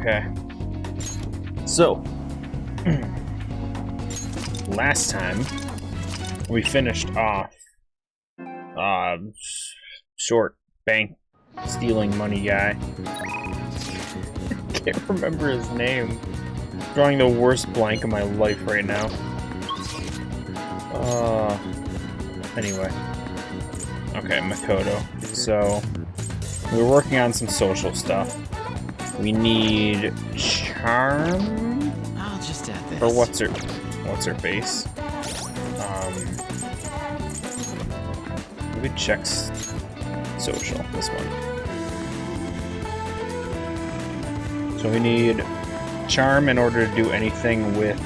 Okay. So, last time we finished off short bank stealing money guy. Can't remember his name. Drawing the worst blank of my life right now. Anyway. Okay, Makoto. So, we're working on some social stuff. We need charm. I'll just add this. Or what's her face? We could check social. This one. So we need charm in order to do anything with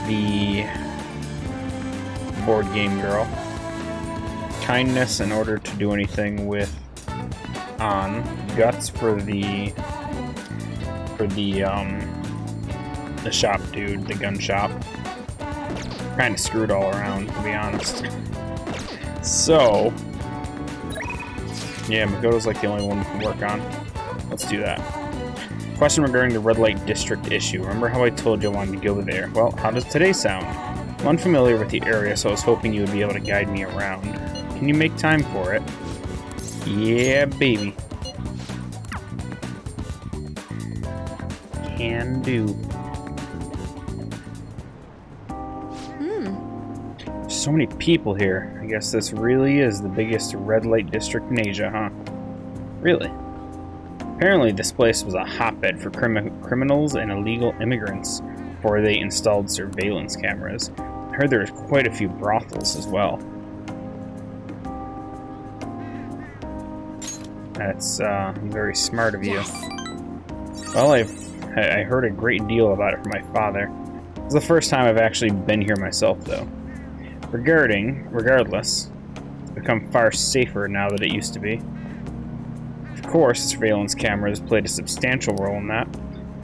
the board game girl. Kindness in order to do anything with guts for the shop dude, the gun shop. Kind of screwed all around, to be honest. So yeah, Makoto's like the only one we can work on. Let's do that. Question regarding the red light district issue. Remember how I told you I wanted to go there? Well, how does today sound? I'm unfamiliar with the area, so I was hoping you would be able to guide me around. Can you make time for it? Yeah, baby. Can do. So many people here. I guess this really is the biggest red light district in Asia, huh? Really? Apparently this place was a hotbed for criminals and illegal immigrants before they installed surveillance cameras. I heard there was quite a few brothels as well. That's very smart of you. Yes. Well, I heard a great deal about it from my father. It's the first time I've actually been here myself, though. Regardless, it's become far safer now than it used to be. Of course, surveillance cameras played a substantial role in that,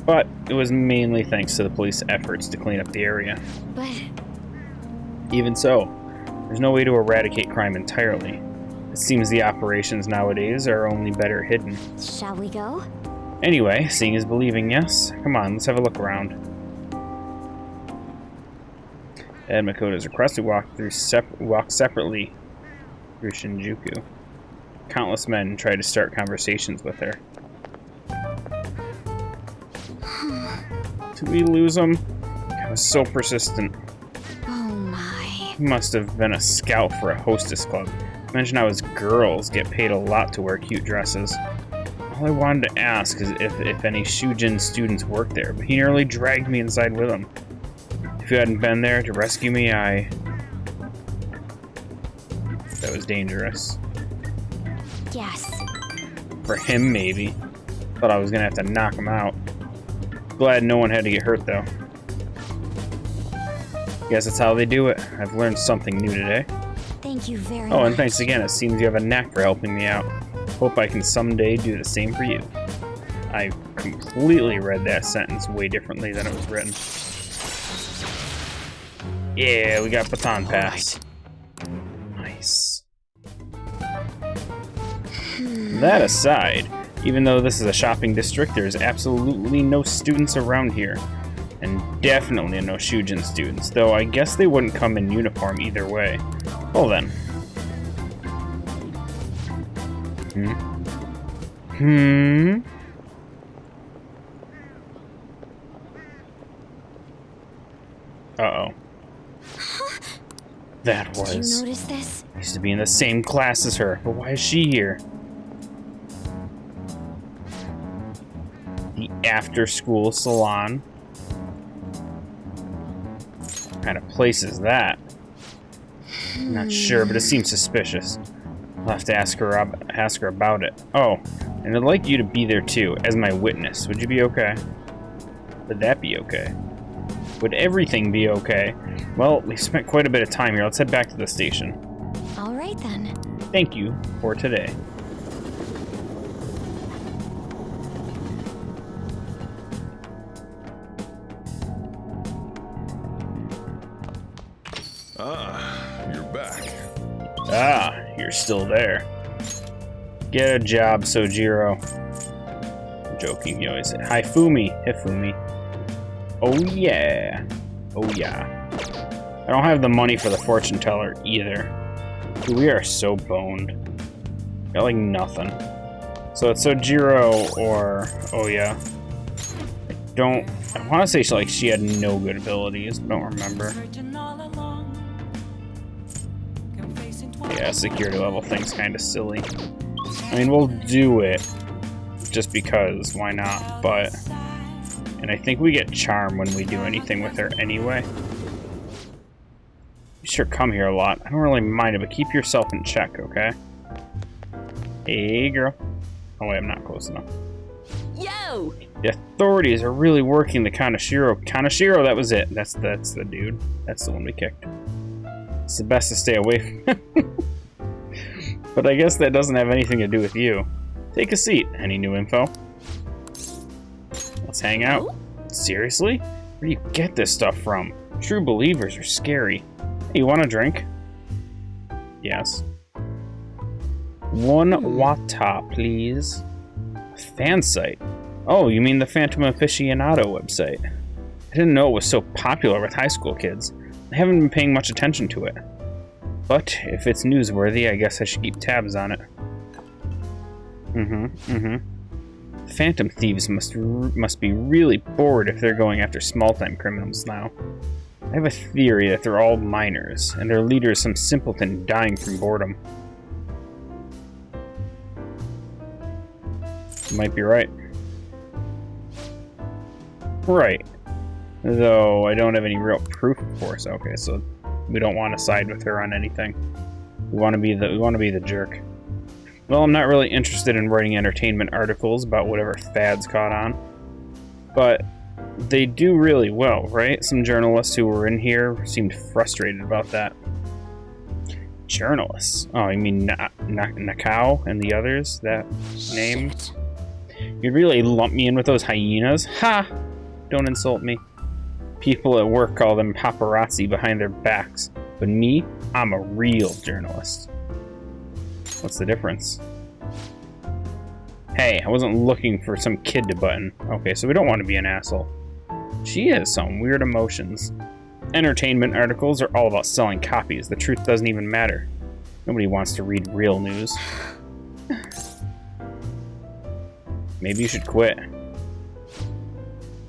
but it was mainly thanks to the police efforts to clean up the area. But Even so, there's no way to eradicate crime entirely. It seems the operations nowadays are only better hidden. shall we go? Anyway, seeing is believing, yes? Come on, let's have a look around. At Makoto's request, we walk separately through Shinjuku. Countless men try to start conversations with her. Did we lose him? I was so persistent. Oh my. He must have been a scout for a hostess club. Mention how his girls get paid a lot to wear cute dresses. All I wanted to ask is if any Shujin students work there, but he nearly dragged me inside with him. If you hadn't been there to rescue me, that was dangerous. Yes. For him, maybe. Thought I was gonna have to knock him out. Glad no one had to get hurt, though. Guess that's how they do it. I've learned something new today. Thank you very much. Oh, and thanks again. It seems you have a knack for helping me out. Hope I can someday do the same for you. I completely read that sentence way differently than it was written. Yeah, we got baton pass. Nice. That aside, even though this is a shopping district, there's absolutely no students around here. And definitely no Shujin students, though I guess they wouldn't come in uniform either way. Well then. Uh-oh. That was... Did you notice this? I used to be in the same class as her, but why is she here? The after-school salon? What kind of place is that? I'm not sure, but it seems suspicious. I'll have to ask her about it. Oh, and I'd like you to be there too, as my witness. Would you be okay? Would that be okay? Would everything be okay? Well, we've spent quite a bit of time here. Let's head back to the station. All right then. Thank you for today. Ah, you're back. Ah, you're still there. Get a job, Sojiro. I'm joking. You always say, hi, Fumi. Hifumi. Oh, yeah. Oh, yeah. I don't have the money for the fortune teller either. Dude, we are so boned. Got like nothing. So it's Sojiro or Oya. I want to say she had no good abilities, but don't remember. Yeah, security level thing's kind of silly. I mean, we'll do it just because, why not? But, and I think we get charm when we do anything with her anyway. You sure come here a lot. I don't really mind it, but keep yourself in check, okay? Hey, girl. Oh wait, I'm not close enough. Yo! The authorities are really working the Kanashiro. Kanashiro, that was it. That's the dude. That's the one we kicked. It's the best to stay away from. But I guess that doesn't have anything to do with you. Take a seat. Any new info? Let's hang out. Seriously? Where do you get this stuff from? True believers are scary. Hey, you want a drink? Yes. 1 wata, please. A fan site. Oh, you mean the Phantom Aficionado website? I didn't know it was so popular with high school kids. I haven't been paying much attention to it. But if it's newsworthy, I guess I should keep tabs on it. Phantom thieves must be really bored if they're going after small-time criminals now. I have a theory that they're all minors, and their leader is some simpleton dying from boredom. You might be right. Right. Though I don't have any real proof, of course. Okay, so we don't want to side with her on anything. We want to be the jerk. Well, I'm not really interested in writing entertainment articles about whatever fads caught on. But they do really well, right? Some journalists who were in here seemed frustrated about that. Journalists? Oh, you mean Nakao and the others? That name? Shit. You'd really lump me in with those hyenas? Ha! Don't insult me. People at work call them paparazzi behind their backs. But me, I'm a real journalist. What's the difference? Hey, I wasn't looking for some kid to button. Okay, so we don't want to be an asshole. She has some weird emotions. Entertainment articles are all about selling copies. The truth doesn't even matter. Nobody wants to read real news. Maybe you should quit.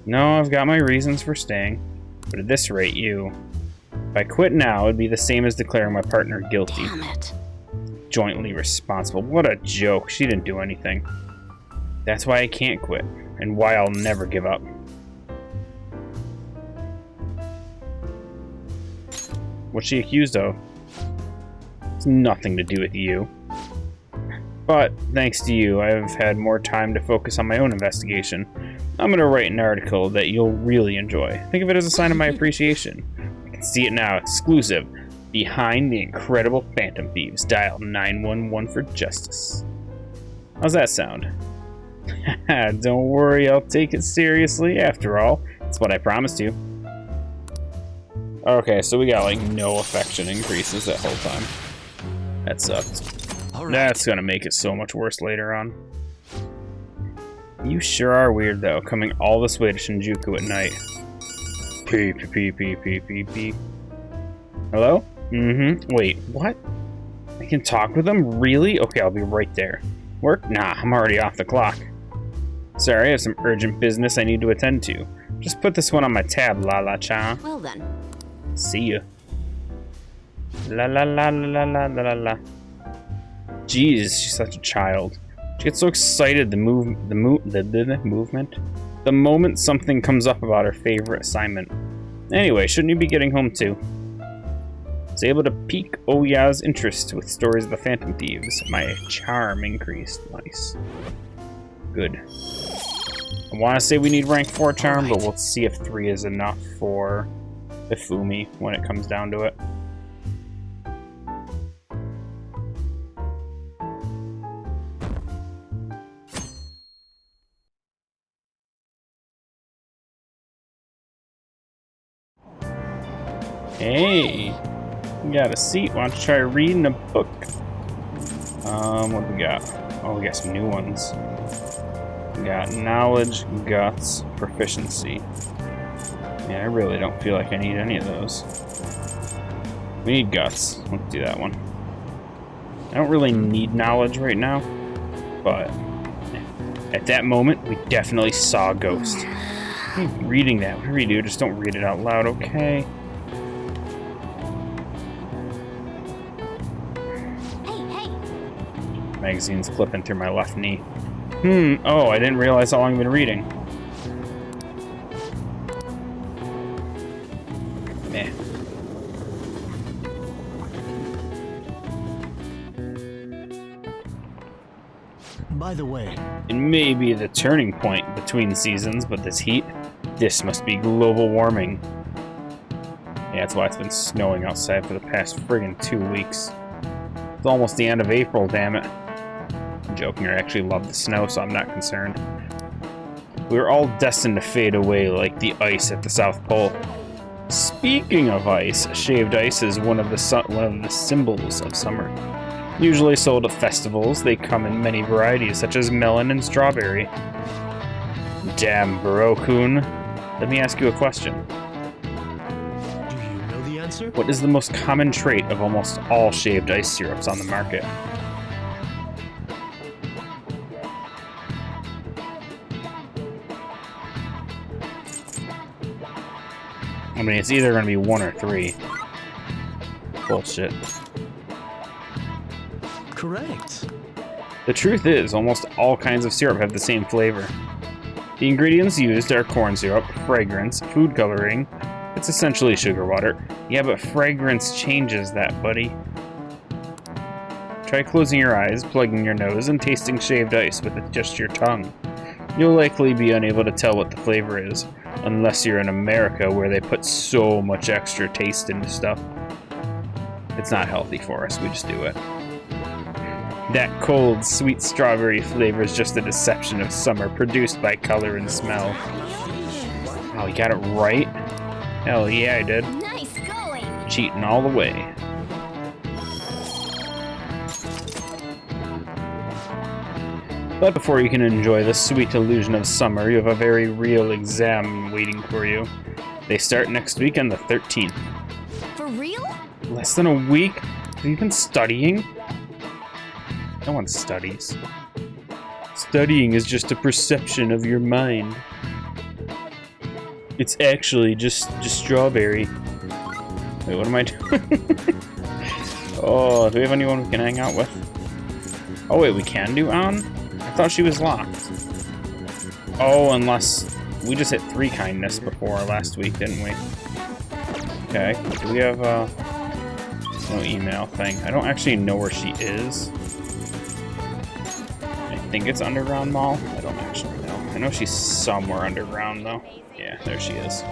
No, I've got my reasons for staying. But at this rate, if I quit now, it'd be the same as declaring my partner guilty. Damn it. Jointly responsible. What a joke. She didn't do anything. That's why I can't quit, and why I'll never give up. What's she accused of? It's nothing to do with you. But, thanks to you, I've had more time to focus on my own investigation. I'm gonna write an article that you'll really enjoy. Think of it as a sign of my appreciation. I can see it now, exclusive. Behind the incredible Phantom Thieves. Dial 911 for justice. How's that sound? Don't worry, I'll take it seriously. After all, it's what I promised you. Okay, so we got like no affection increases that whole time. That sucked. All right. That's gonna make it so much worse later on. You sure are weird though, coming all this way to Shinjuku at night. Pee. Hello? Wait, what? I can talk with them? Really? Okay, I'll be right there. Work? Nah, I'm already off the clock. Sorry, I have some urgent business I need to attend to. Just put this one on my tab, Lala-chan. Well then. See ya. La la la la la la la la. Jeez, she's such a child. She gets so excited the movement. The moment something comes up about her favorite assignment. Anyway, shouldn't you be getting home too? I was able to pique Oya's interest with stories of the Phantom Thieves. My charm increased. Nice. Good. I want to say we need rank 4 charm, but we'll see if 3 is enough for Ifumi when it comes down to it. Hey, you got a seat. Why don't you try reading a book? What do we got? Oh, we got some new ones. got knowledge, guts, proficiency. Yeah, I really don't feel like I need any of those. We need guts. Let's do that one. I don't really need knowledge right now, but at that moment, we definitely saw a ghost. I'm reading that. Whatever you do, just don't read it out loud, okay? Magazine's flipping through my left knee. Oh, I didn't realize how long I've been reading. Meh. By the way, It may be the turning point between seasons, but this heat, this must be global warming. Yeah, that's why it's been snowing outside for the past friggin' 2 weeks. It's almost the end of April, damn it. I'm joking, I actually love the snow, so I'm not concerned. We're all destined to fade away like the ice at the South Pole. Speaking of ice, shaved ice is one of the symbols of summer. Usually sold at festivals, they come in many varieties, such as melon and strawberry. Damn, Bro-kun. Let me ask you a question. do you know the answer? What is the most common trait of almost all shaved ice syrups on the market? I mean, it's either going to be 1 or 3. Bullshit. Correct. The truth is, almost all kinds of syrup have the same flavor. The ingredients used are corn syrup, fragrance, food coloring. It's essentially sugar water. Yeah, but fragrance changes that, buddy. Try closing your eyes, plugging your nose, and tasting shaved ice with just your tongue. You'll likely be unable to tell what the flavor is, unless you're in America where they put so much extra taste into stuff. It's not healthy for us, we just do it. That cold, sweet strawberry flavor is just a deception of summer produced by color and smell. Oh, you got it right? Hell yeah, I did. Nice going. Cheating all the way. But before you can enjoy the sweet illusion of summer, you have a very real exam waiting for you. They start next week on the 13th. For real? Less than a week? Have you been studying? No one studies. Studying is just a perception of your mind. It's actually just strawberry. Wait, what am I doing? Oh, do we have anyone we can hang out with? Oh wait, we can do Ann? I thought she was locked. Oh, unless we just hit 3 kindness before last week, didn't we? Okay, do we have no email thing? I don't actually know where she is. I think it's Underground Mall. I don't actually know. I know she's somewhere underground though. Yeah, there she is.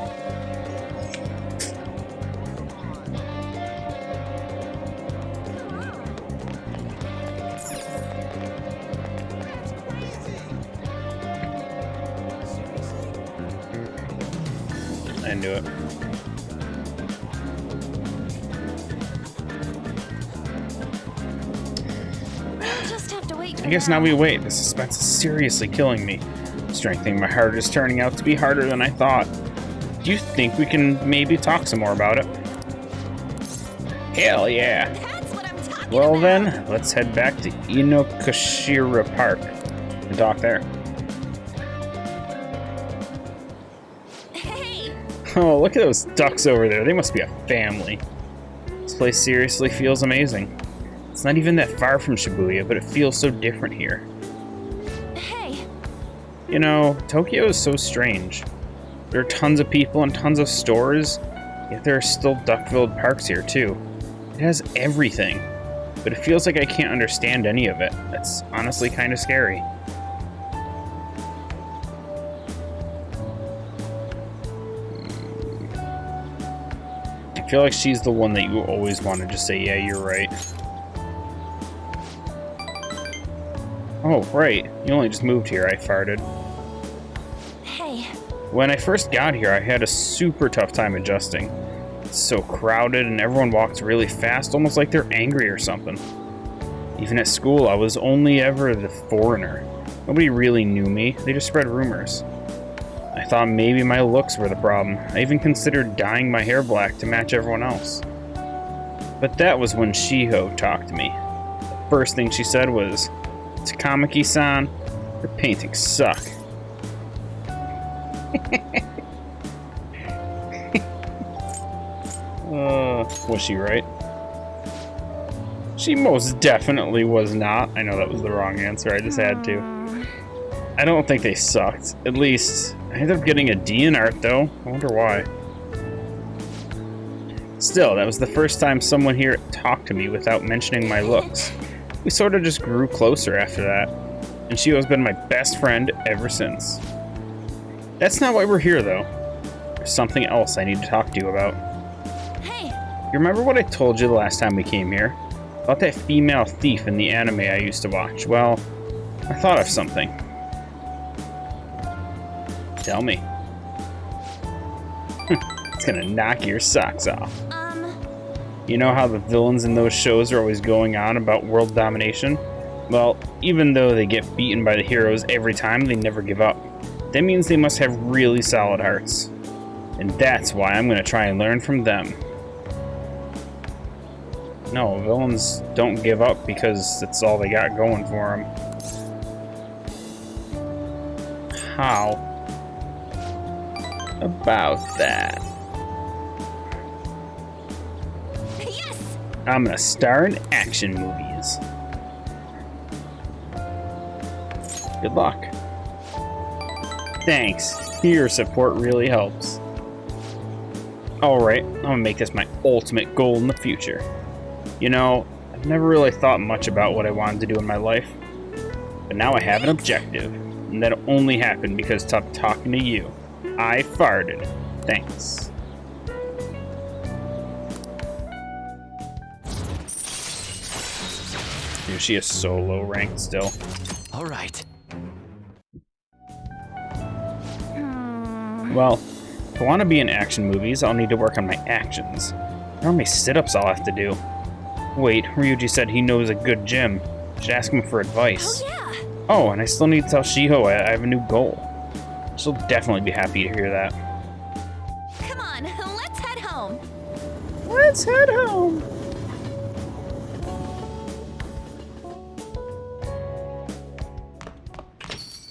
I knew it. We'll just have to wait. I guess now we wait. The suspense is seriously killing me. Strengthening my heart is turning out to be harder than I thought. Do you think we can maybe talk some more about it? Hell yeah. That's what I'm talking Well about. then, let's head back to Inokashira Park and talk there. Hey, Oh, look at those ducks over there. They must be a family. This place seriously feels amazing. It's not even that far from Shibuya, but it feels so different here. Hey, You know, Tokyo is so strange. There are tons of people and tons of stores, yet there are still duck-filled parks here too. It has everything, but it feels like I can't understand any of it. It's honestly kind of scary. I feel like she's the one that you always want to just say, yeah, you're right. Oh, right. You only just moved here. I farted. hey, When I first got here, I had a super tough time adjusting. It's so crowded and everyone walks really fast, almost like they're angry or something. Even at school, I was only ever the foreigner. Nobody really knew me. They just spread rumors. I thought maybe my looks were the problem. I even considered dyeing my hair black to match everyone else. But that was when Shiho talked to me. The first thing she said was, "Takamaki-san, your paintings suck." Was she right? She most definitely was not. I know that was the wrong answer, I just had to. I don't think they sucked. At least, I ended up getting a D in art though. I wonder why. Still, that was the first time someone here talked to me without mentioning my looks. We sort of just grew closer after that, and she has been my best friend ever since. That's not why we're here though. There's something else I need to talk to you about. Hey, You remember what I told you the last time we came here? About that female thief in the anime I used to watch? Well, I thought of something. Tell me. It's gonna knock your socks off. You know how the villains in those shows are always going on about world domination? Well, even though they get beaten by the heroes every time, they never give up. That means they must have really solid hearts. And that's why I'm gonna try and learn from them. No, villains don't give up because that's all they got going for them. How about that? yes! I'm gonna star in action movies. Good luck. Thanks. Your support really helps. Alright, I'm gonna make this my ultimate goal in the future. You know, I've never really thought much about what I wanted to do in my life. But now I have an objective. And that only happened because of talking to you. I farted. Thanks. Dude, she is so low ranked still. All right. Well, if I want to be in action movies, I'll need to work on my actions. How many sit-ups I'll have to do. Wait, Ryuji said he knows a good gym. Should ask him for advice. Oh, yeah! Oh, and I still need to tell Shiho I have a new goal. She'll definitely be happy to hear that. Come on, let's head home. Let's head home.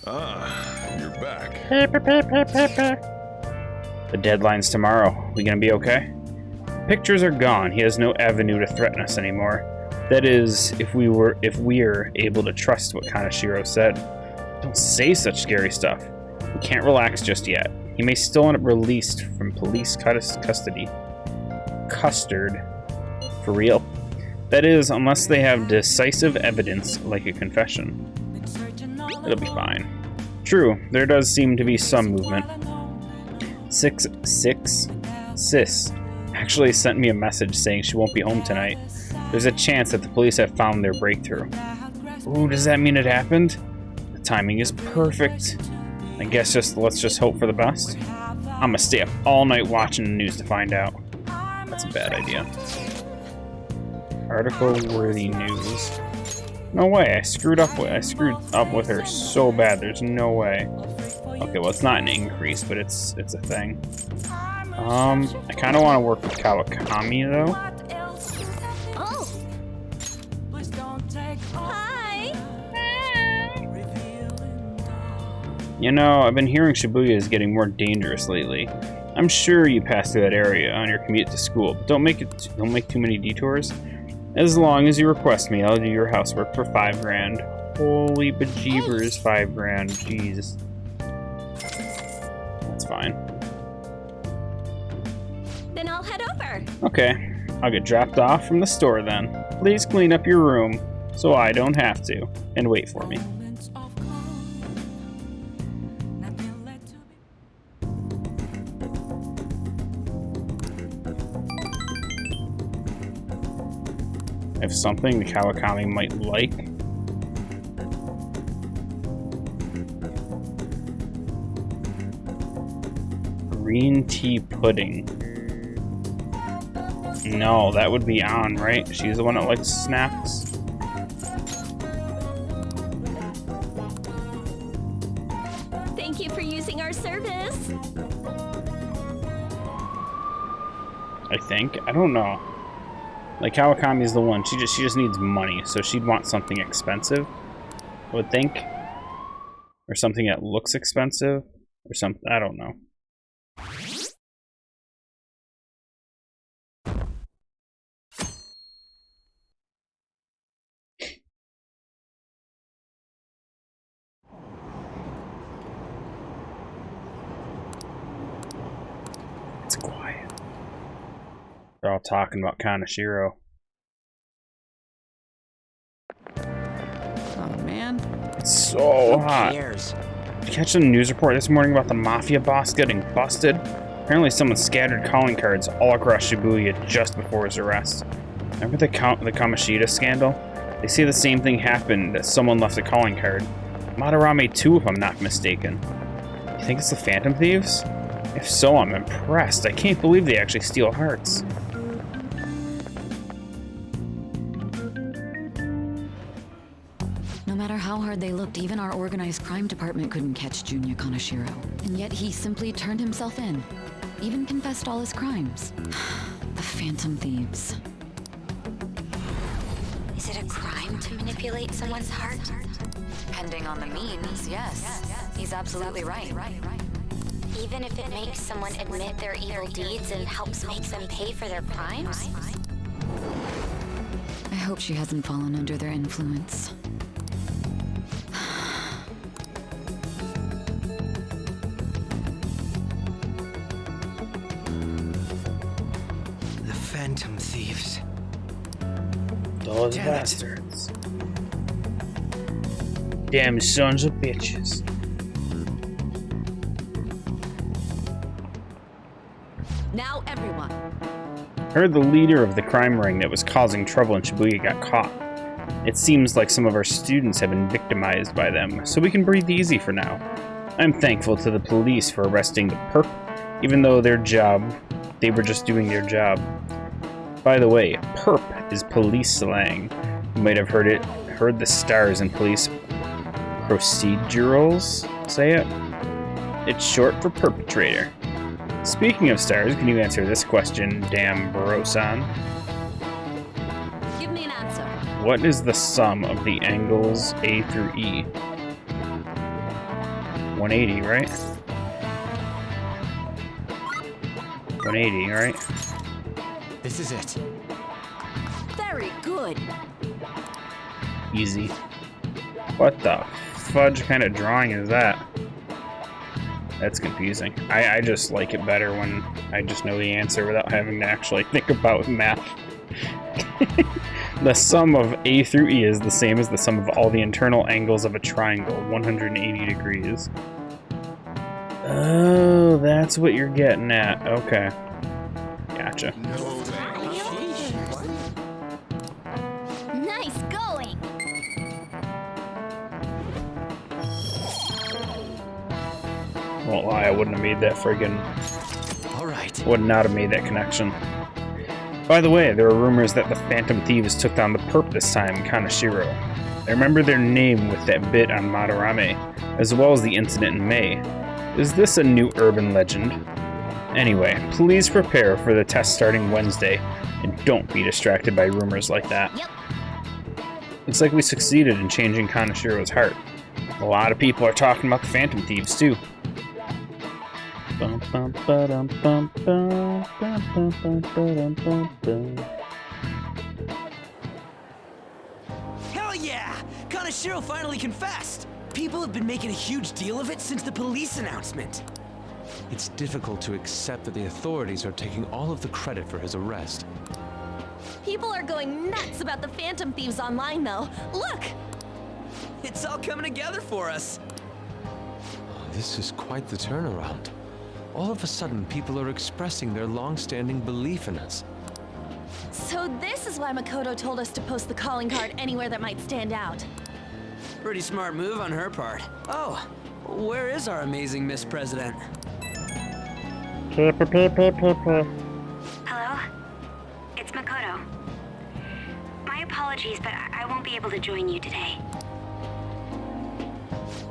Ah, you're back. The deadline's tomorrow. We gonna be okay? Pictures are gone. He has no avenue to threaten us anymore. That is, if we're able to trust what Kaneshiro said. Don't say such scary stuff. We can't relax just yet. He may still end up released from police custody. Custard. For real? That is, unless they have decisive evidence, like a confession. It'll be fine. True, there does seem to be some movement. Sis actually sent me a message saying she won't be home tonight. There's a chance that the police have found their breakthrough. Ooh, does that mean it happened? The timing is perfect. I guess let's just hope for the best. I'm gonna stay up all night watching the news to find out. That's a bad idea. Article-worthy news. No way, I screwed up with her so bad, there's no way. Okay, well it's not an increase, but it's a thing. I kinda wanna work with Kawakami though. Oh! Hi! You know, I've been hearing Shibuya is getting more dangerous lately. I'm sure you pass through that area on your commute to school, but don't make too many detours. As long as you request me, I'll do your housework for $5,000. Holy bejeebers, $5,000. Jeez. That's fine. Then I'll head over. Okay, I'll get dropped off from the store then. Please clean up your room so I don't have to. And wait for me. If something the Kawakami might like. Green tea pudding. No, that would be on, right? She's the one that likes snacks. Thank you for using our service. I think. I don't know. Like, Kawakami's the one. She just needs money, so she'd want something expensive, I would think. Or something that looks expensive. Or something. I don't know. It's quiet. They're all talking about Kaneshiro. Oh man. It's so hot. Who cares? Did you catch the news report this morning about the mafia boss getting busted? Apparently someone scattered calling cards all across Shibuya just before his arrest. Remember the Kamoshida scandal? They say the same thing happened, that someone left a calling card. Madarame too, if I'm not mistaken. You think it's the Phantom Thieves? If so, I'm impressed. I can't believe they actually steal hearts. No matter how hard they looked, even our organized crime department couldn't catch Junya Kaneshiro. And yet he simply turned himself in. Even confessed all his crimes. The Phantom Thieves. Is it a crime to manipulate someone's heart? Depending on the means, yes. He's absolutely right. Even if it makes someone admit their evil deeds and helps make them pay for their crimes? I hope she hasn't fallen under their influence. The Phantom Thieves. Those Damn it. bastards. Damn sons of bitches. Now everyone. Heard the leader of the crime ring that was causing trouble in Shibuya got caught. It seems like some of our students have been victimized by them, so we can breathe easy for now. I'm thankful to the police for arresting the perp, even though they were just doing their job. By the way, perp is police slang. You might have heard the stars in police procedurals say it. It's short for perpetrator. Speaking of stars, can you answer this question, damn bro-san? Give me an answer. What is the sum of the angles A through E? 180, right? 180, right? This is it. Very good. Easy. What the fudge kind of drawing is that? That's confusing. I just like it better when I just know the answer without having to actually think about math. The sum of A through E is the same as the sum of all the internal angles of a triangle, 180 degrees. Oh, that's what you're getting at. Okay. Gotcha. Nice going! Won't lie, I wouldn't have made that friggin'... All right. Would not have made that connection. By the way, there are rumors that the Phantom Thieves took down the perp this time, Kaneshiro. I remember their name with that bit on Madarame, as well as the incident in May. Is this a new urban legend? Anyway, please prepare for the test starting Wednesday, and don't be distracted by rumors like that. Yep. Looks like we succeeded in changing Kaneshiro's heart. A lot of people are talking about the Phantom Thieves, too. Hell yeah! Kaneshiro finally confessed! People have been making a huge deal of it since the police announcement. It's difficult to accept that the authorities are taking all of the credit for his arrest. People are going nuts about the Phantom Thieves online, though. Look! It's all coming together for us. This is quite the turnaround. All of a sudden, people are expressing their long-standing belief in us. So this is why Makoto told us to post the calling card anywhere that might stand out. Pretty smart move on her part. Oh, where is our amazing Miss President? Hello? It's Makoto. My apologies, but I won't be able to join you today.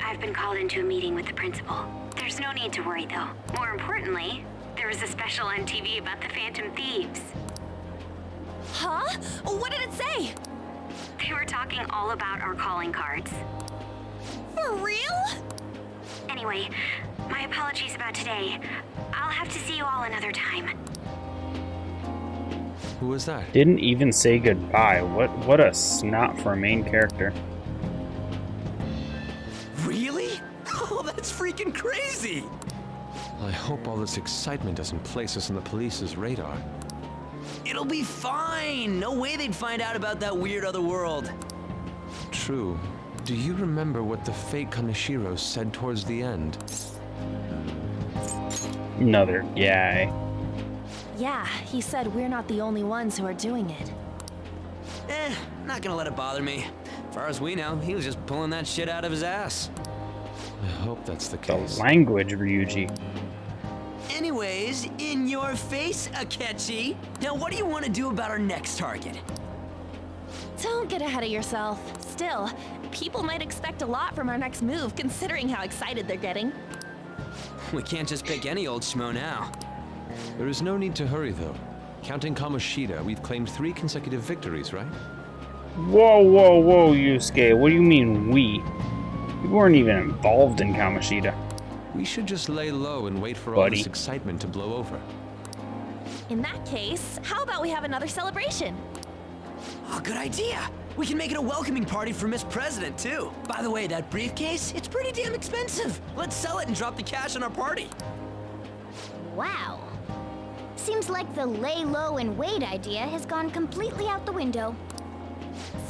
I've I've been called into a meeting with the principal. There's no need to worry, though. More importantly, there was a special on TV about the Phantom Thieves. Huh? What did it say? They were talking all about our calling cards. For real? Anyway, my apologies about today. I'll have to see you all another time. Who was that? Didn't even say goodbye. What a snot for a main character. Really? Oh, that's freaking crazy! I hope all this excitement doesn't place us on the police's radar. It'll be fine! No way they'd find out about that weird other world. True. Do you remember what the fake Kaneshiro said towards the end? Another guy. Yeah, he said we're not the only ones who are doing it. Not gonna let it bother me. As far as we know, he was just pulling that shit out of his ass. I hope that's the The case. language, Ryuji. Anyways, in your face, Akechi. Now what do you want to do about our next target? Don't get ahead of yourself. Still, people might expect a lot from our next move, considering how excited they're getting. We can't just pick any old schmo now. There is no need to hurry, though. Counting Kamoshida, we've claimed 3 consecutive victories, right? Whoa, Yusuke. What do you mean, we? We weren't even involved in Kamoshida. We should just lay low and wait for all Buddy. this excitement to blow over. In that case, how about we have another celebration? Oh, good idea. We can make it a welcoming party for Miss President, too. By the way, that briefcase, it's pretty damn expensive. Let's sell it and drop the cash on our party. Wow. Seems like the lay low and wait idea has gone completely out the window.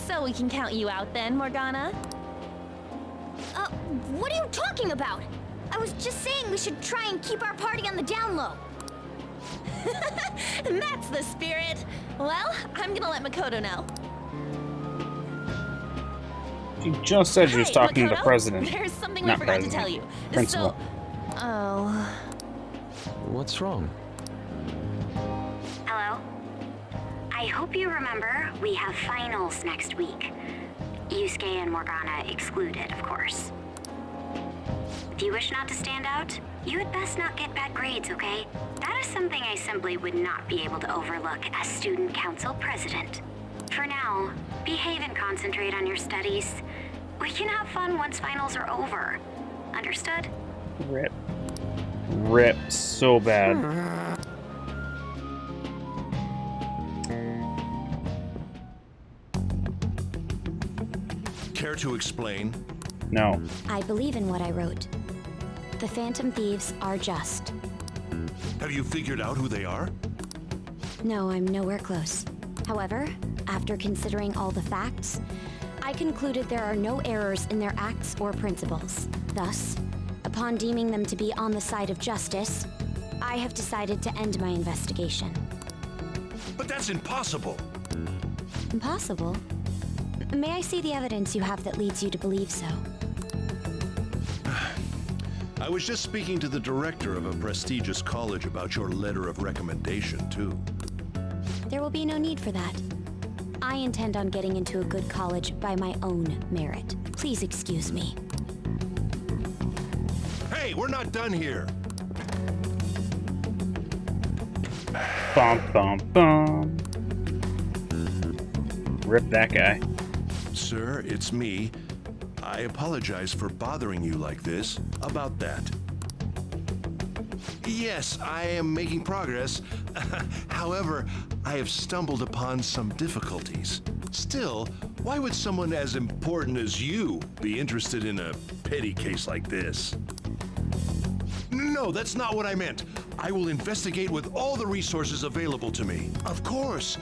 So we can count you out then, Morgana? What are you talking about? I was just saying we should try and keep our party on the down low. That's the spirit. Well, I'm gonna let Makoto know. She just said she was Hey, talking to the Makoto, president. There's something we Not forgot president, to tell you. principal. Oh. What's wrong? Hello? I hope you remember we have finals next week. Yusuke and Morgana excluded, of course. If you wish not to stand out, you had best not get bad grades, okay? That is something I simply would not be able to overlook as student council president. For now, behave and concentrate on your studies. We can have fun once finals are over. Understood? Rip. Rip so bad. Care to explain? No. I believe in what I wrote. The Phantom Thieves are just. Have you figured out who they are? No, I'm nowhere close. However, after considering all the facts, I concluded there are no errors in their acts or principles. Thus, upon deeming them to be on the side of justice, I have decided to end my investigation. But that's impossible. Impossible? May I see the evidence you have that leads you to believe so? I was just speaking to the director of a prestigious college about your letter of recommendation, too. There will be no need for that. I intend on getting into a good college by my own merit. Please excuse me. Hey, we're not done here. Bum, bum, bum. Rip that guy. Sir, it's me. I apologize for bothering you like this. About that. Yes, I am making progress. However, I have stumbled upon some difficulties. Still, why would someone as important as you be interested in a petty case like this? No, that's not what I meant. I will investigate with all the resources available to me. Of course.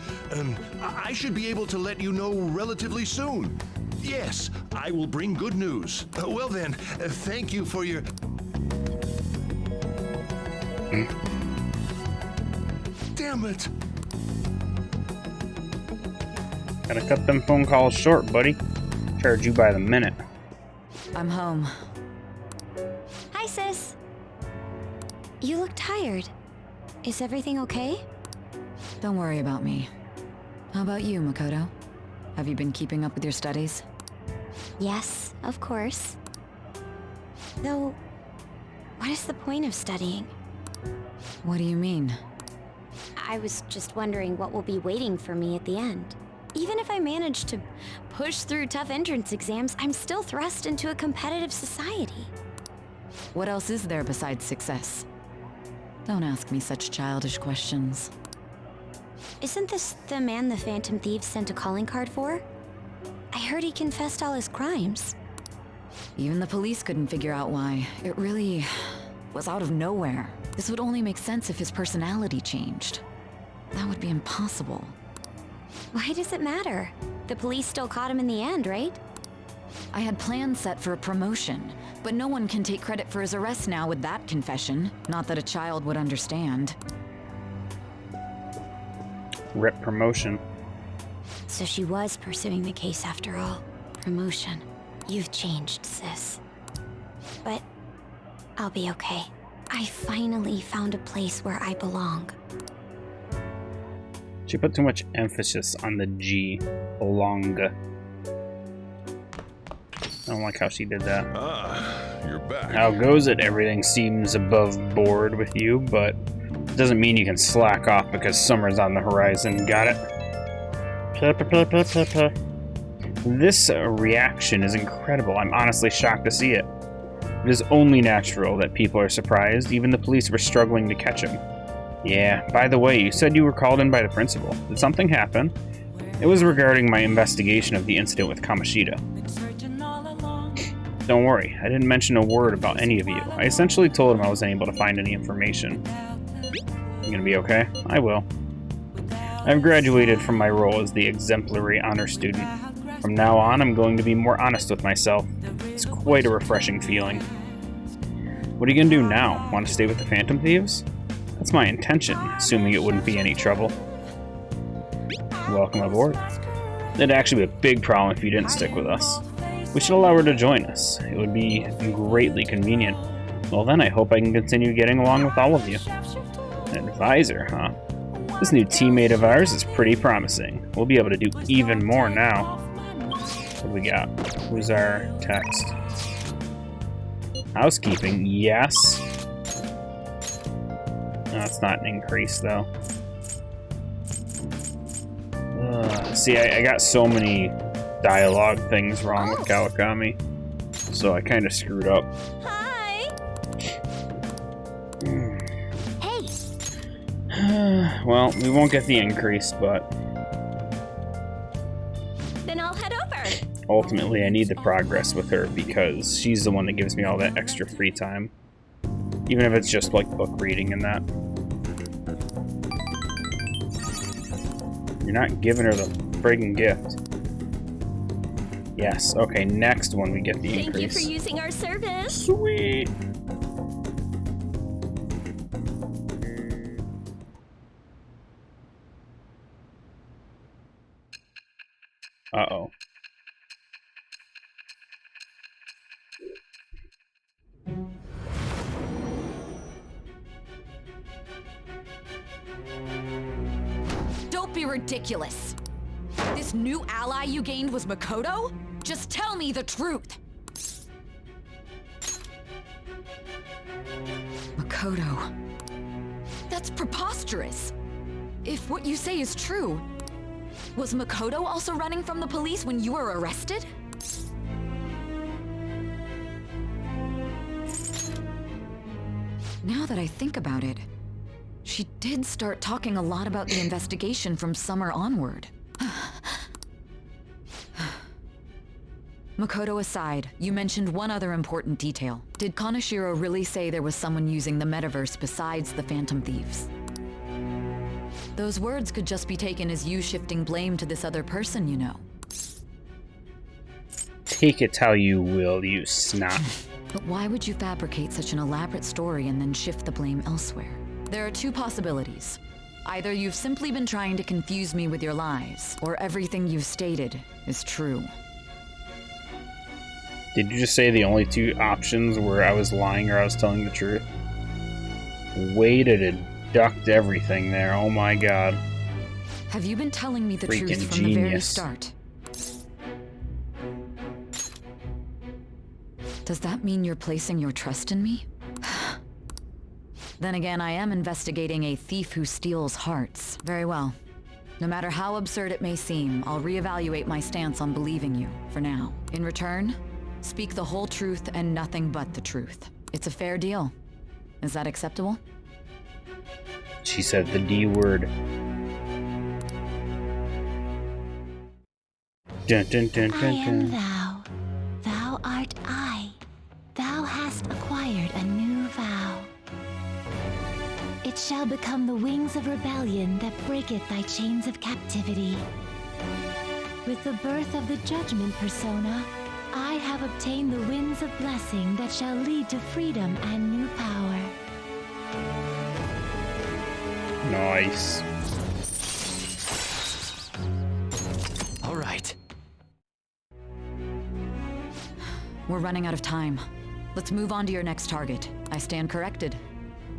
I should be able to let you know relatively soon. Yes, I will bring good news. Well then, thank you for your... Damn it! Gotta cut them phone calls short, buddy. Charge you by the minute. I'm home. Hi, sis. You look tired. Is everything okay? Don't worry about me. How about you, Makoto? Have you been keeping up with your studies? Yes, of course. Though, what is the point of studying? What do you mean? I was just wondering what will be waiting for me at the end. Even if I manage to push through tough entrance exams, I'm still thrust into a competitive society. What else is there besides success? Don't ask me such childish questions. Isn't this the man the Phantom Thieves sent a calling card for? I heard he confessed all his crimes. Even the police couldn't figure out why. It really was out of nowhere. This would only make sense if his personality changed. That would be impossible. Why does it matter? The police still caught him in the end, right? I had plans set for a promotion, but no one can take credit for his arrest now with that confession. Not that a child would understand. Rip promotion. So she was pursuing the case after all. Promotion. You've changed, sis. But I'll be okay. I finally found a place where I belong. She put too much emphasis on the G. Belong. I don't like how she did that. Ah, you're back. How goes it? Everything seems above board with you, but it doesn't mean you can slack off because summer's on the horizon. Got it? This reaction is incredible. I'm honestly shocked to see it. It is only natural that people are surprised. Even the police were struggling to catch him. Yeah, by the way, you said you were called in by the principal. Did something happen? It was regarding my investigation of the incident with Kamoshida. Don't worry, I didn't mention a word about any of you. I essentially told him I wasn't able to find any information. You gonna be okay? I will. I've graduated from my role as the exemplary honor student. From now on, I'm going to be more honest with myself. It's quite a refreshing feeling. What are you gonna do now? Want to stay with the Phantom Thieves? That's my intention, assuming it wouldn't be any trouble. Welcome aboard. It'd actually be a big problem if you didn't stick with us. We should allow her to join us. It would be greatly convenient. Well then, I hope I can continue getting along with all of you. An advisor, huh? This new teammate of ours is pretty promising. We'll be able to do even more now. What do we got? Who's our text? Housekeeping, yes. No, it's not an increase, though. See, I got so many dialogue things wrong with Kawakami, so I kind of screwed up. Hi! Hey! Well, we won't get the increase, but Then I'll head over. ultimately I need the progress with her because she's the one that gives me all that extra free time. Even if it's just like book reading and that. You're not giving her the friggin' gift. Yes, okay, next one we get the Thank increase. you for using our service. Sweet! Uh-oh. Don't be ridiculous. This new ally you gained was Makoto? Just tell me the truth. Makoto. That's preposterous. If what you say is true, was Makoto also running from the police when you were arrested? Now that I think about it, she did start talking a lot about the investigation from summer onward. Makoto aside, you mentioned one other important detail. Did Kaneshiro really say there was someone using the metaverse besides the Phantom Thieves? Those words could just be taken as you shifting blame to this other person, you know. Take it how you will, you snot. But why would you fabricate such an elaborate story and then shift the blame elsewhere? There are two possibilities. Either you've simply been trying to confuse me with your lies, or everything you've stated is true. Did you just say the only two options were I was lying or I was telling the truth? Way to deduct everything there, oh my god. Have you been telling me the Freaking truth from the very genius. start? Does that mean you're placing your trust in me? Then again, I am investigating a thief who steals hearts. Very well. No matter how absurd it may seem, I'll reevaluate my stance on believing you, for now. In return, speak the whole truth and nothing but the truth. It's a fair deal. Is that acceptable? She said the D word. Dun, dun, dun, dun, I am dun. thou. Thou art I. Thou hast acquired a new vow. It shall become the wings of rebellion that breaketh thy chains of captivity. With the birth of the judgment persona, I have obtained the winds of blessing that shall lead to freedom and new power. Nice. All right. We're running out of time. Let's move on to your next target. I stand corrected.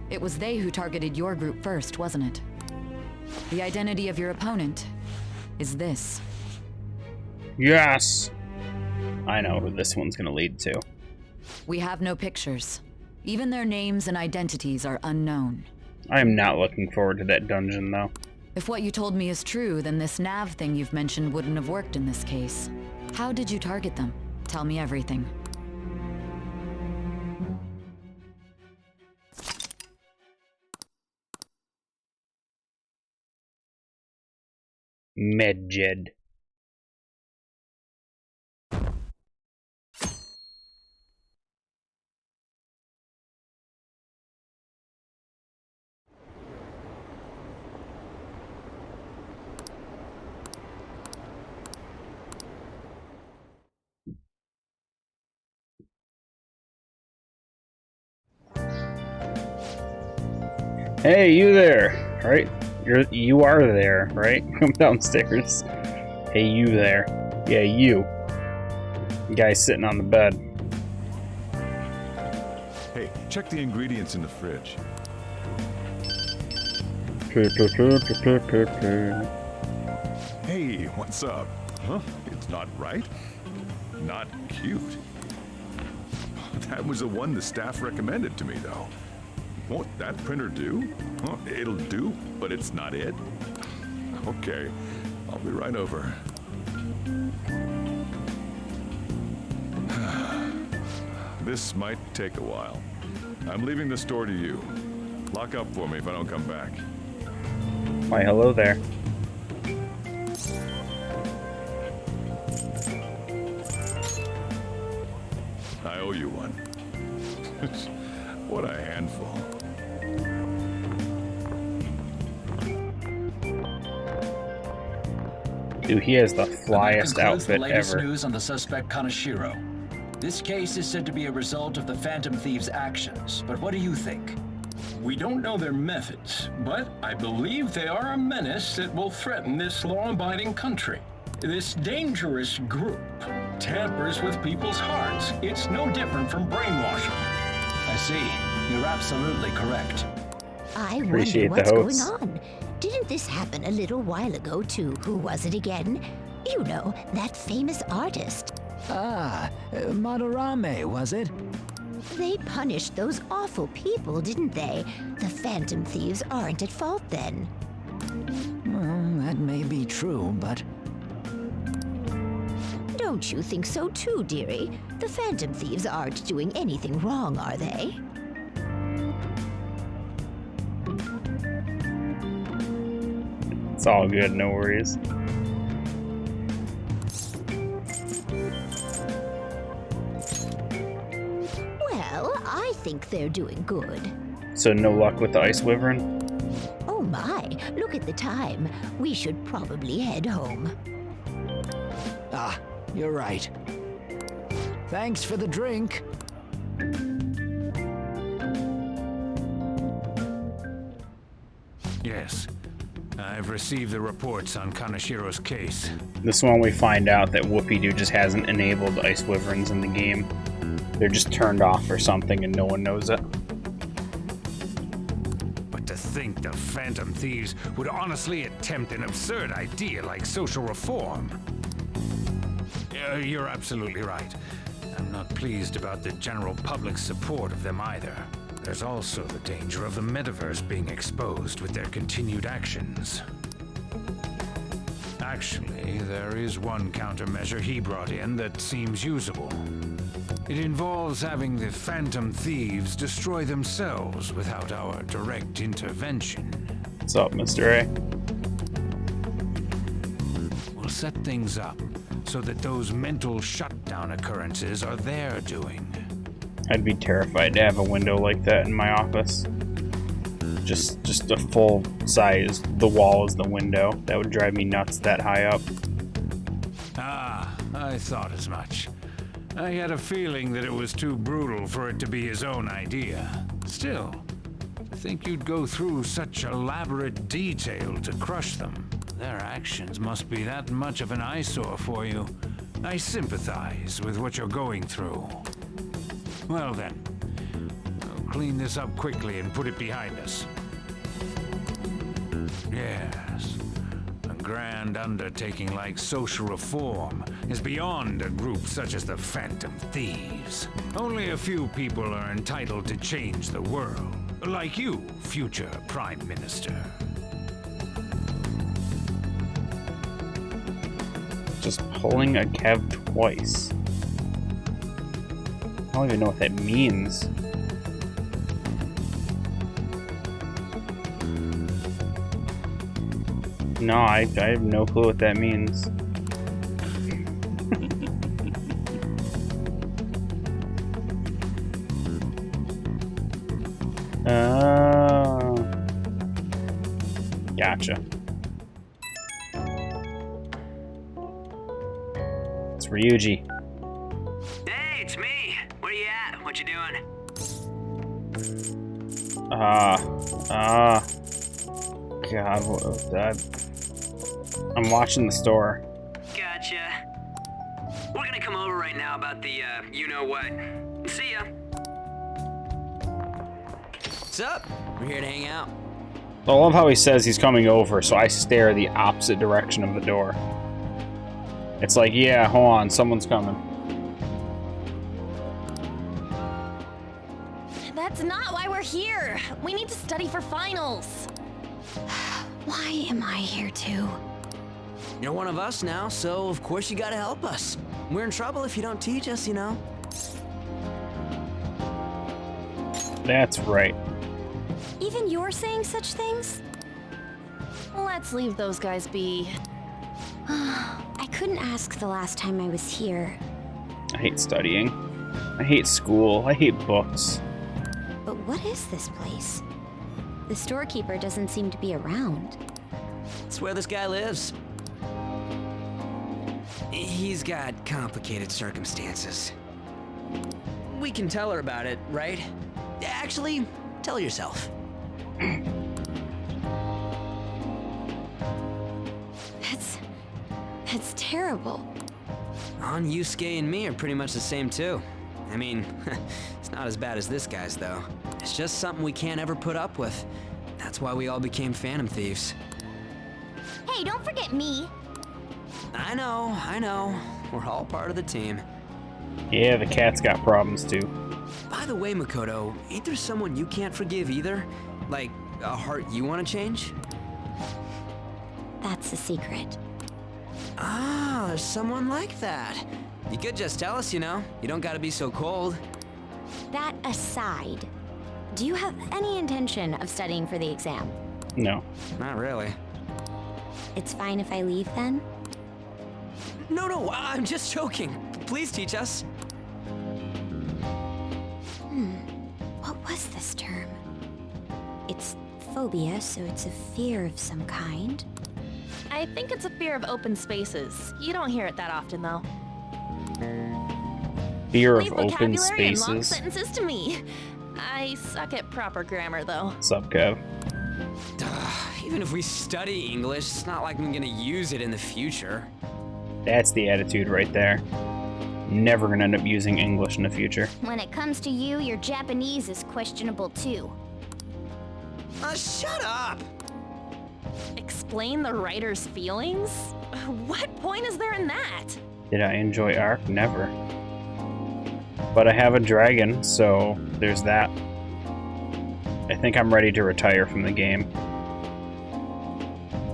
It was they who targeted your group first, wasn't it? The identity of your opponent is this. Yes! I know who this one's gonna lead to. We have no pictures. Even their names and identities are unknown. I am not looking forward to that dungeon, though. If what you told me is true, then this nav thing you've mentioned wouldn't have worked in this case. How did you target them? Tell me everything. Medjed. Hey, you there, right? You are there, right? Come downstairs. Hey, you there. Yeah, you. The guy sitting on the bed. Hey, check the ingredients in the fridge. Hey, what's up? Huh? It's not right? Not cute. That was the one the staff recommended to me, though. Won't that printer do? Huh, it'll do, but it's not it. Okay, I'll be right over. This might take a while. I'm leaving the store to you. Lock up for me if I don't come back. Why, hello there. I owe you one. What a handful. Dude, he has the flyest concludes the outfit latest ever. news on the suspect Kaneshiro. This case is said to be a result of the Phantom Thieves' actions, but what do you think? We don't know their methods, but I believe they are a menace that will threaten this law-abiding country. This dangerous group tampers with people's hearts. It's no different from brainwashing. I see. You're absolutely correct. I Appreciate wonder the what's hopes. going on. Didn't this happen a little while ago to, who was it again? You know, that famous artist. Ah, Madarame, was it? They punished those awful people, didn't they? The Phantom Thieves aren't at fault then. Well, that may be true, but... Don't you think so too, dearie? The Phantom Thieves aren't doing anything wrong, are they? It's all good, no worries. Well, I think they're doing good. So no luck with the Ice Wyvern? Oh my, look at the time. We should probably head home. Ah, you're right. Thanks for the drink. Yes. I've received the reports on Kaneshiro's case. This one we find out that Whoopie-Doo just hasn't enabled Ice Wyverns in the game. They're just turned off or something and no one knows it. But to think the Phantom Thieves would honestly attempt an absurd idea like social reform. You're absolutely right. I'm Not pleased about the general public's support of them either. There's also the danger of the metaverse being exposed with their continued actions. Actually, there is one countermeasure he brought in that seems usable. It involves having the Phantom Thieves destroy themselves without our direct intervention. What's up, Mr. A? We'll set things up so that those mental shutdown occurrences are their doing. I'd be terrified to have a window like that in my office. Just a full size, the wall is the window. That would drive me nuts that high up. Ah, I thought as much. I had a feeling that it was too brutal for it to be his own idea. Still, I think you'd go through such elaborate detail to crush them. Their actions must be that much of an eyesore for you. I sympathize with what you're going through. Well then, I'll clean this up quickly and put it behind us. Yes, a grand undertaking like social reform is beyond a group such as the Phantom Thieves. Only a few people are entitled to change the world, like you, future Prime Minister. Just pulling a Kev twice. I don't even know what that means. No, I have no clue what that means. Gotcha. It's Ryuji. Hey, it's me. Where you at? What you doing? God, I'm watching the store. Gotcha. We're gonna come over right now about the, you-know-what. See ya. What's up? We're here to hang out. I love how he says he's coming over, so I stare the opposite direction of the door. It's like, yeah, hold on, someone's coming. That's not why we're here. We need to study for finals. Why am I here too? You're one of us now, so of course you gotta help us. We're in trouble if you don't teach us, you know. That's right. Even you're saying such things? Let's leave those guys be. I couldn't ask the last time I was here. I hate studying. I hate school. I hate books. But what is this place? The storekeeper doesn't seem to be around. It's where this guy lives. He's got complicated circumstances. We can tell her about it, right? Actually, tell yourself. That's terrible. Yusuke and me are pretty much the same too. I mean, it's not as bad as this guy's though. It's just something we can't ever put up with. That's why we all became Phantom Thieves. Hey, don't forget me. I know. We're all part of the team. Yeah, the cat's got problems too. By the way, Makoto, ain't there someone you can't forgive either? Like, a heart you want to change? That's a secret. Ah, there's someone like that. You could just tell us, you know. You don't gotta be so cold. That aside, do you have any intention of studying for the exam? No. Not really. It's fine if I leave then? No, I'm just joking. Please teach us. What was this term? It's phobia, so it's a fear of some kind. I think it's a fear of open spaces. You don't hear it that often, though. Fear Leave of open vocabulary and long spaces. sentences to me. I suck at proper grammar, though. Sup, Kev? Even if we study English, it's not like I'm gonna use it in the future. That's the attitude right there. Never gonna end up using English in the future. When it comes to you, your Japanese is questionable too. Shut up! Explain the writer's feelings? What point is there in that? Did I enjoy ARC? Never. But I have a dragon, so there's that. I think I'm ready to retire from the game.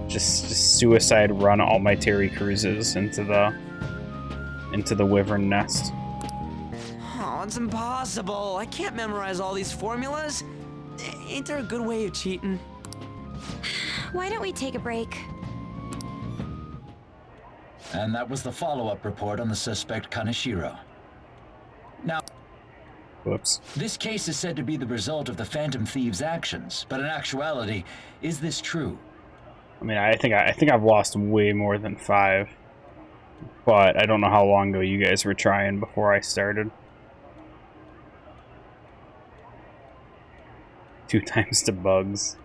Just suicide run all my Terry Cruises into the wyvern nest. Oh, it's impossible. I can't memorize all these formulas. Ain't there a good way of cheating? Why don't we take a break? And that was the follow-up report on the suspect Kaneshiro. Now, whoops. This case is said to be the result of the Phantom Thieves' actions, but in actuality, is this true? I mean, I think I've lost way more than 5, but I don't know how long ago you guys were trying before I started. 2 times to bugs.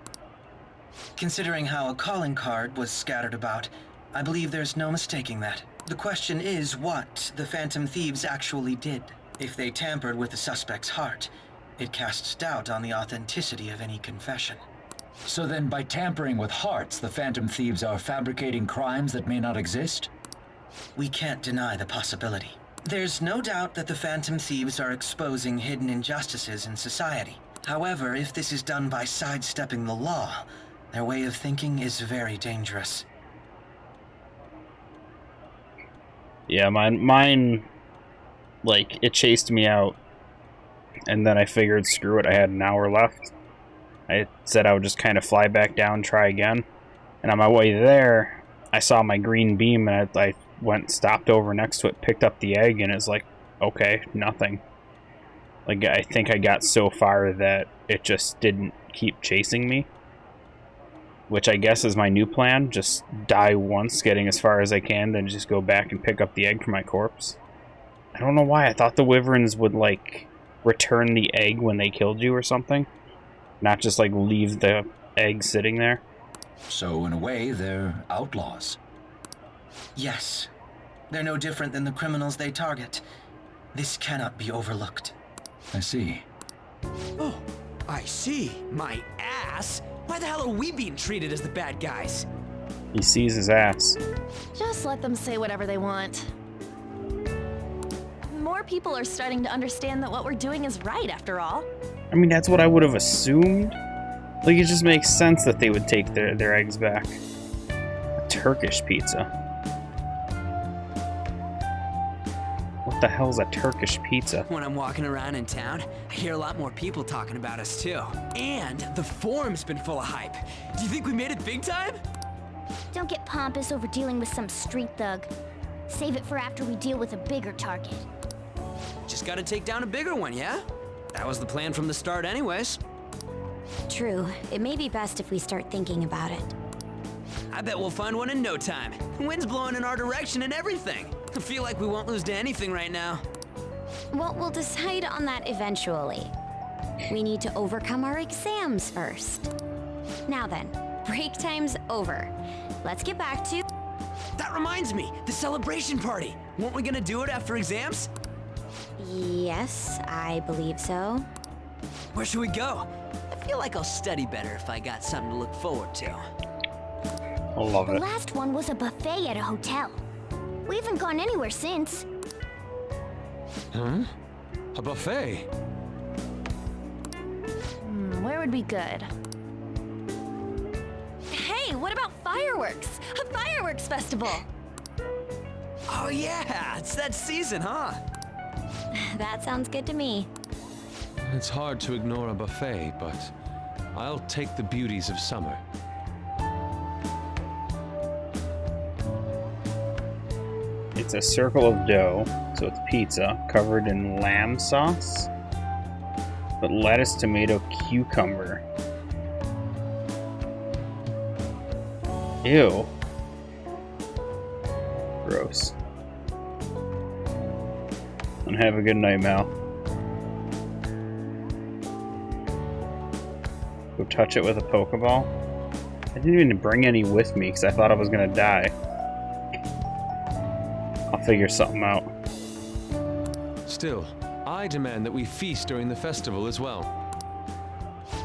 Considering how a calling card was scattered about, I believe there's no mistaking that. The question is what the Phantom Thieves actually did. If they tampered with the suspect's heart, it casts doubt on the authenticity of any confession. So then, by tampering with hearts, the Phantom Thieves are fabricating crimes that may not exist? We can't deny the possibility. There's no doubt that the Phantom Thieves are exposing hidden injustices in society. However, if this is done by sidestepping the law, their way of thinking is very dangerous. Yeah, mine, like, it chased me out, and then I figured, screw it, I had an hour left. I said I would just kind of fly back down, try again, and on my way there, I saw my green beam, and I went, stopped over next to it, picked up the egg, and it's like, okay, nothing. Like, I think I got so far that it just didn't keep chasing me. Which I guess is my new plan. Just die once, getting as far as I can, then just go back and pick up the egg for my corpse. I don't know why. I thought the wyverns would, like, return the egg when they killed you or something. Not just, like, leave the egg sitting there. So, in a way, they're outlaws. Yes. They're no different than the criminals they target. This cannot be overlooked. I see. Oh, I see. My ass. Why the hell are we being treated as the bad guys? He sees his ass. Just let them say whatever they want. More people are starting to understand that what we're doing is right, after all. I mean, that's what I would have assumed. Like, it just makes sense that they would take their eggs back. A Turkish pizza. What the hell's a Turkish pizza? When I'm walking around in town, I hear a lot more people talking about us too. And the forum's been full of hype. Do you think we made it big time? Don't get pompous over dealing with some street thug. Save it for after we deal with a bigger target. Just gotta take down a bigger one, yeah? That was the plan from the start anyways. True. It may be best if we start thinking about it. I bet we'll find one in no time. The wind's blowing in our direction and everything. I feel like we won't lose to anything right now. Well, we'll decide on that eventually. We need to overcome our exams first. Now then, break time's over. Let's get back to... That reminds me, the celebration party. Weren't we gonna do it after exams? Yes, I believe so. Where should we go? I feel like I'll study better if I got something to look forward to. I love it. The last one was a buffet at a hotel. We haven't gone anywhere since. Hmm? A buffet? Where would be good? Hey, what about fireworks? A fireworks festival! Oh yeah, it's that season, huh? That sounds good to me. It's hard to ignore a buffet, but I'll take the beauties of summer. It's a circle of dough, so it's pizza, covered in lamb sauce. But lettuce, tomato, cucumber. Ew. Gross. And have a good night, Mal. Go touch it with a Pokeball. I didn't even bring any with me because I thought I was gonna die. I'll figure something out. Still, I demand that we feast during the festival as well.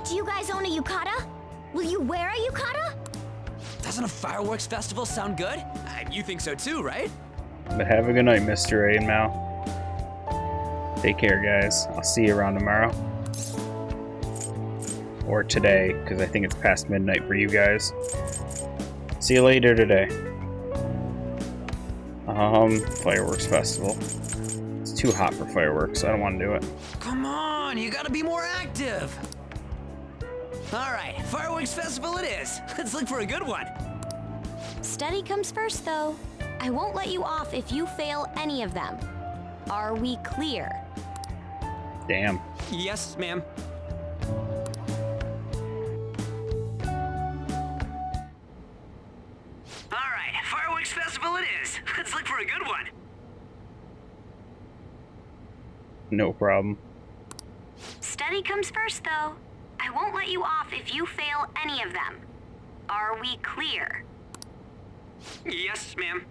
Do you guys own a yukata? Will you wear a yukata? Doesn't a fireworks festival sound good? You think so too, right? But have a good night, Mr. A and Mal. Take care, guys. I'll see you around tomorrow. Or today, because I think it's past midnight for you guys. See you later today. Fireworks festival. It's too hot for fireworks. I don't want to do it. Come on, you gotta be more active. All right, fireworks festival it is. Let's look for a good one. Study comes first, though. I won't let you off if you fail any of them. Are we clear? Damn. Yes, ma'am. All right, fireworks festival it is. Let's look for a good one. No problem. Study comes first, though. I won't let you off if you fail any of them. Are we clear? Yes, ma'am.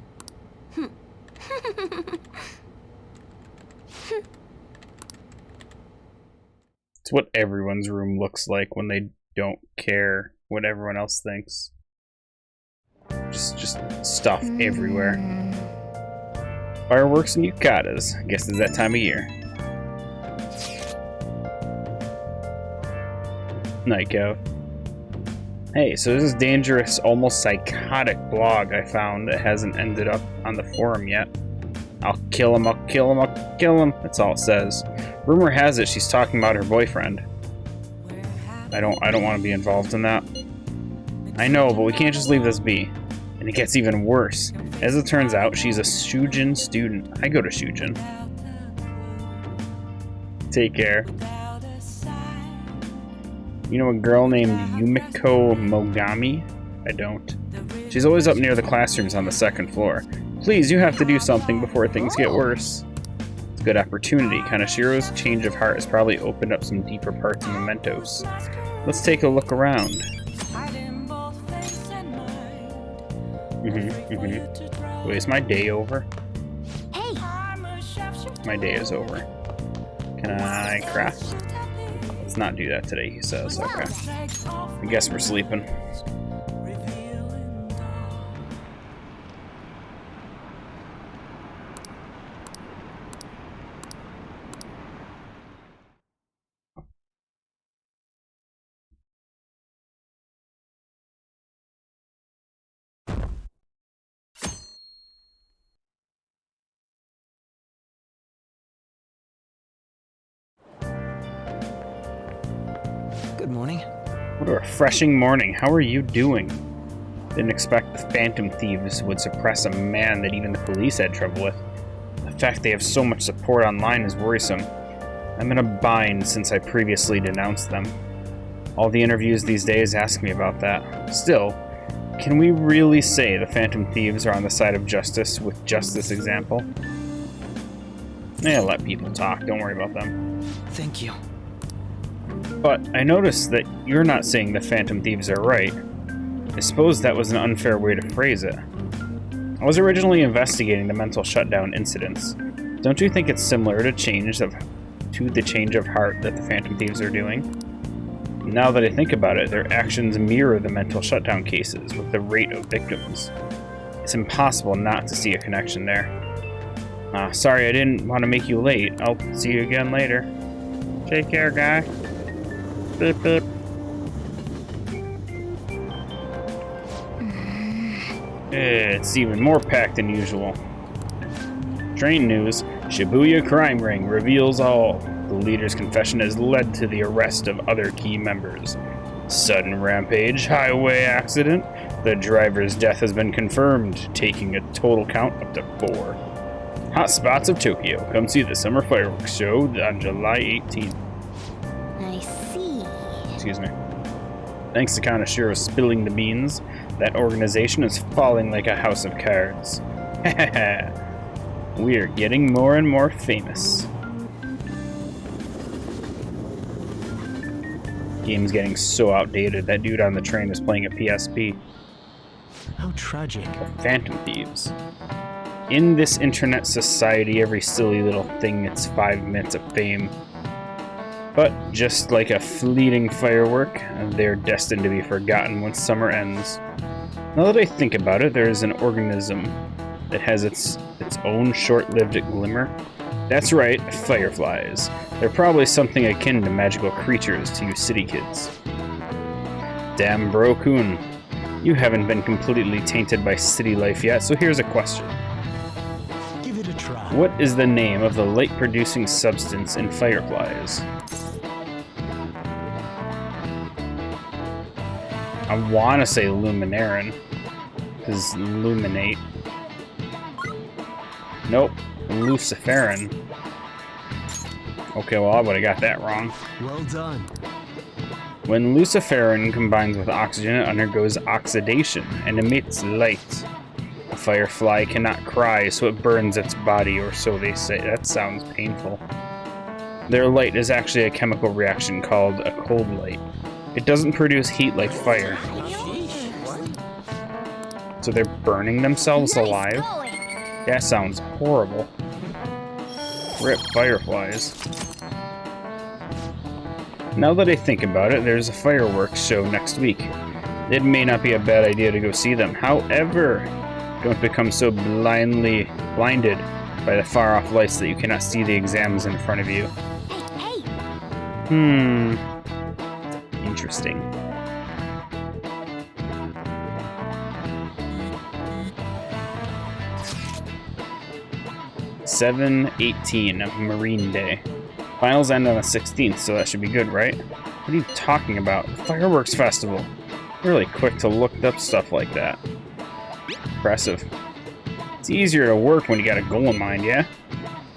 It's what everyone's room looks like when they don't care what everyone else thinks. Just stuff everywhere. Fireworks and yucatas. I guess it's that time of year. Night out. Hey, so this is dangerous, almost psychotic blog I found that hasn't ended up on the forum yet. I'll kill him, I'll kill him, I'll kill him. That's all it says. Rumor has it she's talking about her boyfriend. I don't want to be involved in that. I know, but we can't just leave this be. And it gets even worse. As it turns out, she's a Shujin student. I go to Shujin. Take care. You know a girl named Yumiko Mogami? I don't. She's always up near the classrooms on the second floor. Please, you have to do something before things get worse. It's a good opportunity. Kanashiro's change of heart has probably opened up some deeper parts of Mementos. Let's take a look around. Wait, is my day over? Hey! My day is over. Can I craft? Let's not do that today, he says. Okay. I guess we're sleeping. Good morning. What a refreshing morning. How are you doing? Didn't expect the Phantom Thieves would suppress a man that even the police had trouble with. The fact they have so much support online is worrisome. I'm in a bind since I previously denounced them. All the interviews these days ask me about that. Still, can we really say the Phantom Thieves are on the side of justice with just this example? Let people talk. Don't worry about them. Thank you. But I noticed that you're not saying the Phantom Thieves are right. I suppose that was an unfair way to phrase it. I was originally investigating the mental shutdown incidents. Don't you think it's similar to the change of heart that the Phantom Thieves are doing? Now that I think about it, their actions mirror the mental shutdown cases with the rate of victims. It's impossible not to see a connection there. Sorry I didn't want to make you late. I'll see you again later. Take care, guy. Beep, beep. It's even more packed than usual. Train news, Shibuya crime ring reveals all. The leader's confession has led to the arrest of other key members. Sudden rampage, highway accident. The driver's death has been confirmed, taking a total count up to 4. Hot spots of Tokyo. Come see the summer fireworks show on July 18th. I see. Excuse me. Thanks to Kanashiro spilling the beans, that organization is falling like a house of cards. We're getting more and more famous. Game's getting so outdated. That dude on the train was playing a PSP. How tragic. The Phantom Thieves. In this internet society, every silly little thing gets 5 minutes of fame. But just like a fleeting firework, they're destined to be forgotten once summer ends. Now that I think about it, there is an organism that has its own short-lived glimmer. That's right, fireflies. They're probably something akin to magical creatures to you city kids. Damn, bro Kun. You haven't been completely tainted by city life yet, so here's a question. Give it a try. What is the name of the light-producing substance in fireflies? I want to say luminarin, because illuminate. Nope, luciferin. Okay, well, I would have got that wrong. Well done. When luciferin combines with oxygen, it undergoes oxidation and emits light. A firefly cannot cry, so it burns its body, or so they say. That sounds painful. Their light is actually a chemical reaction called a cold light. It doesn't produce heat like fire. So they're burning themselves alive? That sounds horrible. Rip fireflies. Now that I think about it, there's a fireworks show next week. It may not be a bad idea to go see them. However, don't become so blinded by the far-off lights that you cannot see the exams in front of you. Interesting. (7/18) of Marine Day. Finals end on the 16th, so that should be good, right? What are you talking about? Fireworks festival. Really quick to look up stuff like that. Impressive. It's easier to work when you got a goal in mind, yeah?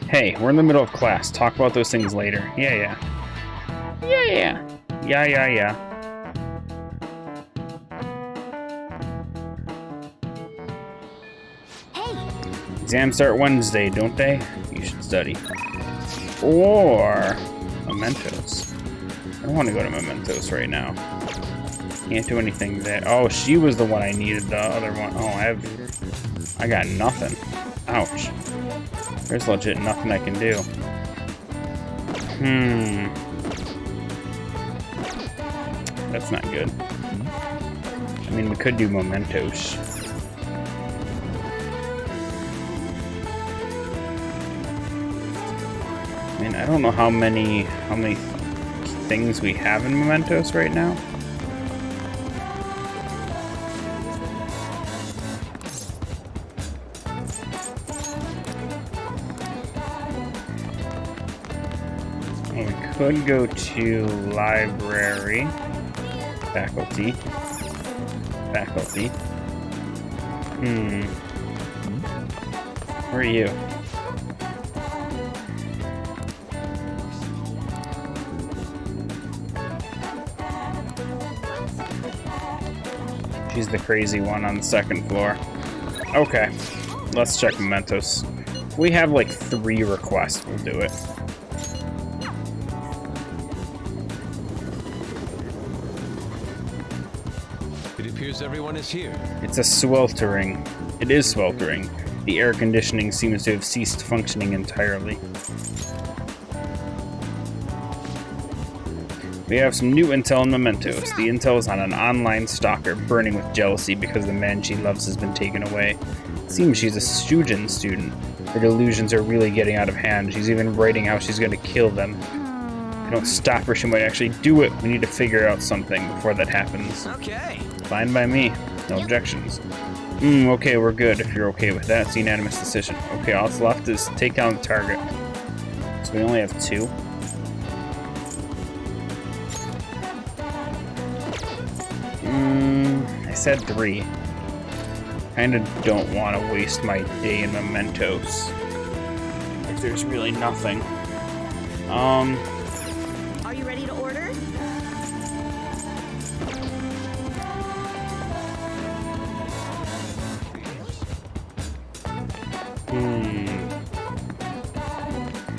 Hey, we're in the middle of class. Talk about those things later. Yeah. Exams start Wednesday, don't they? You should study. Or Mementos. I don't want to go to Mementos right now. Can't do anything there. Oh, she was the one I needed, the other one. Oh, I got nothing. Ouch. There's legit nothing I can do. That's not good. I mean, we could do Mementos. I mean, I don't know how many things we have in Mementos right now. We could go to library, faculty. Where are you? She's the crazy one on the second floor. Okay, let's check Mementos. If we have like 3 requests, we'll do it. It appears everyone is here. It's a sweltering. It is sweltering. The air conditioning seems to have ceased functioning entirely. We have some new intel in Mementos. The intel is on an online stalker burning with jealousy because the man she loves has been taken away. It seems she's a Shujin student. Her delusions are really getting out of hand. She's even writing how she's going to kill them. If we don't stop her, she might actually do it. We need to figure out something before that happens. Okay. Fine by me. No objections. Okay, we're good. If you're okay with that, it's a unanimous decision. Okay, all that's left is take down the target. So we only have 2. I said 3. Kinda don't want to waste my day in Mementos if there's really nothing. Are you ready to order?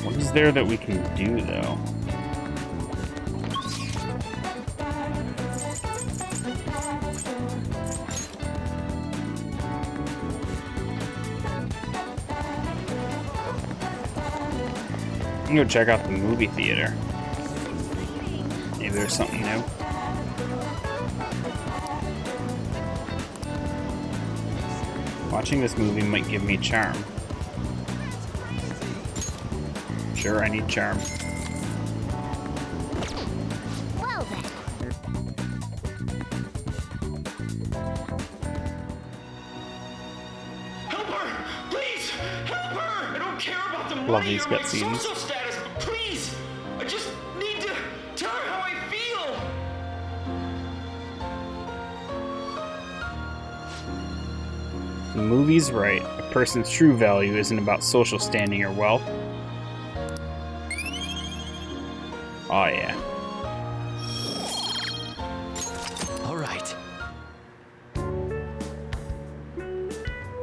What is there that we can do, though? I'm gonna go check out the movie theater. Maybe there's something new. Watching this movie might give me charm. Sure, I need charm. Well then. Help her! Please! Help her! I don't care about the Love money these or my cutscenes. social status, but please! I just need to tell her how I feel! The movie's right. A person's true value isn't about social standing or wealth. Oh yeah. All right.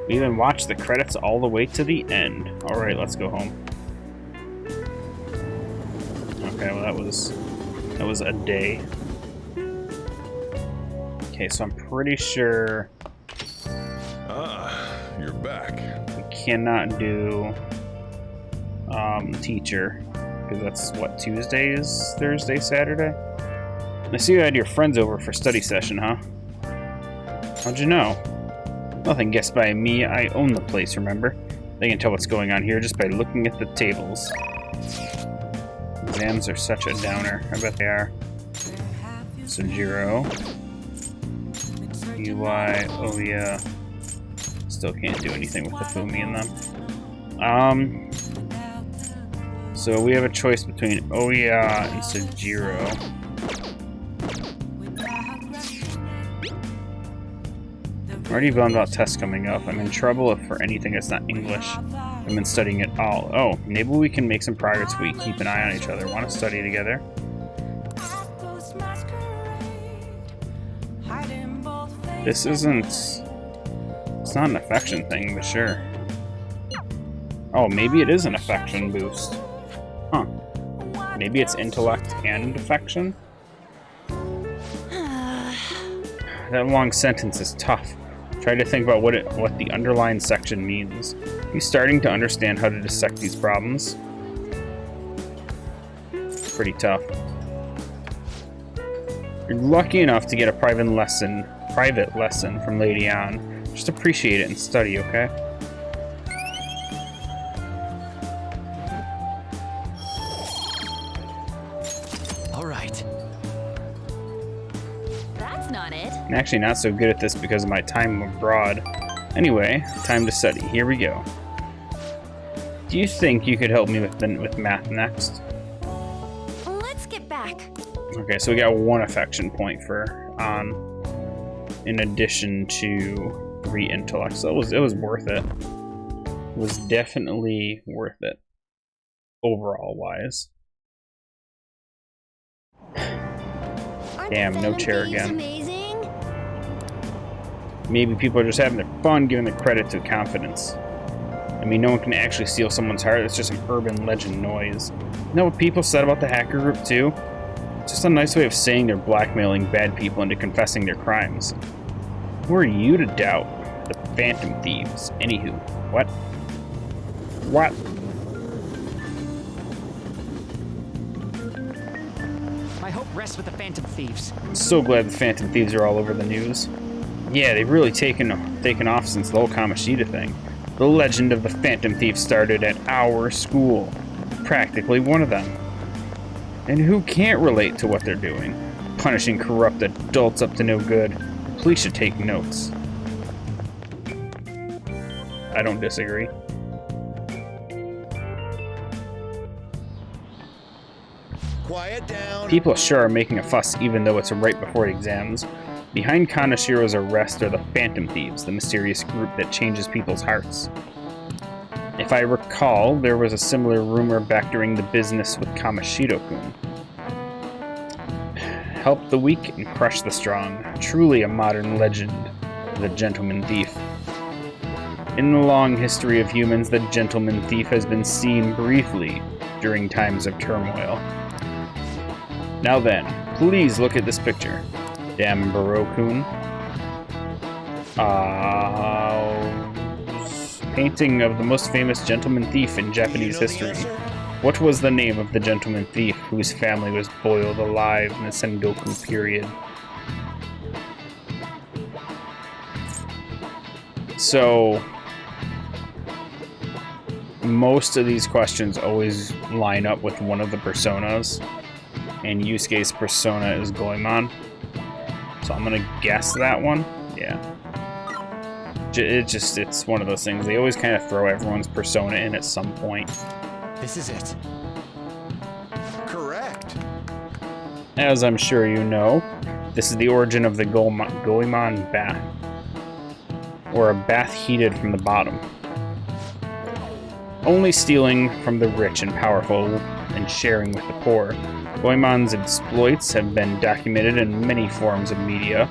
We even watched the credits all the way to the end. Alright, let's go home. Okay, well that was a day. Okay, so I'm pretty sure You're back. we cannot do teacher, because that's what, Tuesdays, Thursday, Saturday? I see you had your friends over for study session, huh? How'd you know? Nothing guessed by me. I own the place, remember? They can tell what's going on here just by looking at the tables. Exams are such a downer. I bet they are. Sojiro. UI. Oh yeah. Still can't do anything with the Fumi in them. So we have a choice between Oya and Sojiro. I'm already bummed about tests coming up. I'm in trouble if for anything that's not English. I've been studying it all. Oh, maybe we can make some progress if we keep an eye on each other. Want to study together? This isn't... It's not an affection thing, but sure. Oh, maybe it is an affection boost. Huh. Maybe it's intellect and affection? That long sentence is tough. Try to think about what the underlined section means. Are you starting to understand how to dissect these problems? It's pretty tough. You're lucky enough to get a private lesson from Lady Ann. Just appreciate it and study, okay? All right. That's not it. I'm actually not so good at this because of my time abroad. Anyway, time to study. Here we go. Do you think you could help me with math next? Let's get back. Okay, so we got one affection point for in addition to 3 intellect. So it was worth it. It was definitely worth it. Overall wise. Damn, no chair again. Amazing? Maybe people are just having their fun giving the credit to confidence. I mean, no one can actually steal someone's heart. It's just some urban legend noise. You know what people said about the hacker group too? It's just a nice way of saying they're blackmailing bad people into confessing their crimes. Who are you to doubt? The Phantom Thieves. Anywho, what? What? My hope rests with the Phantom Thieves. I'm so glad the Phantom Thieves are all over the news. Yeah, they've really taken off since the whole Kamoshida thing. The legend of the Phantom Thief started at our school. Practically one of them. And who can't relate to what they're doing? Punishing corrupt adults up to no good. Police should take notes. I don't disagree. Quiet down. People sure are making a fuss even though it's right before exams. Behind Kanashiro's arrest are the Phantom Thieves, the mysterious group that changes people's hearts. If I recall, there was a similar rumor back during the business with Kamoshida-kun. Help the weak and crush the strong. Truly a modern legend, the Gentleman Thief. In the long history of humans, the Gentleman Thief has been seen briefly during times of turmoil. Now then, please look at this picture. Damboro-kun. Painting of the most famous gentleman thief in Japanese history. What was the name of the gentleman thief whose family was boiled alive in the Sengoku period? So, most of these questions always line up with one of the personas, and Yusuke's persona is Goemon. So I'm gonna guess that one. Yeah. It's one of those things. They always kind of throw everyone's persona in at some point. This is it. Correct. As I'm sure you know, this is the origin of the Goemon bath, or a bath heated from the bottom. Only stealing from the rich and powerful and sharing with the poor. Goemon's exploits have been documented in many forms of media,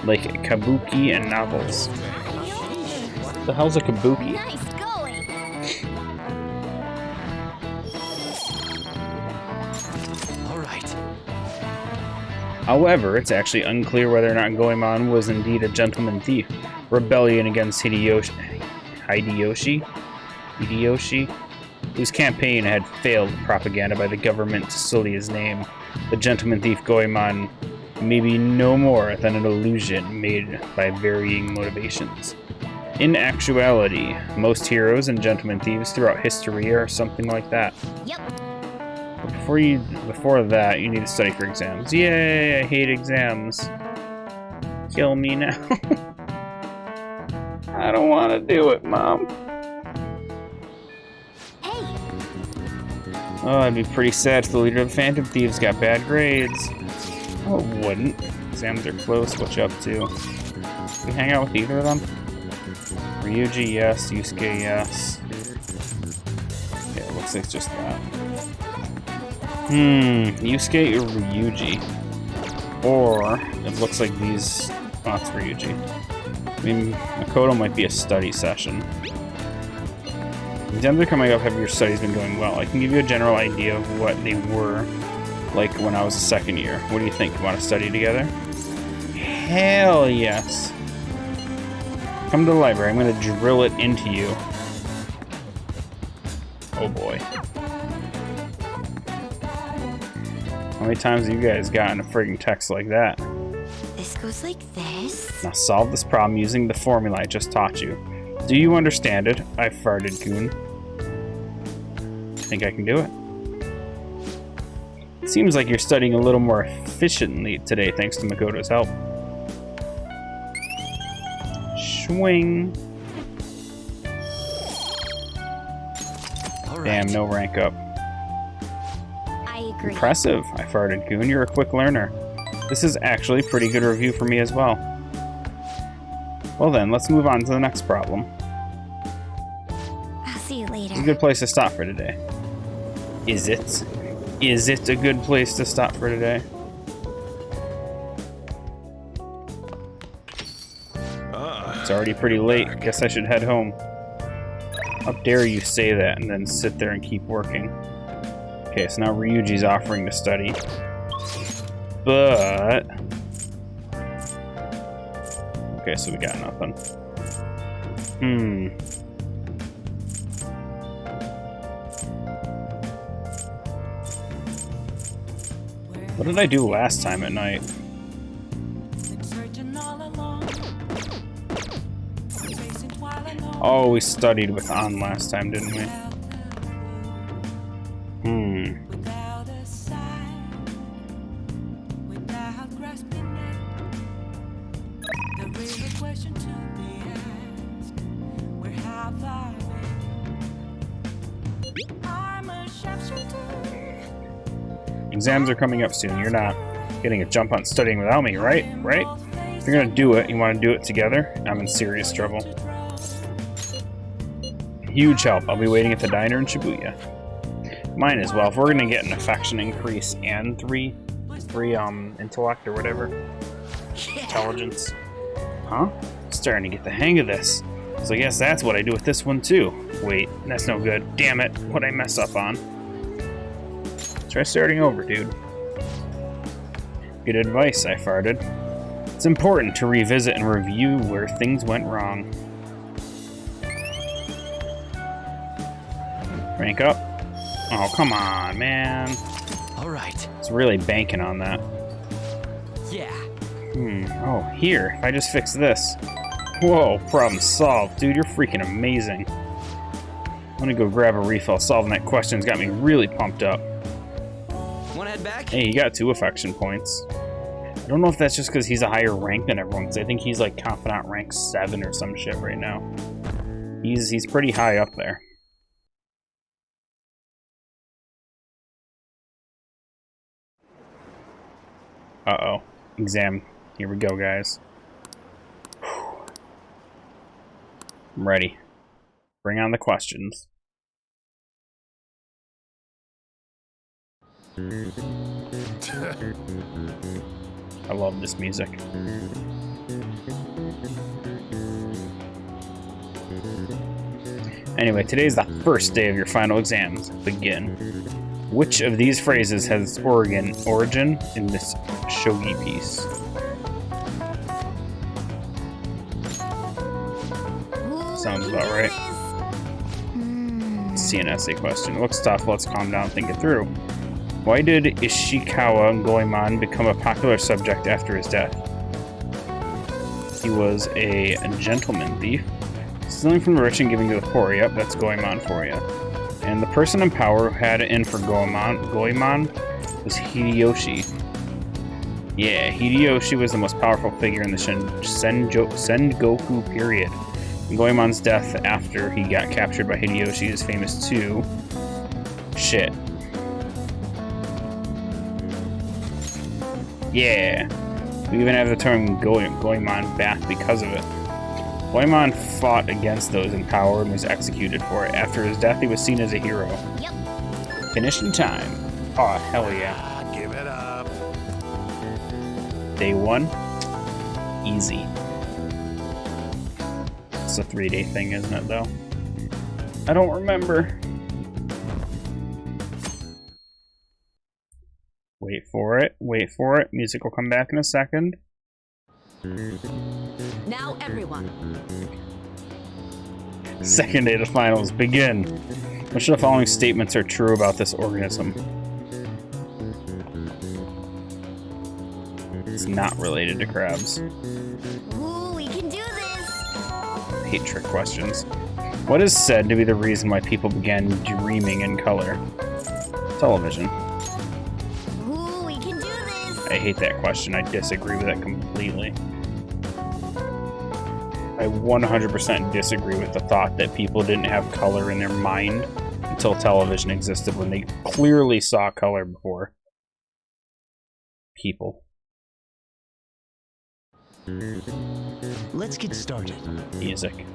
like kabuki and novels. What the hell's a kabuki? Nice going. All right. However, it's actually unclear whether or not Goemon was indeed a gentleman thief. Rebellion against Hideyoshi, whose campaign had failed propaganda by the government to sully his name. The gentleman thief Goemon may be no more than an illusion made by varying motivations. In actuality, most heroes and gentleman thieves throughout history are something like that. Yep. But before that, you need to study for exams. Yay, I hate exams. Kill me now. I don't want to do it, Mom. Oh, I'd be pretty sad if the leader of the Phantom Thieves got bad grades. Oh, it wouldn't. Exams are close. What you up to? Can we hang out with either of them? Ryuji, yes. Yusuke, yes. Yeah, it looks like it's just that. Yusuke or Ryuji? Or, it looks like these... Oh, it's Ryuji. I mean, Makoto might be a study session. Exams are coming up. Have your studies been going well? I can give you a general idea of what they were like when I was a second year. What do you think? You want to study together? Hell yes. Come to the library. I'm going to drill it into you. Oh boy. How many times have you guys gotten a friggin' text like that? This goes like this. Now solve this problem using the formula I just taught you. Do you understand it? I farted, Goon. Think I can do it? Seems like you're studying a little more efficiently today thanks to Makoto's help. Swing. All right. Damn, no rank up. I agree. Impressive, I farted, Goon. You're a quick learner. This is actually a pretty good review for me as well. Well then, let's move on to the next problem. I'll see you later. It's a good place to stop for today. Is it? Is it a good place to stop for today? It's already pretty late. Guess I should head home. How dare you say that and then sit there and keep working? Okay, so now Ryuji's offering to study. But... Okay, so we got nothing. What did I do last time at night? Oh, we studied with An last time, didn't we? Exams are coming up soon. You're not getting a jump on studying without me, right? Right? If you're gonna do it, you want to do it together, I'm in serious trouble. Huge help. I'll be waiting at the diner in Shibuya. Mine as well. If we're gonna get an affection increase and three intellect or whatever. Intelligence. Huh? Starting to get the hang of this. So I guess that's what I do with this one too. Wait, that's no good. Damn it. What'd I mess up on? Try starting over, dude. Good advice, I farted. It's important to revisit and review where things went wrong. Rank up. Oh, come on, man. All right. It's really banking on that. Yeah. Oh, here. If I just fix this. Whoa, problem solved. Dude, you're freaking amazing. gonna go grab a refill. Solving that question's got me really pumped up. Wanna head back? Hey, he got 2 affection points. I don't know if that's just because he's a higher rank than everyone, because I think he's like confidant rank 7 or some shit right now. He's pretty high up there. Uh-oh. Exam. Here we go, guys. Whew. I'm ready. Bring on the questions. I love this music. Anyway, today's the first day of your final exams. Begin. Which of these phrases has its origin in this shogi piece? Sounds about right. Let's see an essay question. It looks tough. Let's calm down and think it through. Why did Ishikawa Goemon become a popular subject after his death? He was a gentleman thief, stealing from the rich and giving to the poor. Yep, that's Goemon for you. And the person in power who had it in for Goemon was Hideyoshi. Yeah, Hideyoshi was the most powerful figure in the Sengoku period. And Goemon's death after he got captured by Hideyoshi is famous too. Shit. Yeah. We even have the term Goemon back because of it. Goemon fought against those in power and was executed for it. After his death, he was seen as a hero. Yep. Finished in time. Oh, hell yeah. Give it up. Day 1. Easy. It's a 3-day thing, isn't it, though? I don't remember. Wait for it. Wait for it. Music will come back in a second. Now everyone. Second day of the finals. Begin. Which of the following statements are true about this organism? It's not related to crabs. Ooh, we can do this! I hate trick questions. What is said to be the reason why people began dreaming in color? Television. Ooh, we can do this! I hate that question. I disagree with that completely. I 100% disagree with the thought that people didn't have color in their mind until television existed, when they clearly saw color before. People. Let's get started. Music.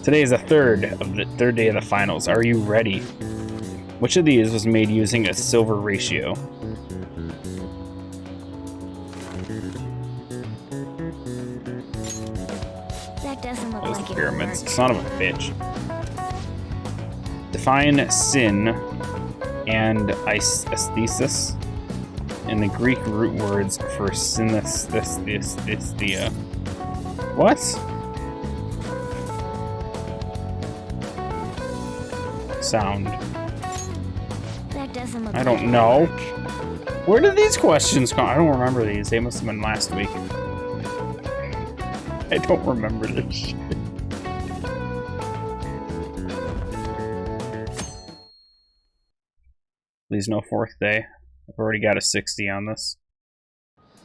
Today is the third day of the finals. Are you ready? Which of these was made using a silver ratio? That doesn't look Those like it will pyramids. work. Son of a bitch. Define sin and aesthesis in the Greek root words for synesthesia. What? Sound. That doesn't look I like don't it will know. work. Where did these questions come? I don't remember these. They must have been last week. I don't remember this shit. Please no 4th day. I've already got a 60 on this.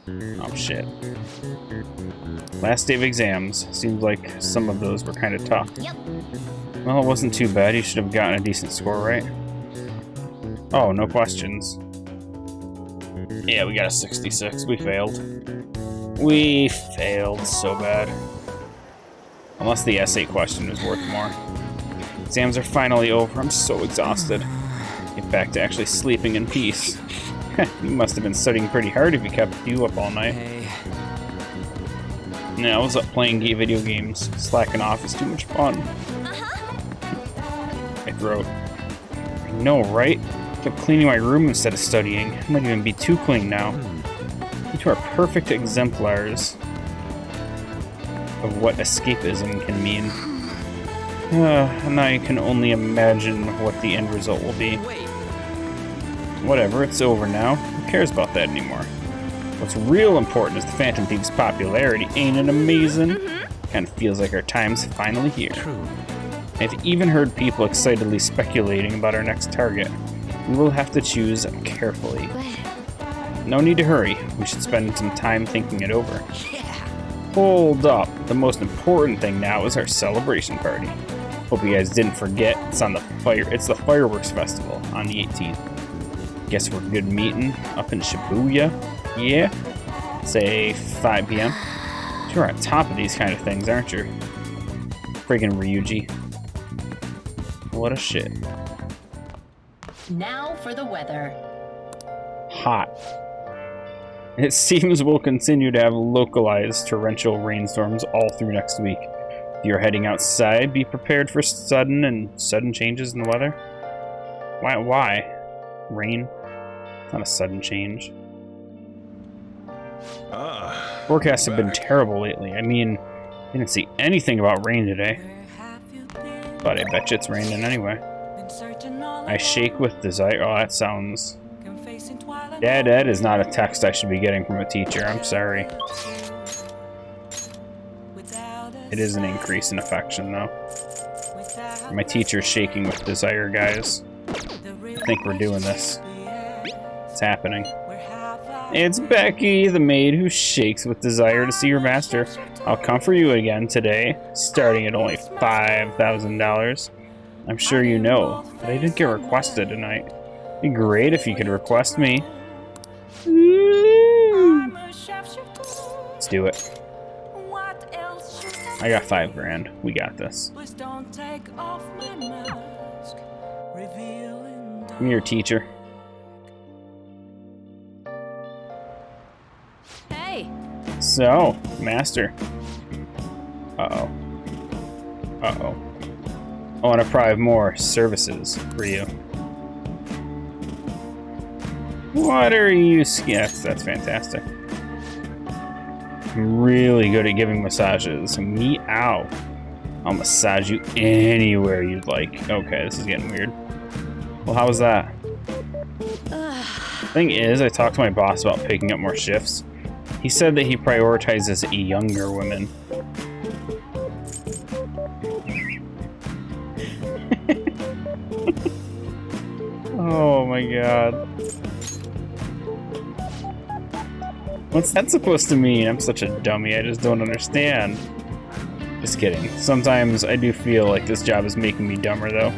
Oh shit. Last day of exams. Seems like some of those were kind of tough. Yep. Well, it wasn't too bad. You should have gotten a decent score, right? Oh, no questions. Yeah, we got a 66. We failed. We failed so bad. Unless the essay question was worth more. Exams are finally over. I'm so exhausted. Get back to actually sleeping in peace. You must have been studying pretty hard if you kept you up all night. Hey. Yeah, I was up playing video games. Slacking off is too much fun. I wrote. I know, right? Kept cleaning my room instead of studying. I might even be too clean now. You two are perfect exemplars of what escapism can mean. Now you can only imagine what the end result will be. Whatever, it's over now. Who cares about that anymore? What's real important is the Phantom Thieves' popularity. Ain't it amazing? Kind of feels like our time's finally here. True. I've even heard people excitedly speculating about our next target. We will have to choose carefully. No need to hurry. We should spend some time thinking it over. Hold up. The most important thing now is our celebration party. Hope you guys didn't forget. It's the fireworks festival on the 18th. Guess we're good meeting up in Shibuya. Yeah. Say 5 p.m. You're on top of these kind of things, aren't you? Friggin' Ryuji. What a shit. Now for the weather. Hot. It seems we'll continue to have localized torrential rainstorms all through next week. If you're heading outside, be prepared for sudden changes in the weather. Why? Rain? It's not a sudden change. Forecasts have been terrible lately. I mean, I didn't see anything about rain today. But I bet you it's raining anyway. I shake with desire. Oh, that sounds... Dad is not a text I should be getting from a teacher. I'm sorry. It is an increase in affection, though. My teacher's shaking with desire, guys. I think we're doing this. It's happening. It's Becky, the maid who shakes with desire to see her master. I'll come for you again today, starting at only $5,000. I'm sure you know, but I didn't get requested tonight. It'd be great if you could request me. Let's do it. I got $5 grand. We got this. I'm your teacher. Hey. So, master. Uh-oh. Uh-oh. I want to probably have more services for you. What are you... Yes, that's fantastic. I'm really good at giving massages. Meow. I'll massage you anywhere you'd like. Okay, this is getting weird. Well, how was that? Thing is, I talked to my boss about picking up more shifts. He said that he prioritizes younger women. Oh my god. What's that supposed to mean? I'm such a dummy, I just don't understand. Just kidding. Sometimes I do feel like this job is making me dumber though.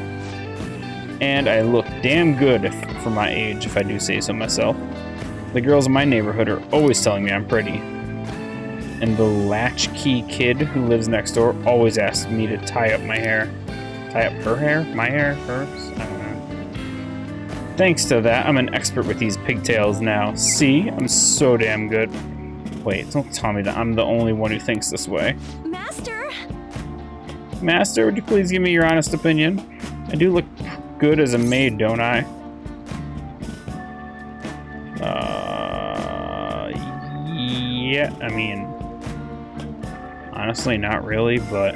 And I look damn good for my age, if I do say so myself. The girls in my neighborhood are always telling me I'm pretty. And the latchkey kid who lives next door always asks me to tie up my hair. Tie up her hair? My hair? Hers? I don't know. Thanks to that, I'm an expert with these pigtails now. See? I'm so damn good. Wait, don't tell me that I'm the only one who thinks this way. Master? Master, would you please give me your honest opinion? I do look good as a maid, don't I? Yeah, I mean... Honestly, not really, but...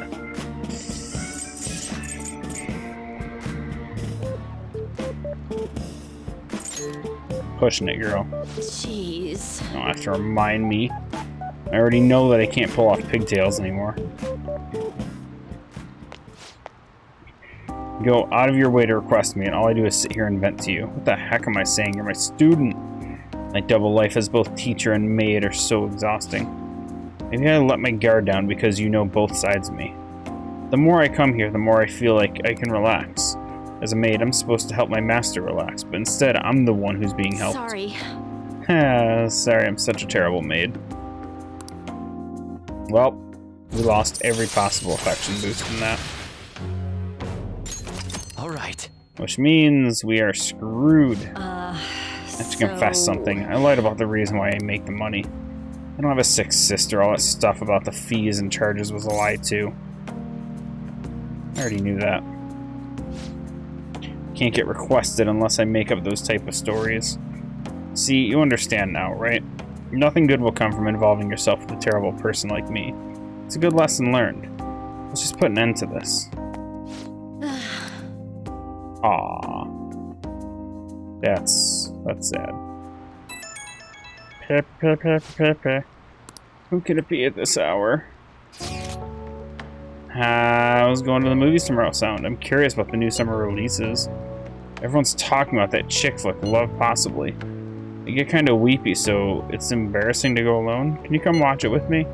Pushing it, girl. Jeez. You don't have to remind me. I already know that I can't pull off pigtails anymore. Go out of your way to request me, and all I do is sit here and vent to you. What the heck am I saying? You're my student. My double life as both teacher and maid are so exhausting. Maybe I let my guard down because you know both sides of me. The more I come here, the more I feel like I can relax. As a maid, I'm supposed to help my master relax, but instead, I'm the one who's being helped. Sorry. Sorry, I'm such a terrible maid. Well, we lost every possible affection boost from that. Alright. Which means we are screwed. I have to confess something. I lied about the reason why I make the money. I don't have a sick sister. All that stuff about the fees and charges was a lie, too. I already knew that. Can't get requested unless I make up those type of stories. See, you understand now, right? Nothing good will come from involving yourself with a terrible person like me. It's a good lesson learned. Let's just put an end to this. Aww. That's sad. Who could it be at this hour? I was going to the movies tomorrow, Sound. I'm curious about the new summer releases. Everyone's talking about that chick flick, Love Possibly. I get kind of weepy, so it's embarrassing to go alone. Can you come watch it with me?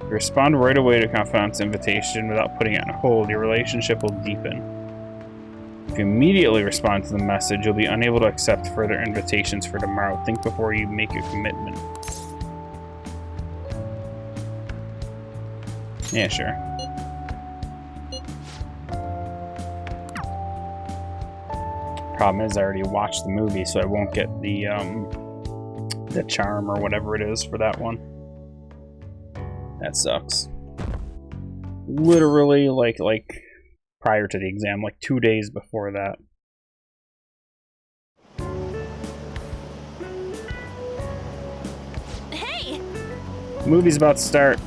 Respond right away to Confidant's invitation without putting it on hold. Your relationship will deepen. If you immediately respond to the message, you'll be unable to accept further invitations for tomorrow. Think before you make a commitment. Yeah, sure. Problem is, I already watched the movie, so I won't get the charm or whatever it is for that one. That sucks. Literally, like prior to the exam, like 2 days before that. Hey! Movie's about to start.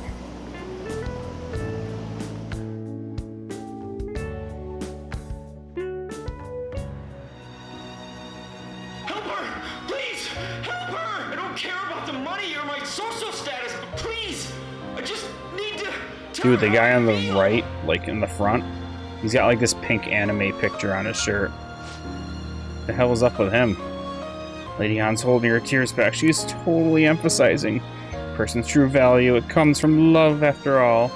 Help her! Please! Help her! I don't care about the money or my social status, but please! I just need to... Dude, the guy on the right, like in the front, he's got like this pink anime picture on his shirt. The hell is up with him? Lady Han's holding her tears back. She's totally emphasizing person's true value. It comes from love after all.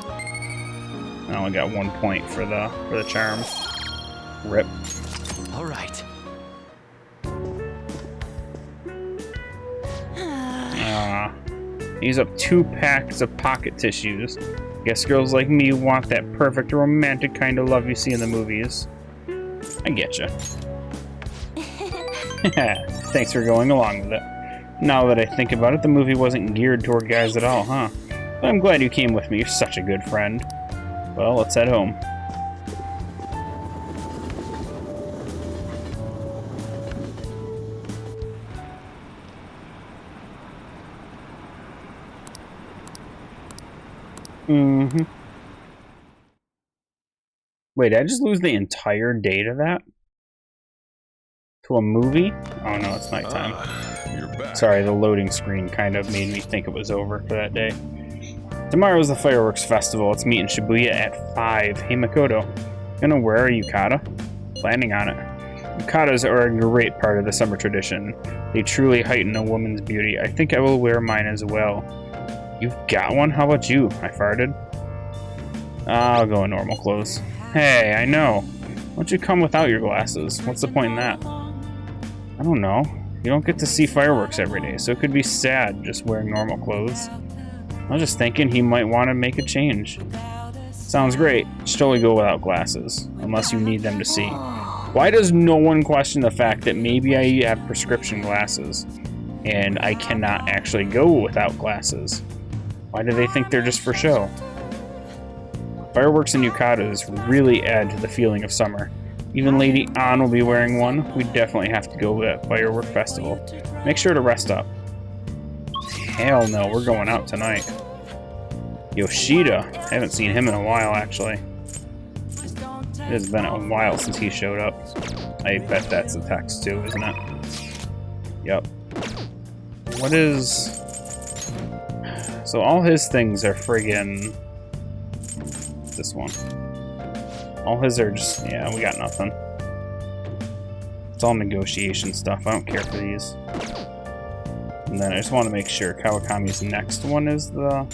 I only got 1 point for the charm. Rip. All right. Use up 2 packs of pocket tissues. Guess girls like me want that perfect romantic kind of love you see in the movies. I getcha. Thanks for going along with it. Now that I think about it, the movie wasn't geared toward guys at all, huh? But I'm glad you came with me. You're such a good friend. Well, let's head home. Wait, did I just lose the entire day to that? To a movie? Oh no, it's nighttime. You're back. Sorry, the loading screen kind of made me think it was over for that day. Tomorrow's the fireworks festival. Let's meet in Shibuya at 5. Hey Makoto, gonna wear a yukata? Planning on it. Yukatas are a great part of the summer tradition. They truly heighten a woman's beauty. I think I will wear mine as well. You've got one? How about you? I farted. I'll go in normal clothes. Hey, I know. Why don't you come without your glasses? What's the point in that? I don't know. You don't get to see fireworks every day, so it could be sad just wearing normal clothes. I was just thinking he might want to make a change. Sounds great. Just totally go without glasses, unless you need them to see. Why does no one question the fact that maybe I have prescription glasses, and I cannot actually go without glasses? Why do they think they're just for show? Fireworks and yukatas really add to the feeling of summer. Even Lady An will be wearing one. We definitely have to go to that firework festival. Make sure to rest up. Hell no, we're going out tonight. Yoshida. Haven't seen him in a while, actually. It has been a while since he showed up. I bet that's the text too, isn't it? Yep. What is... So all his things are friggin... This one. All his are just... Yeah, we got nothing. It's all negotiation stuff. I don't care for these. And then I just want to make sure Kawakami's next one is the...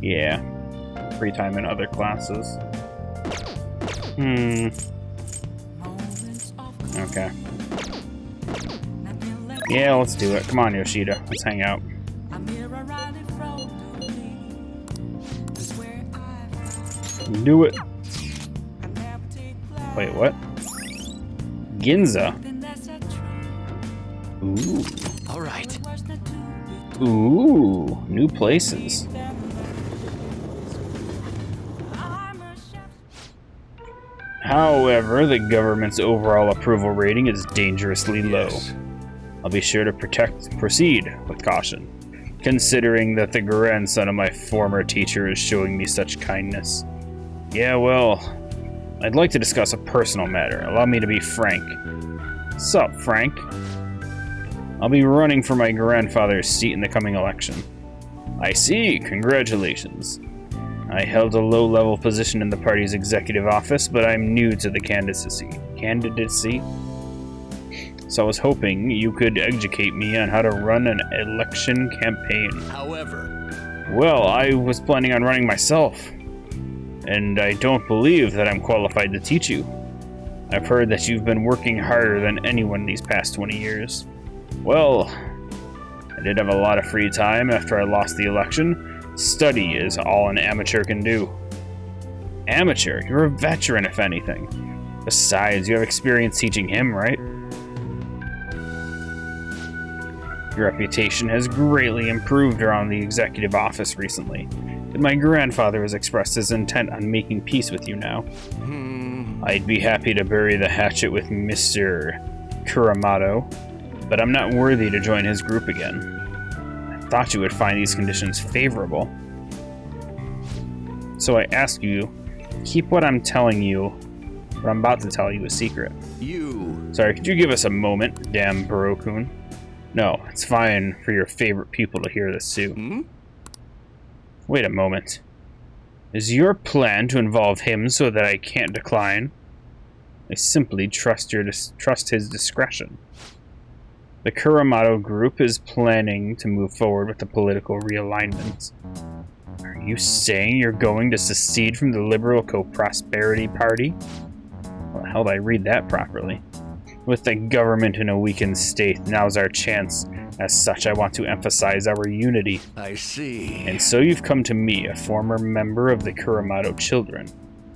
Yeah. Free time in other classes. Okay. Yeah, let's do it. Come on, Yoshida. Let's hang out. Do it. Wait, what? Ginza. Ooh. All right. Ooh, new places. However, the government's overall approval rating is dangerously low. I'll be sure to proceed with caution, considering that the grandson of my former teacher is showing me such kindness. Yeah, well, I'd like to discuss a personal matter. Allow me to be frank. Sup, Frank? I'll be running for my grandfather's seat in the coming election. I see. Congratulations. I held a low-level position in the party's executive office, but I'm new to the candidacy. So I was hoping you could educate me on how to run an election campaign. However... Well, I was planning on running myself, and I don't believe that I'm qualified to teach you. I've heard that you've been working harder than anyone these past 20 years. Well, I did have a lot of free time after I lost the election. Study is all an amateur can do. Amateur? You're a veteran, if anything. Besides, you have experience teaching him, right? Your reputation has greatly improved around the executive office recently, and my grandfather has expressed his intent on making peace with you now. I'd be happy to bury the hatchet with Mr. Kuramato, but I'm not worthy to join his group again. I thought you would find these conditions favorable. So I ask you, keep what I'm telling you, what I'm about to tell you, a secret. Sorry, could you give us a moment, damn Baro-kun? No, it's fine for your favorite people to hear this too. Wait a moment. Is your plan to involve him so that I can't decline? I simply trust his discretion. The Kuramato group is planning to move forward with the political realignment. Are you saying you're going to secede from the Liberal Co-Prosperity Party? Well, how do I read that properly? With the government in a weakened state, now's our chance. As such, I want to emphasize our unity. I see. And so you've come to me, a former member of the Kuramato children.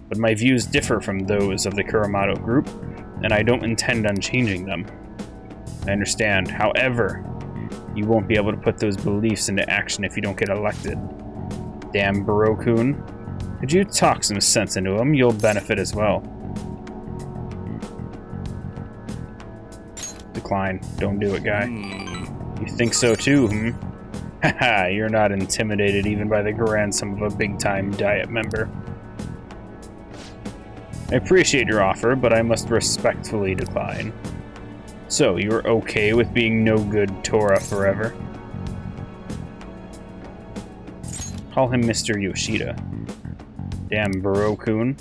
But my views differ from those of the Kuramato group, and I don't intend on changing them. I understand. However, you won't be able to put those beliefs into action if you don't get elected. Damn Baro-kun. Could you talk some sense into him? You'll benefit as well. Decline. Don't do it, guy. You think so too, Haha, you're not intimidated even by the grandson of a big-time Diet member. I appreciate your offer, but I must respectfully decline. So, you're okay with being no good Tora forever? Call him Mr. Yoshida. Damn Baro-kun.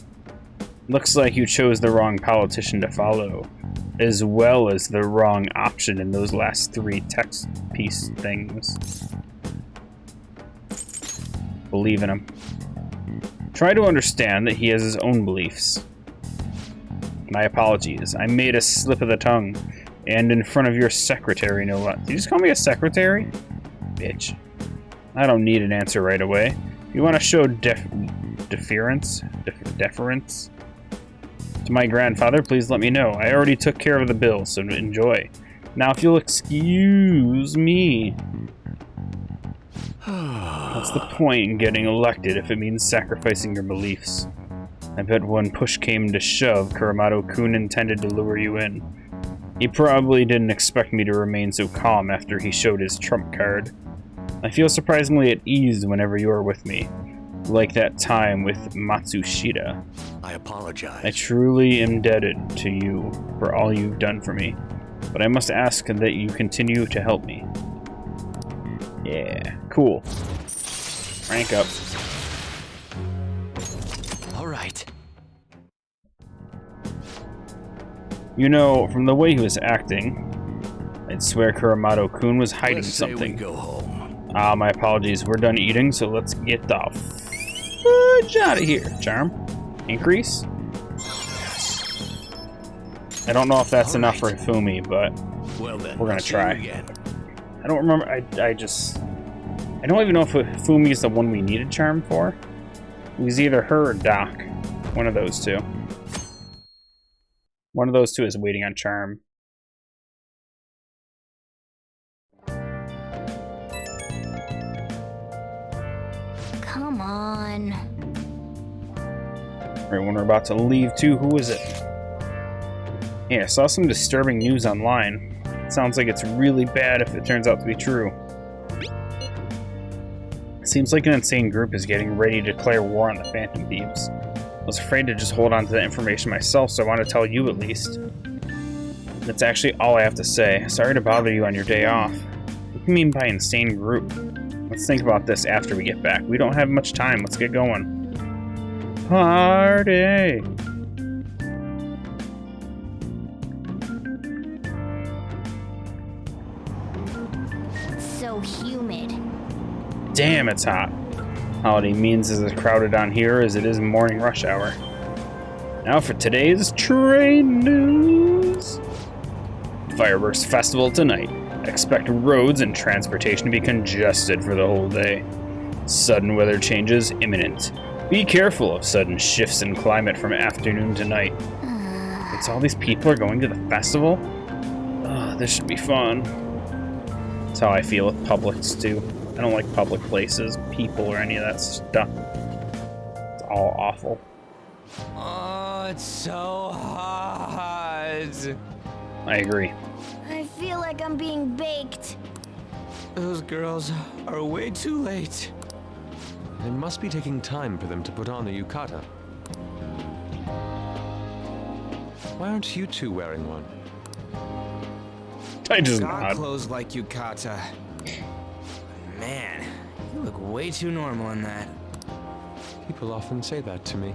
Looks like you chose the wrong politician to follow, as well as the wrong option in those last 3 text piece things. Believe in him. Try to understand that he has his own beliefs. My apologies. I made a slip of the tongue, and in front of your secretary, no less. Did you just call me a secretary? Bitch. I don't need an answer right away. If you want to show deference to my grandfather, please let me know. I already took care of the bill, so enjoy. Now, if you'll excuse me. What's the point in getting elected if it means sacrificing your beliefs? I bet when push came to shove, Kuramato-kun intended to lure you in. He probably didn't expect me to remain so calm after he showed his trump card. I feel surprisingly at ease whenever you are with me. Like that time with Matsushita. I apologize. I truly am indebted to you for all you've done for me, but I must ask that you continue to help me. Yeah, cool. Rank up. All right. You know, from the way he was acting, I'd swear Kuramato-kun was hiding Let's say something. We go home. My apologies. We're done eating, so let's get the fudge out of here. Charm. Increase. Yes. I don't know if that's enough for Hifumi, but well then, we're gonna try. Again. I don't remember. I don't even know if Hifumi is the one we needed Charm for. It was either her or Doc. One of those two. One of those two is waiting on Charm. Come on. Right when we're about to leave too, who is it? Yeah, I saw some disturbing news online. It sounds like it's really bad if it turns out to be true. It seems like an insane group is getting ready to declare war on the Phantom Thieves. I was afraid to just hold on to that information myself, so I want to tell you at least. That's actually all I have to say. Sorry to bother you on your day off. What do you mean by insane group? Let's think about this after we get back. We don't have much time. Let's get going. Party! So humid. Damn, it's hot. Holiday means is as crowded on here as it is morning rush hour. Now for today's train news. Fireworks festival tonight. Expect roads and transportation to be congested for the whole day. Sudden weather changes imminent. Be careful of sudden shifts in climate from afternoon to night. It's all these people are going to the festival? Oh, this should be fun. That's how I feel with Publix too. I don't like public places, people, or any of that stuff. It's all awful. Oh, it's so hot. I agree. I feel like I'm being baked. Those girls are way too late. It must be taking time for them to put on the yukata. Why aren't you two wearing one? I just got nod. clothes like yukata. Man, you look way too normal in that. People often say that to me.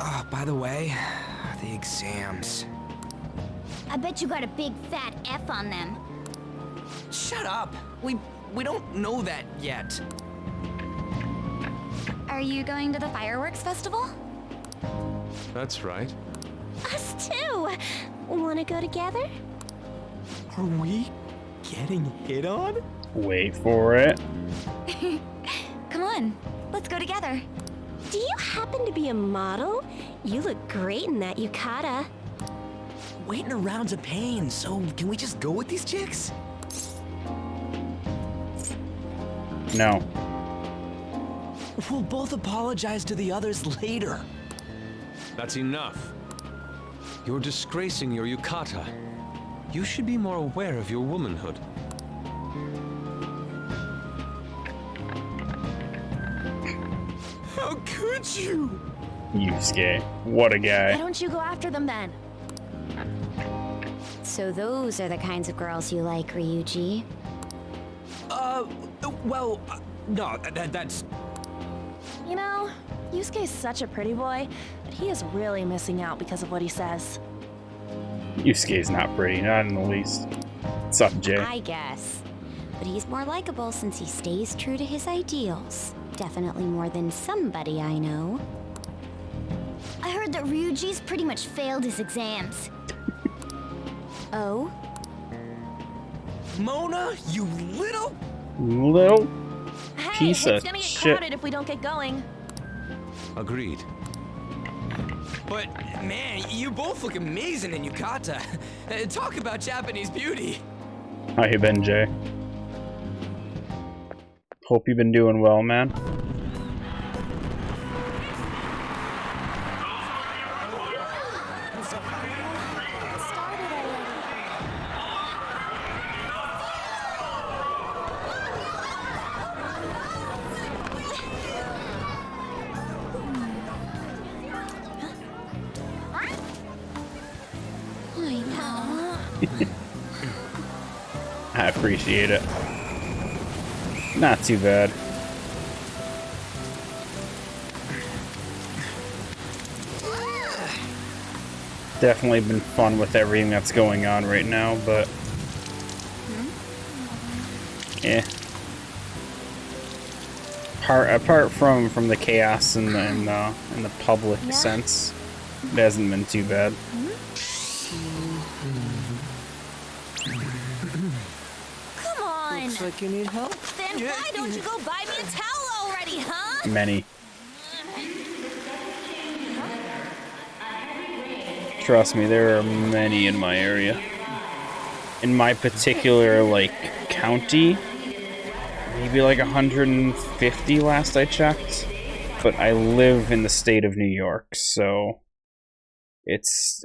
Oh, by the way, the exams. I bet you got a big fat F on them. Shut up! We don't know that yet. Are you going to the fireworks festival? That's right. Us too! Wanna go together? Are we getting hit on? Wait for it. Come on, let's go together. Do you happen to be a model? You look great in that yukata. Waiting around's a pain, so can we just go with these chicks? No. We'll both apologize to the others later. That's enough. You're disgracing your yukata. You should be more aware of your womanhood. How could you? Yusuke, what a guy. Why don't you go after them then? So those are the kinds of girls you like, Ryuji? Well, no, that's... You know, Yusuke's such a pretty boy, but he is really missing out because of what he says. Yusuke's not pretty, not in the least. What's up, Jay? I guess. But he's more likable since he stays true to his ideals. Definitely more than somebody I know. I heard that Ryuji's pretty much failed his exams. Oh? Mona, you little Hey, piece it's of gonna get shit. crowded if we don't get going. Agreed. But, man, you both look amazing in yukata. Talk about Japanese beauty. How you been, Jay? Hope you've been doing well, man. I appreciate it. Not too bad. Definitely been fun with everything that's going on right now, but yeah. Apart from the chaos and the public sense, it hasn't been too bad. Come on! Looks like you need help. Then why don't you go buy me a towel already, huh? Many. Trust me, there are many in my area. In my particular, like, county, maybe like 150 last I checked. But I live in the state of New York, so it's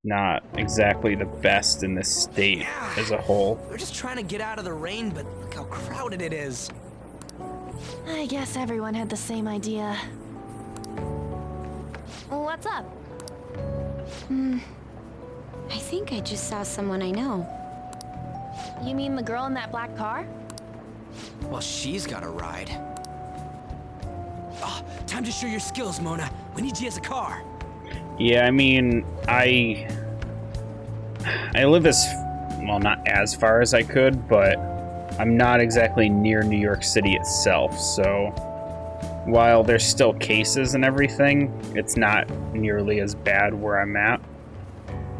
not exactly the best in this state as a whole. We're just trying to get out of the rain, but look how crowded it is. I guess everyone had the same idea. What's up? I think I just saw someone I know. You mean the girl in that black car? Well, she's got a ride. Time to show your skills, Mona. We need you as a car. Yeah, I mean, I live as, well, not as far as I could, but I'm not exactly near New York City itself, so while there's still cases and everything, it's not nearly as bad where I'm at,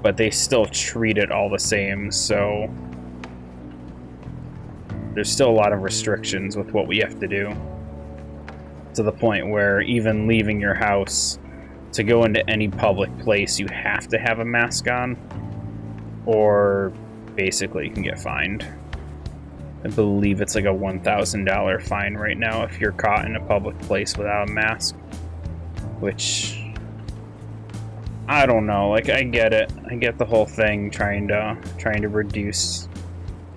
but they still treat it all the same, so there's still a lot of restrictions with what we have to do, to the point where even leaving your house to go into any public place, you have to have a mask on, or basically you can get fined. I believe it's like a $1,000 fine right now if you're caught in a public place without a mask, which, I don't know, like, I get it. I get the whole thing, trying to reduce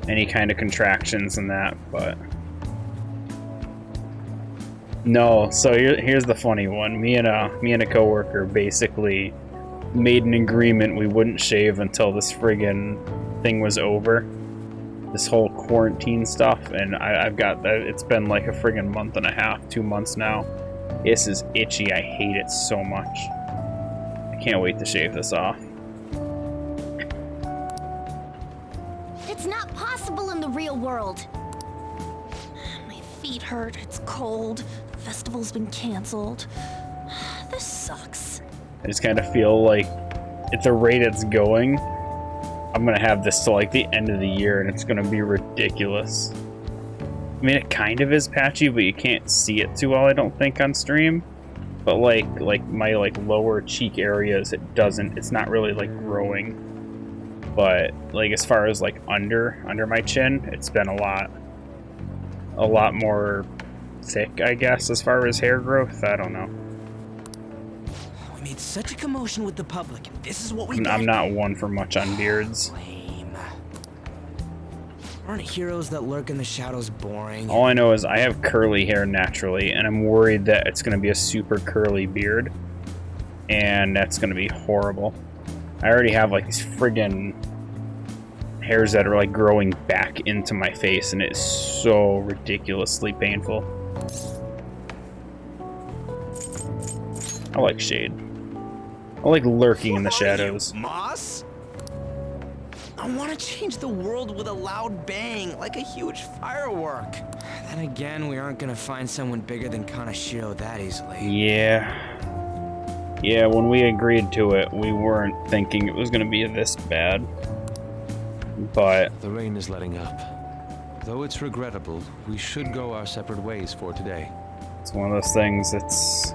any kind of contractions and that, but no. So here's the funny one. Me and a coworker basically made an agreement we wouldn't shave until this friggin' thing was over. This whole quarantine stuff, and I've got that. It's been like a friggin' month and a half, 2 months now. This is itchy. I hate it so much. I can't wait to shave this off. It's not possible in the real world. My feet hurt, it's cold, the festival's been canceled. This sucks. I just kind of feel like at the rate it's going, I'm gonna have this till like the end of the year, and it's gonna be ridiculous. I mean, it kind of is patchy, but you can't see it too well, I don't think, on stream. But like my lower cheek areas, it's not really like growing. But like as far as like under my chin, it's been a lot more thick, I guess, as far as hair growth. I don't know. We made such a commotion with the public. This is what we I'm not one for much on beards. Lame. Aren't heroes that lurk in the shadows boring? All I know is I have curly hair naturally, and I'm worried that it's going to be a super curly beard, and that's going to be horrible. I already have like these friggin' hairs that are like growing back into my face, and it's so ridiculously painful. I like shade. I like lurking in the shadows. Moss? I want to change the world with a loud bang, like a huge firework. Then again, we aren't gonna find someone bigger than Kanashiro that easily. Yeah, when we agreed to it, we weren't thinking it was going to be this bad. But the rain is letting up. Though it's regrettable, we should go our separate ways for today. It's one of those things it's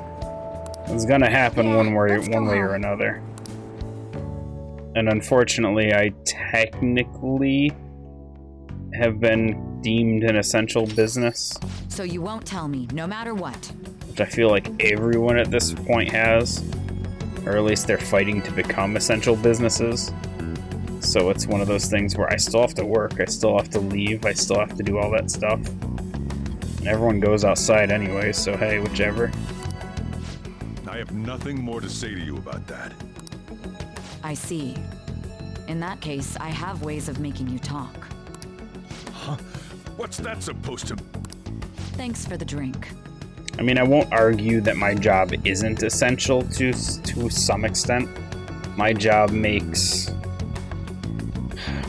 going to happen one way or another. And unfortunately, I technically have been deemed an essential business. So you won't tell me, no matter what. Which I feel like everyone at this point has, or at least they're fighting to become essential businesses. So it's one of those things where I still have to work, I still have to leave, I still have to do all that stuff. And everyone goes outside anyway, so hey, whichever. I have nothing more to say to you about that. I see. In that case, I have ways of making you talk. Huh? What's that supposed to... Thanks for the drink. I mean, I won't argue that my job isn't essential to some extent. My job makes...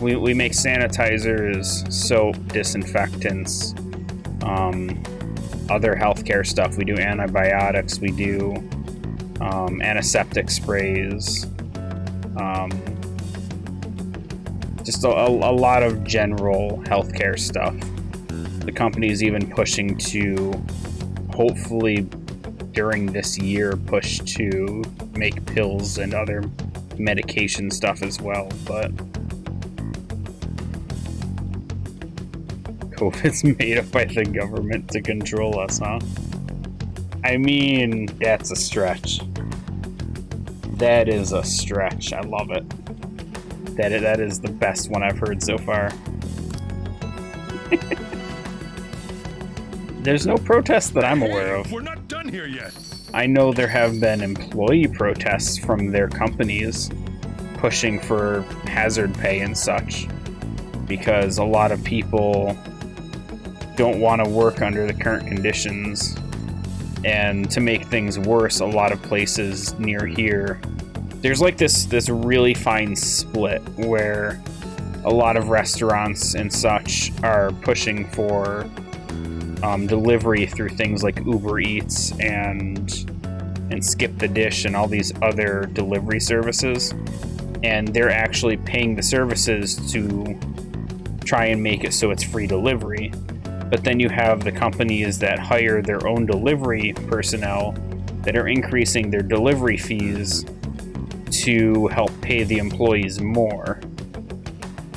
We make sanitizers, soap, disinfectants, other healthcare stuff. We do antibiotics, we do antiseptic sprays, just a lot of general healthcare stuff. The company's even pushing to, hopefully during this year, push to make pills and other medication stuff as well, but COVID's made up by the government to control us, huh? I mean, that's a stretch. That is a stretch. I love it. That is the best one I've heard so far. There's no protests that I'm aware of. We're not done here yet. I know there have been employee protests from their companies pushing for hazard pay and such, because a lot of people don't want to work under the current conditions And to make things worse, a lot of places near here, there's like this really fine split where a lot of restaurants and such are pushing for delivery through things like Uber Eats and Skip the Dish and all these other delivery services, and they're actually paying the services to try and make it so it's free delivery. But then you have the companies that hire their own delivery personnel that are increasing their delivery fees to help pay the employees more.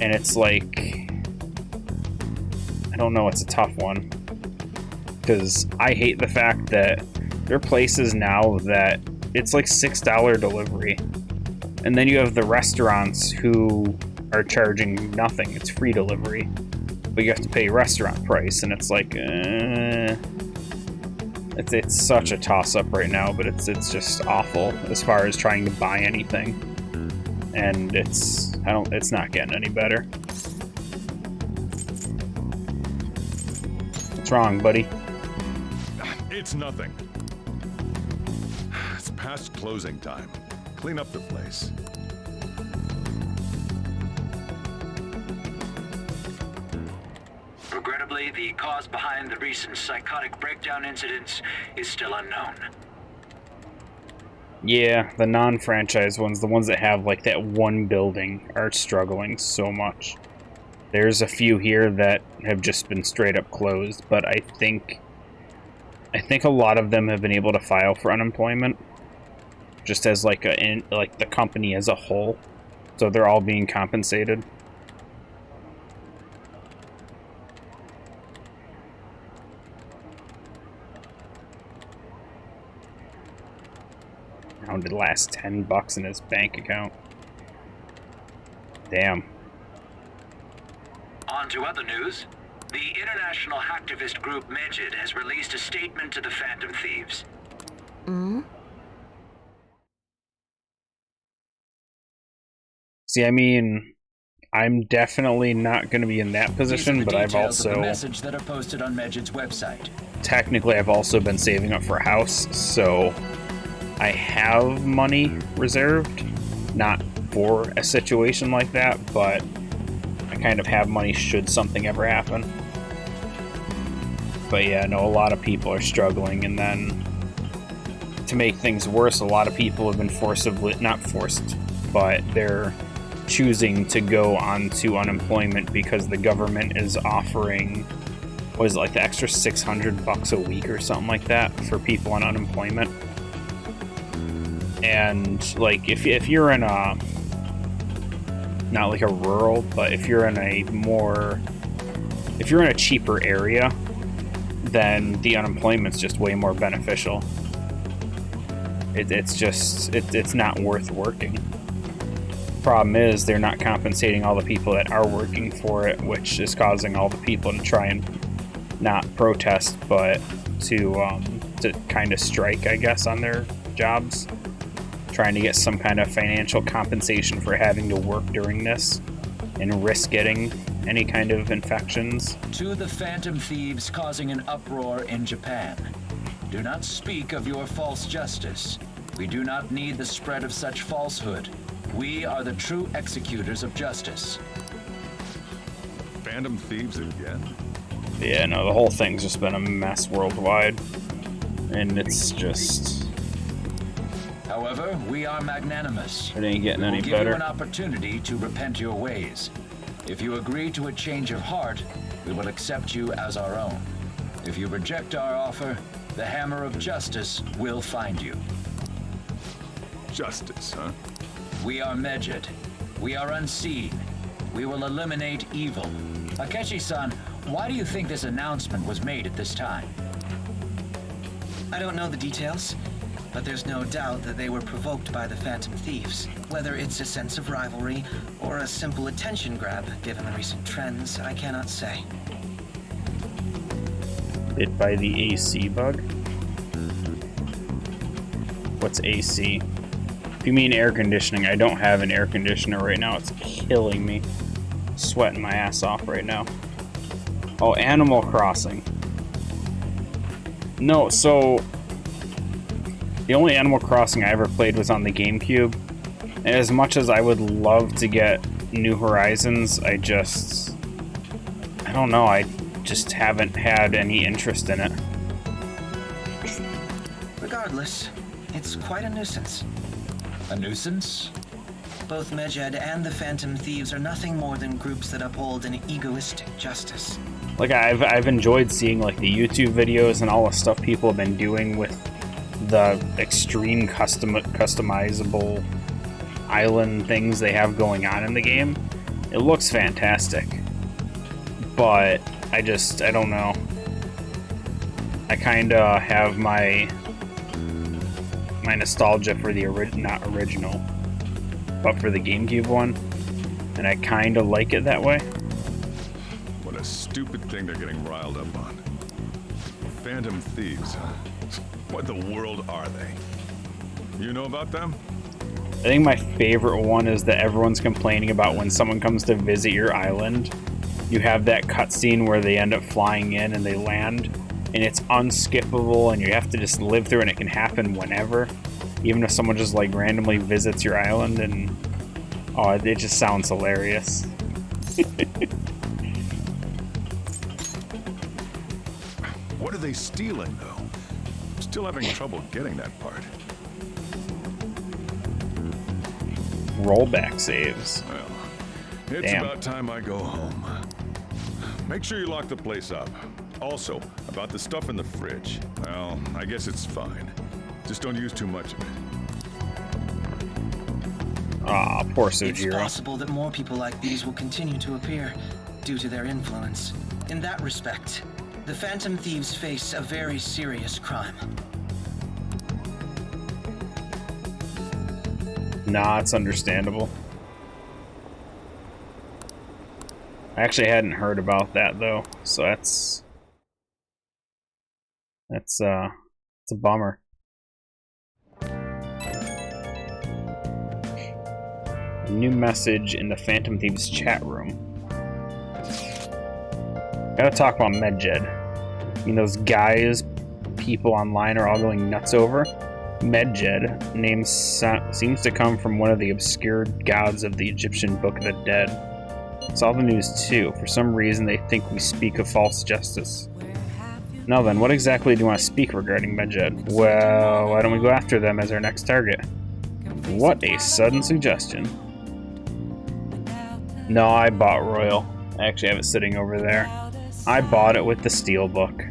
And it's like, I don't know, it's a tough one. Because I hate the fact that there are places now that it's like $6 delivery. And then you have the restaurants who are charging nothing. It's free delivery. But you have to pay restaurant price. And it's like, it's such a toss-up right now. But it's just awful as far as trying to buy anything. And it's not getting any better. What's wrong, buddy? It's nothing. It's past closing time. Clean up the place. Regrettably, the cause behind the recent psychotic breakdown incidents is still unknown. Yeah, the non-franchise ones, the ones that have like that one building, are struggling so much. There's a few here that have just been straight up closed, but I think a lot of them have been able to file for unemployment, just as like the company as a whole. So they're all being compensated. Down to the last $10 in his bank account. Damn. On to other news. The international hacktivist group Megid has released a statement to the Phantom Thieves. See, I mean, I'm definitely not going to be in that position, but I've also... The message that are posted on Megid's website. Technically, I've also been saving up for a house, so I have money reserved. Not for a situation like that, but I kind of have money should something ever happen. But yeah, no, a lot of people are struggling, and then to make things worse, a lot of people have been not forced, but they're choosing to go onto unemployment because the government is offering, what is it, like the extra $600 a week or something like that for people on unemployment. And like if you're in a, not like a rural, but if you're in a cheaper area, then the unemployment's just way more beneficial. It's not worth working. Problem is, they're not compensating all the people that are working for it, which is causing all the people to try and not protest, but to kind of strike, I guess, on their jobs, trying to get some kind of financial compensation for having to work during this and risk getting any kind of infections. To the Phantom Thieves causing an uproar in Japan. Do not speak of your false justice. We do not need the spread of such falsehood. We are the true executors of justice. Phantom Thieves again? Yeah, no, the whole thing's just been a mess worldwide. And it's just... However, we are magnanimous. It ain't getting any better. We'll give you an opportunity to repent your ways. If you agree to a change of heart, we will accept you as our own. If you reject our offer, the hammer of justice will find you. Justice, huh? We are Megid. We are unseen. We will eliminate evil. Akechi-san, why do you think this announcement was made at this time? I don't know the details, but there's no doubt that they were provoked by the Phantom Thieves. Whether it's a sense of rivalry or a simple attention grab, given the recent trends, I cannot say. Bit by the AC bug? What's AC? If you mean air conditioning, I don't have an air conditioner right now. It's killing me. Sweating my ass off right now. Oh, Animal Crossing. No, so The only Animal Crossing I ever played was on the GameCube. And as much as I would love to get New Horizons, I don't know, I just haven't had any interest in it. Regardless, it's quite a nuisance. A nuisance? Both Medjed and the Phantom Thieves are nothing more than groups that uphold an egoistic justice. Like, I've enjoyed seeing, like, the YouTube videos and all the stuff people have been doing with the extreme customizable island things they have going on in the game. It looks fantastic. But I don't know. I kinda have my nostalgia for the not original, but for the GameCube one, and I kinda like it that way. What a stupid thing they're getting riled up on. Phantom Thieves, huh? What the world are they? You know about them? I think my favorite one is that everyone's complaining about when someone comes to visit your island. You have that cutscene where they end up flying in and they land, and it's unskippable, and you have to just live through it, and it can happen whenever. Even if someone just like randomly visits your island, and oh, it just sounds hilarious. What are they stealing, though? I'm still having trouble getting that part. Rollback saves. Well, it's Damn. about time I go home. Make sure you lock the place up. Also, about the stuff in the fridge. Well, I guess it's fine. Just don't use too much of it. Ah, poor It's Sojiro. possible that more people like these will continue to appear due to their influence. In that respect, the Phantom Thieves face a very serious crime. Nah, it's understandable. I actually hadn't heard about that though, so it's a bummer. A new message in the Phantom Thieves chat room. Gotta talk about Medjed. You know, those guys people online are all going nuts over? Medjed, name seems to come from one of the obscure gods of the Egyptian Book of the Dead. Saw the news too. For some reason they think we speak of false justice. Now then, what exactly do you want to speak regarding Medjed? Well, why don't we go after them as our next target? What a sudden suggestion. No, I bought Royal. I actually have it sitting over there. I bought it with the Steelbook.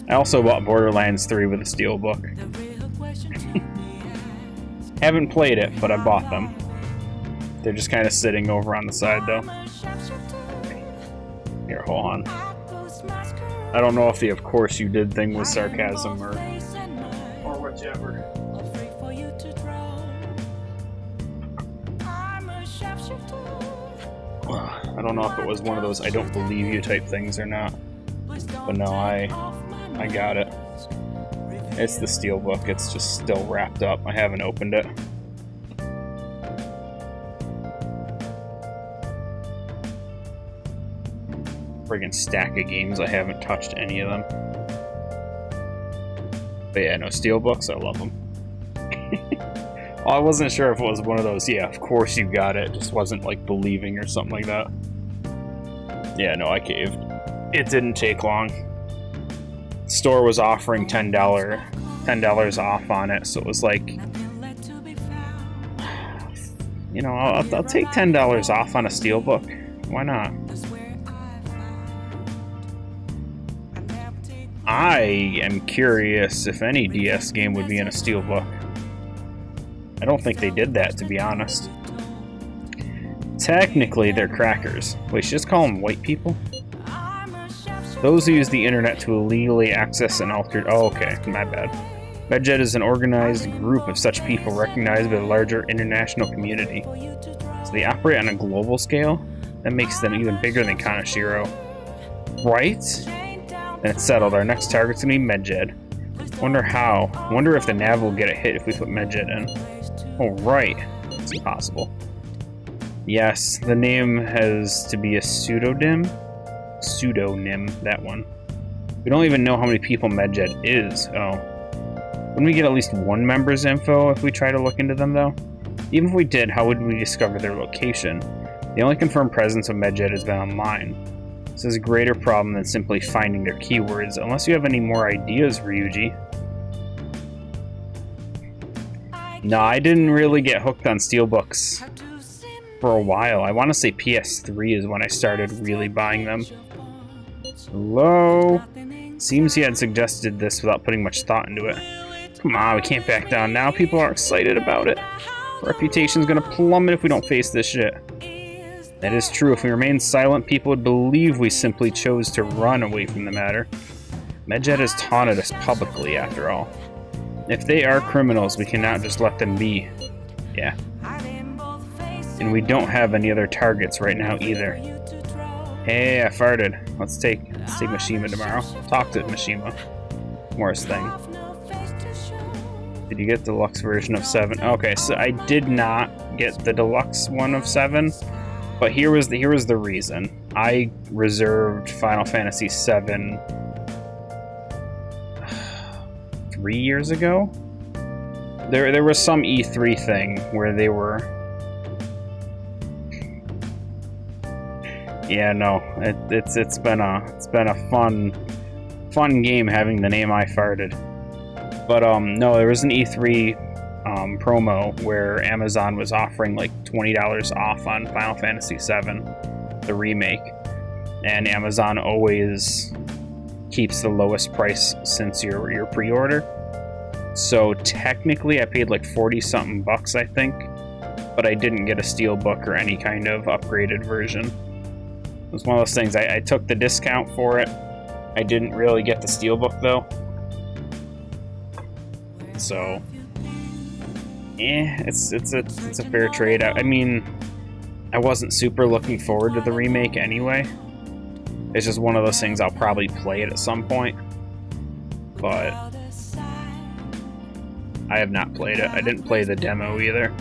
I also bought Borderlands 3 with a Steelbook. Haven't played it, but I bought them. They're just kind of sitting over on the side, though. Here, hold on. I don't know if the "of course you did" thing was sarcasm or whichever. I don't know if it was one of those "I don't believe you" type things or not. But no, I got it. It's the Steelbook. It's just still wrapped up. I haven't opened it. Friggin' stack of games. I haven't touched any of them. But yeah, no, Steelbooks, I love them. Well, I wasn't sure if it was one of those, yeah, of course you got it, just wasn't like believing or something like that. Yeah, no, I caved. It didn't take long. Store was offering $10 off on it, so it was like, you know, I'll take $10 off on a Steelbook. Why not? I am curious if any DS game would be in a Steelbook. I don't think they did that, to be honest. Technically, they're crackers. Wait, should I just call them white people? Those who use the internet to illegally access an altered... Oh, okay, my bad. Medjed is an organized group of such people recognized by the larger international community. So they operate on a global scale? That makes them even bigger than Kaneshiro. Right? Then it's settled. Our next target's gonna be Medjed. Wonder how. Wonder if the nav will get a hit if we put Medjed in. Oh, right. It's impossible. Yes, the name has to be a pseudonym. Pseudonym, that one. We don't even know how many people Medjed is. Oh. Wouldn't we get at least one member's info if we try to look into them, though? Even if we did, how would we discover their location? The only confirmed presence of MedJet has been online. This is a greater problem than simply finding their keywords, unless you have any more ideas, Ryuji. No, I didn't really get hooked on steelbooks for a while. I want to say PS3 is when I started really buying them. Hello? Seems he had suggested this without putting much thought into it. Come on, we can't back down now. People are excited about it. Our reputation's gonna plummet if we don't face this shit. That is true. If we remain silent, people would believe we simply chose to run away from the matter. MedJet has taunted us publicly, after all. If they are criminals, we cannot just let them be. Yeah. And we don't have any other targets right now either. Hey, I farted. Let's take Mishima tomorrow. Talk to Mishima. Morris thing. Did you get the deluxe version of 7? Okay, so I did not get the deluxe one of 7, but here was the reason. I reserved Final Fantasy 7 3 years ago. There was some E3 thing where they were. Yeah, no, it's been a fun game having the name I farted. But no, there was an E3 promo where Amazon was offering like $20 off on Final Fantasy VII, the remake, and Amazon always keeps the lowest price since your pre-order. So technically, I paid like 40-something bucks, I think, but I didn't get a steelbook or any kind of upgraded version. It was one of those things. I took the discount for it. I didn't really get the steelbook though. So, it's a fair trade. I mean, I wasn't super looking forward to the remake anyway. It's just one of those things I'll probably play it at some point. But I have not played it. I didn't play the demo either.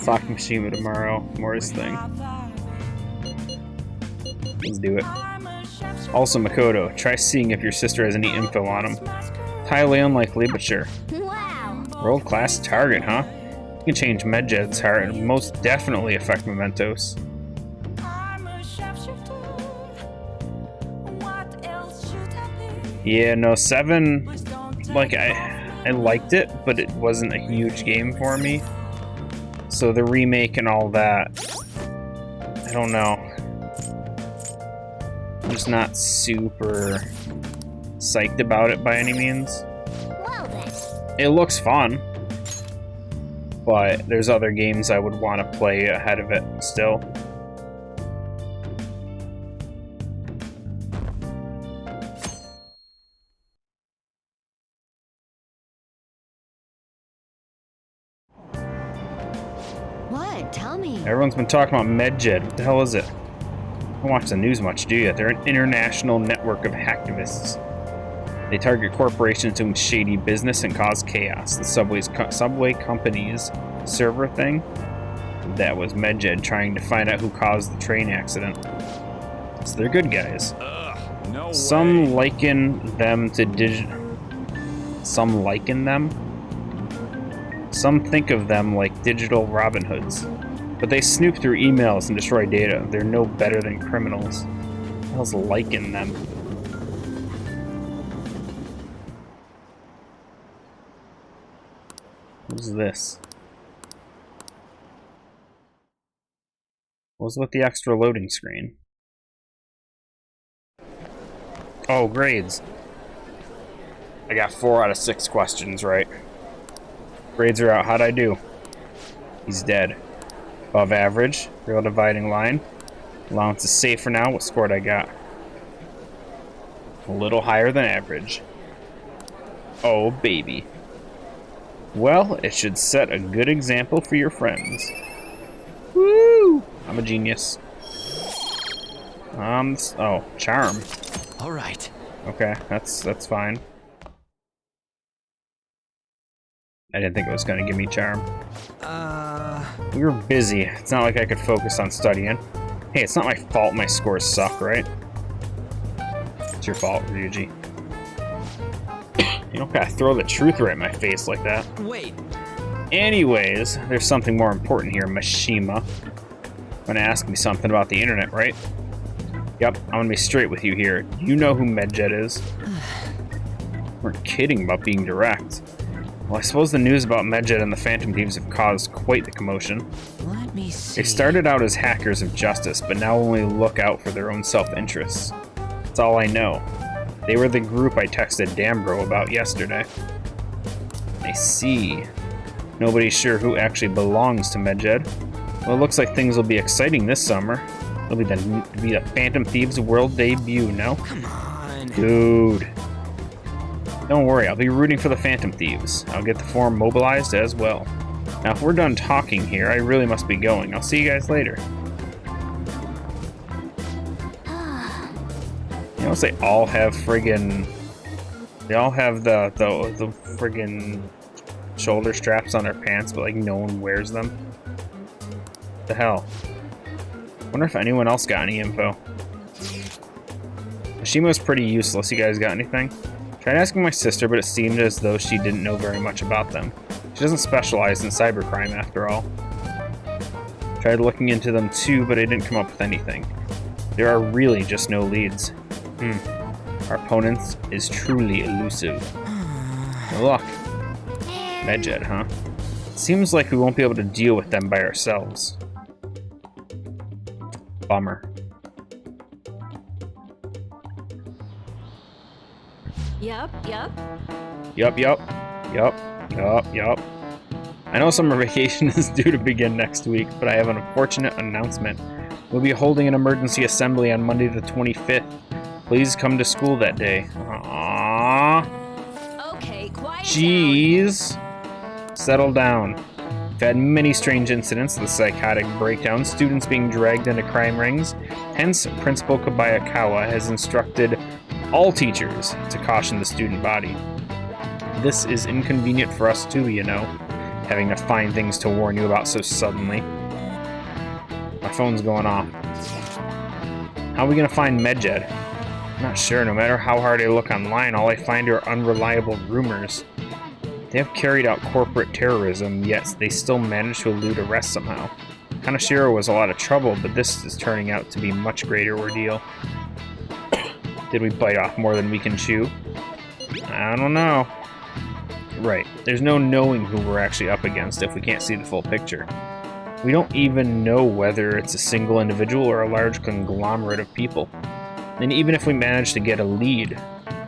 Talk to Mishima tomorrow. Morris thing. Let's do it. Also, Makoto, try seeing if your sister has any info on him. Highly unlikely, but sure. Wow. World-class target, huh? You can change MedJet's heart and most definitely affect Mementos. Yeah, no, 7, like, I liked it, but it wasn't a huge game for me. So the remake and all that, I don't know. I'm just not super psyched about it by any means. Well then. It looks fun, but there's other games I would want to play ahead of it still. What? Tell me. Everyone's been talking about MedJet. What the hell is it? Don't watch the news much, do you? They're an international network of hacktivists. They target corporations doing shady business and cause chaos. The subway company's server thing? That was MedJet trying to find out who caused the train accident. So they're good guys. No Some liken them to Some liken them? Some think of them like digital Robin Hoods. But they snoop through emails and destroy data. They're no better than criminals. What the hell's liken them? What's this? What's with the extra loading screen? Oh, grades. I got 4 out of 6 questions right. Grades are out. How'd I do? He's dead. Above average. Real dividing line. Allowance is safe for now. What score did I got? A little higher than average. Oh, baby. Well, it should set a good example for your friends. Woo! I'm a genius. Oh, charm. All right. Okay, that's fine. I didn't think it was gonna give me charm. We were busy. It's not like I could focus on studying. Hey, it's not my fault my scores suck, right? It's your fault, Ryuji. You don't gotta throw the truth right in my face like that. Wait. Anyways, there's something more important here, Mishima. Gonna ask me something about the internet, right? Yep, I'm gonna be straight with you here. Do you know who Medjed is? Weren't kidding about being direct. Well, I suppose the news about Medjed and the Phantom Thieves have caused quite the commotion. Let me see. They started out as hackers of justice, but now only look out for their own self-interests. That's all I know. They were the group I texted Dambro about yesterday. I see. Nobody's sure who actually belongs to Medjed. Well, it looks like things will be exciting this summer. It'll be the Phantom Thieves world debut, no? Come on. Dude. Don't worry, I'll be rooting for the Phantom Thieves. I'll get the forum mobilized as well. Now, if we're done talking here, I really must be going. I'll see you guys later. You know, they all have friggin'... They all have the friggin' shoulder straps on their pants, but like no one wears them. What the hell? Wonder if anyone else got any info. Mishima's pretty useless. You guys got anything? Tried asking my sister, but it seemed as though she didn't know very much about them. She doesn't specialize in cybercrime after all. Tried looking into them too, but I didn't come up with anything. There are really just no leads. Our opponent is truly elusive. No luck. Medjed, huh? Seems like we won't be able to deal with them by ourselves. Bummer. Yup. Yup. I know summer vacation is due to begin next week, but I have an unfortunate announcement. We'll be holding an emergency assembly on Monday the 25th. Please come to school that day. Aww. Okay, quiet. Jeez. Settle down. We've had many strange incidents, the psychotic breakdowns, students being dragged into crime rings. Hence, Principal Kobayakawa has instructed all teachers to caution the student body. This is inconvenient for us too, you know, having to find things to warn you about so suddenly. My phone's going off. How are we gonna find Medjed? I'm not sure. No matter how hard I look online, all I find are unreliable rumors. They have carried out corporate terrorism, yet they still managed to elude arrest somehow. Kaneshiro was a lot of trouble, but this is turning out to be a much greater ordeal. Did we bite off more than we can chew? I don't know. Right, there's no knowing who we're actually up against if we can't see the full picture. We don't even know whether it's a single individual or a large conglomerate of people. And even if we manage to get a lead,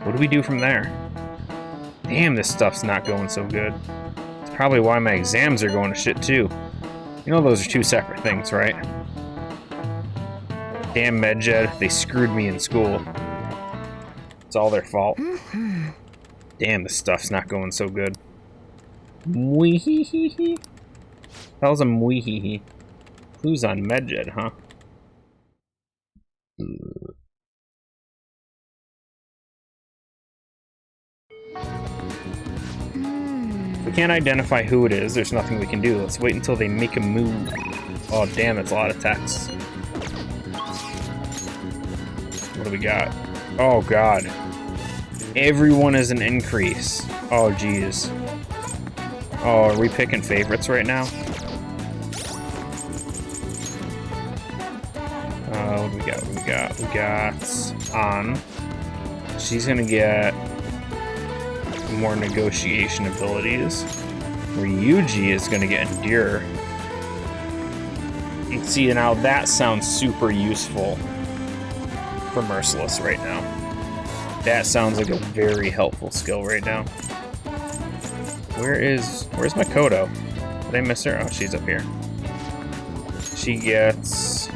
what do we do from there? Damn, this stuff's not going so good. It's probably why my exams are going to shit too. You know those are two separate things, right? Damn Medjed, they screwed me in school. It's all their fault. Damn, this stuff's not going so good. Mweeheehee. Hell's a mweeheehee. Clues on Medjed, huh? If we can't identify who it is, there's nothing we can do. Let's wait until they make a move. Oh, damn, it's a lot of text. What do we got? Oh, God. Everyone is an increase. Oh, jeez. Oh, are we picking favorites right now? What do we got? We got An. She's gonna get more negotiation abilities. Ryuji is gonna get Endure. You can see now that sounds super useful for Merciless right now. That sounds like a very helpful skill right now. Where's Makoto? Did I miss her? Oh, she's up here. She gets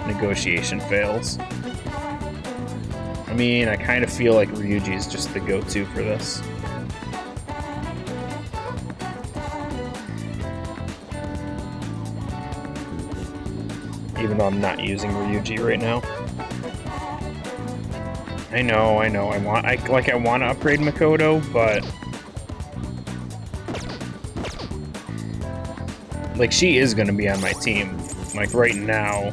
negotiation fails. I mean, I kind of feel like Ryuji is just the go-to for this. Even though I'm not using Ryuji right now. I know. I want to upgrade Makoto, but like she is going to be on my team. Like right now.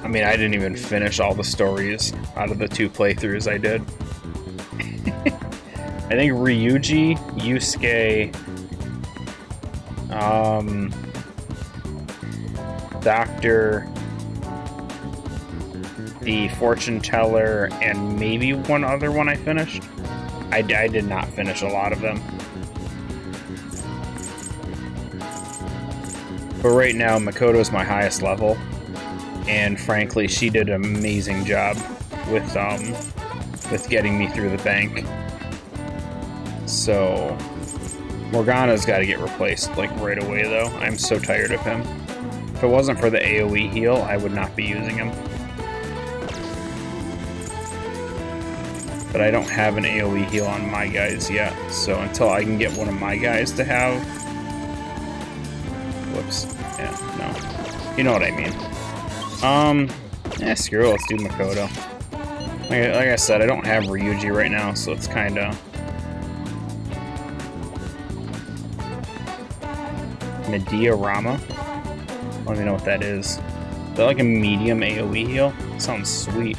I'm mean, I didn't even finish all the stories out of the 2 playthroughs I did. I think Ryuji, Yusuke, Doctor, the Fortune Teller, and maybe one other one I finished. I did not finish a lot of them. But right now, Makoto's my highest level, and frankly, she did an amazing job with getting me through the bank. So Morgana's got to get replaced like right away, though. I'm so tired of him. If it wasn't for the AoE heal, I would not be using him. But I don't have an AoE heal on my guys yet, so until I can get one of my guys to have... Whoops. Yeah, no. You know what I mean. Screw it, let's do Makoto. Like I said, I don't have Ryuji right now, so it's kinda... Medea-rama? I don't even know what that is. Is that like a medium AoE heal? Sounds sweet.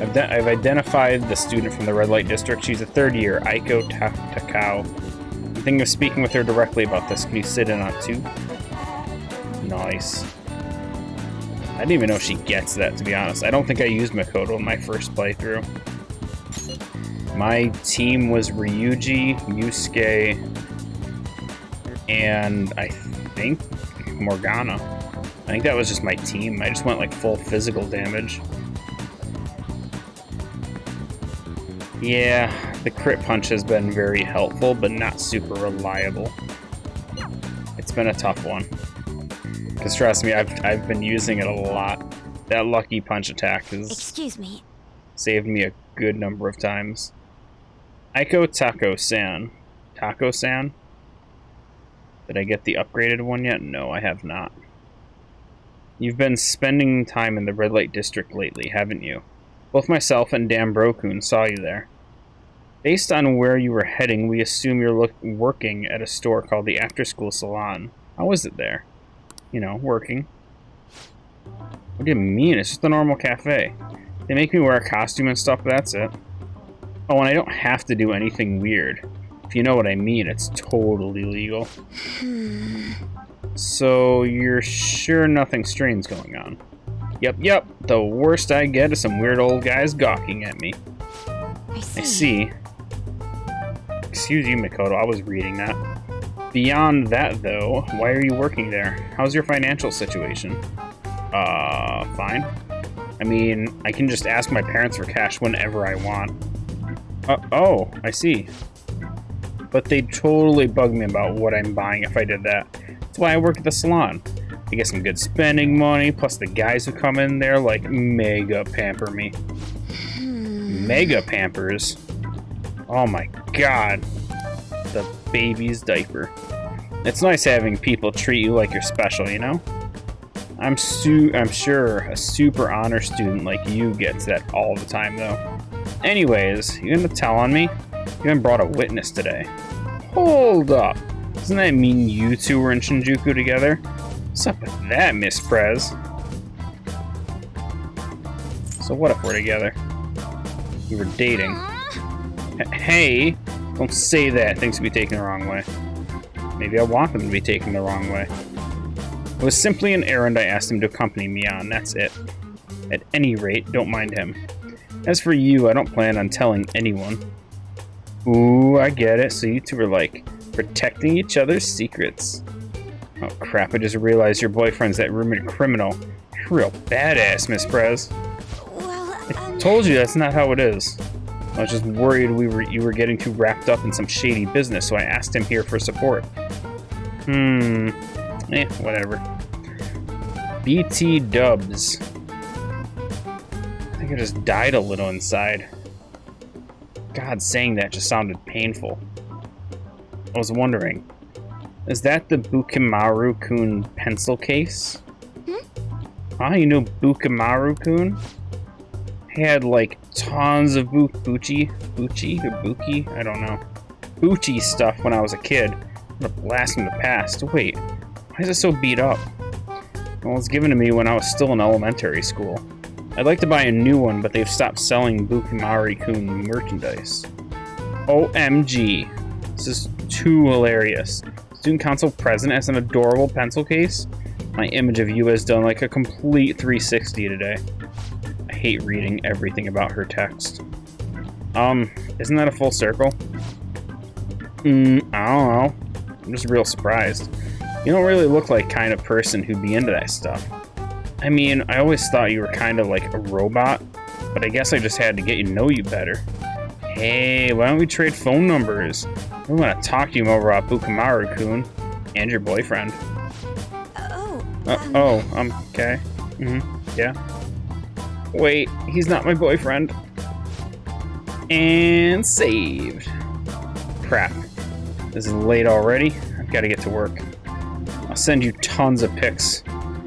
I've identified the student from the red light district. She's a 3rd year, Aiko Takao. I'm thinking of speaking with her directly about this. Can you sit in on it too? Nice. I didn't even know she gets that, to be honest. I don't think I used Makoto in my first playthrough. My team was Ryuji, Yusuke, and I think Morgana. I think that was just my team. I just went like full physical damage. Yeah, the crit punch has been very helpful, but not super reliable. It's been a tough one. Because trust me, I've been using it a lot. That lucky punch attack has Excuse me. saved me a good number of times. Aiko Tako-san. Tako-san? Did I get the upgraded one yet? No, I have not. You've been spending time in the red light district lately, haven't you? Both myself and Dan Brokun saw you there. Based on where you were heading, we assume you're working at a store called the After School Salon. How is it there? You know, working. What do you mean? It's just a normal cafe. They make me wear a costume and stuff, but that's it. Oh, and I don't have to do anything weird. If you know what I mean, it's totally legal. So, you're sure nothing strange going on? Yep. The worst I get is some weird old guys gawking at me. I see. Excuse you, Makoto, I was reading that. Beyond that, though, why are you working there? How's your financial situation? Fine. I mean, I can just ask my parents for cash whenever I want. Oh, I see. But they'd totally bug me about what I'm buying if I did that. That's why I work at the salon. I get some good spending money, plus the guys who come in there, like, mega pamper me. Mega pampers? Oh my god. The baby's diaper. It's nice having people treat you like you're special, you know? I'm sure a super honor student like you gets that all the time, though. Anyways, you gonna tell on me? You even brought a witness today. Hold up. Doesn't that mean you two were in Shinjuku together? What's up with that, Miss Prez? So what if we're together? We were dating. Hey, don't say that. Things will be taken the wrong way. Maybe I want them to be taken the wrong way. It was simply an errand I asked him to accompany me on, that's it. At any rate, don't mind him. As for you, I don't plan on telling anyone. Ooh, I get it. So you two were like, protecting each other's secrets. Oh crap, I just realized your boyfriend's that rumored criminal. You're real badass, Miss Prez. I told you that's not how it is. I was just worried you were getting too wrapped up in some shady business, so I asked him here for support. Whatever. BT dubs. I think I just died a little inside. God, saying that just sounded painful. I was wondering, is that the Bukimaru-kun pencil case? You know Bukimaru-kun? He had like tons of Buchi? I don't know. Buchi stuff when I was a kid. What a blast from the past. Wait, why is it so beat up? Well, it was given to me when I was still in elementary school. I'd like to buy a new one, but they've stopped selling Bukimari-kun merchandise. OMG. This is too hilarious. Student Council President has an adorable pencil case. My image of you has done like a complete 360 today. I hate reading everything about her text. Isn't that a full circle? I don't know. I'm just real surprised. You don't really look like kind of person who'd be into that stuff. I mean, I always thought you were kind of like a robot, but I guess I just had to get to know you better. Hey, why don't we trade phone numbers? I want to talk to you more about Bukimari-kun and your boyfriend. Okay. Yeah. Wait, he's not my boyfriend. And saved. Crap. This is late already. I've got to get to work. I'll send you tons of pics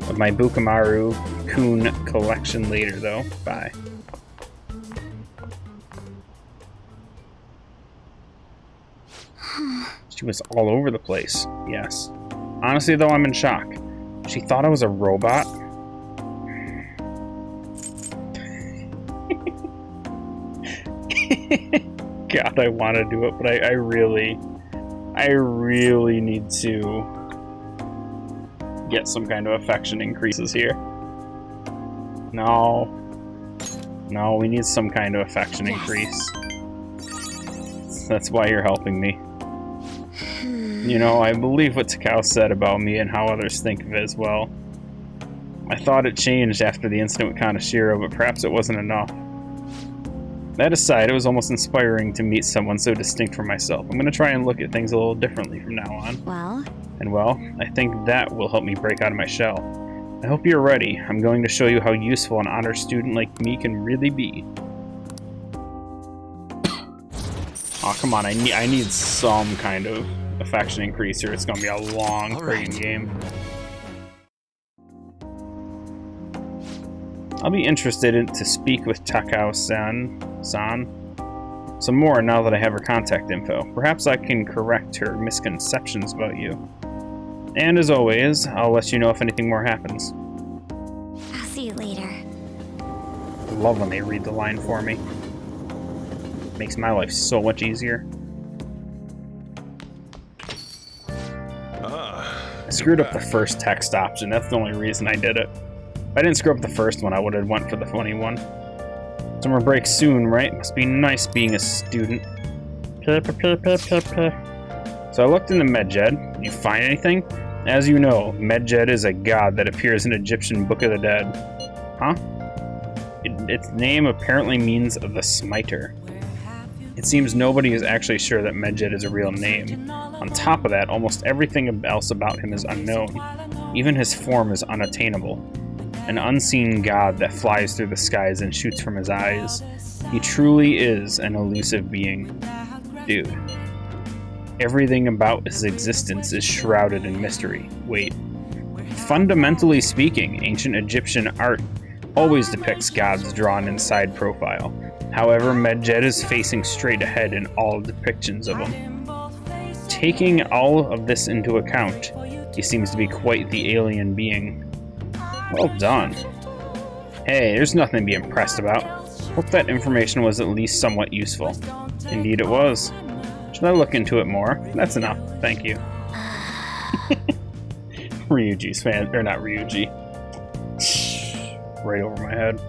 of my Bukimari-kun collection later, though. Bye. She was all over the place, yes. Honestly, though, I'm in shock. She thought I was a robot? God, I want to do it, but I really need to get some kind of affection increases here. No, we need some kind of affection increase. That's why you're helping me. You know, I believe what Takao said about me and how others think of it as well. I thought it changed after the incident with Kaneshiro, but perhaps it wasn't enough. That aside, it was almost inspiring to meet someone so distinct from myself. I'm going to try and look at things a little differently from now on. Well, I think that will help me break out of my shell. I hope you're ready. I'm going to show you how useful an honor student like me can really be. Oh, come on, I need some kind of affection increase here. It's going to be a long friggin' game. I'll be interested to speak with Takao-san some more now that I have her contact info. Perhaps I can correct her misconceptions about you. And as always, I'll let you know if anything more happens. I'll see you later. I love when they read the line for me. Makes my life so much easier. I screwed up the first text option. That's the only reason I did it. If I didn't screw up the first one, I would have went for the funny one. Summer break soon, right? Must be nice being a student. So I looked into Medjed. Did you find anything? As you know, Medjed is a god that appears in Egyptian Book of the Dead. Huh? Its name apparently means the Smiter. It seems nobody is actually sure that Medjed is a real name. On top of that, almost everything else about him is unknown. Even his form is unattainable. An unseen god that flies through the skies and shoots from his eyes. He truly is an elusive being. Dude. Everything about his existence is shrouded in mystery. Wait. Fundamentally speaking, ancient Egyptian art always depicts gods drawn in side profile. However, Medjed is facing straight ahead in all depictions of him. Taking all of this into account, he seems to be quite the alien being. Well done. Hey, there's nothing to be impressed about. Hope that information was at least somewhat useful. Indeed it was. Should I look into it more? That's enough, thank you. Ryuji's fan, or not Ryuji. Right over my head.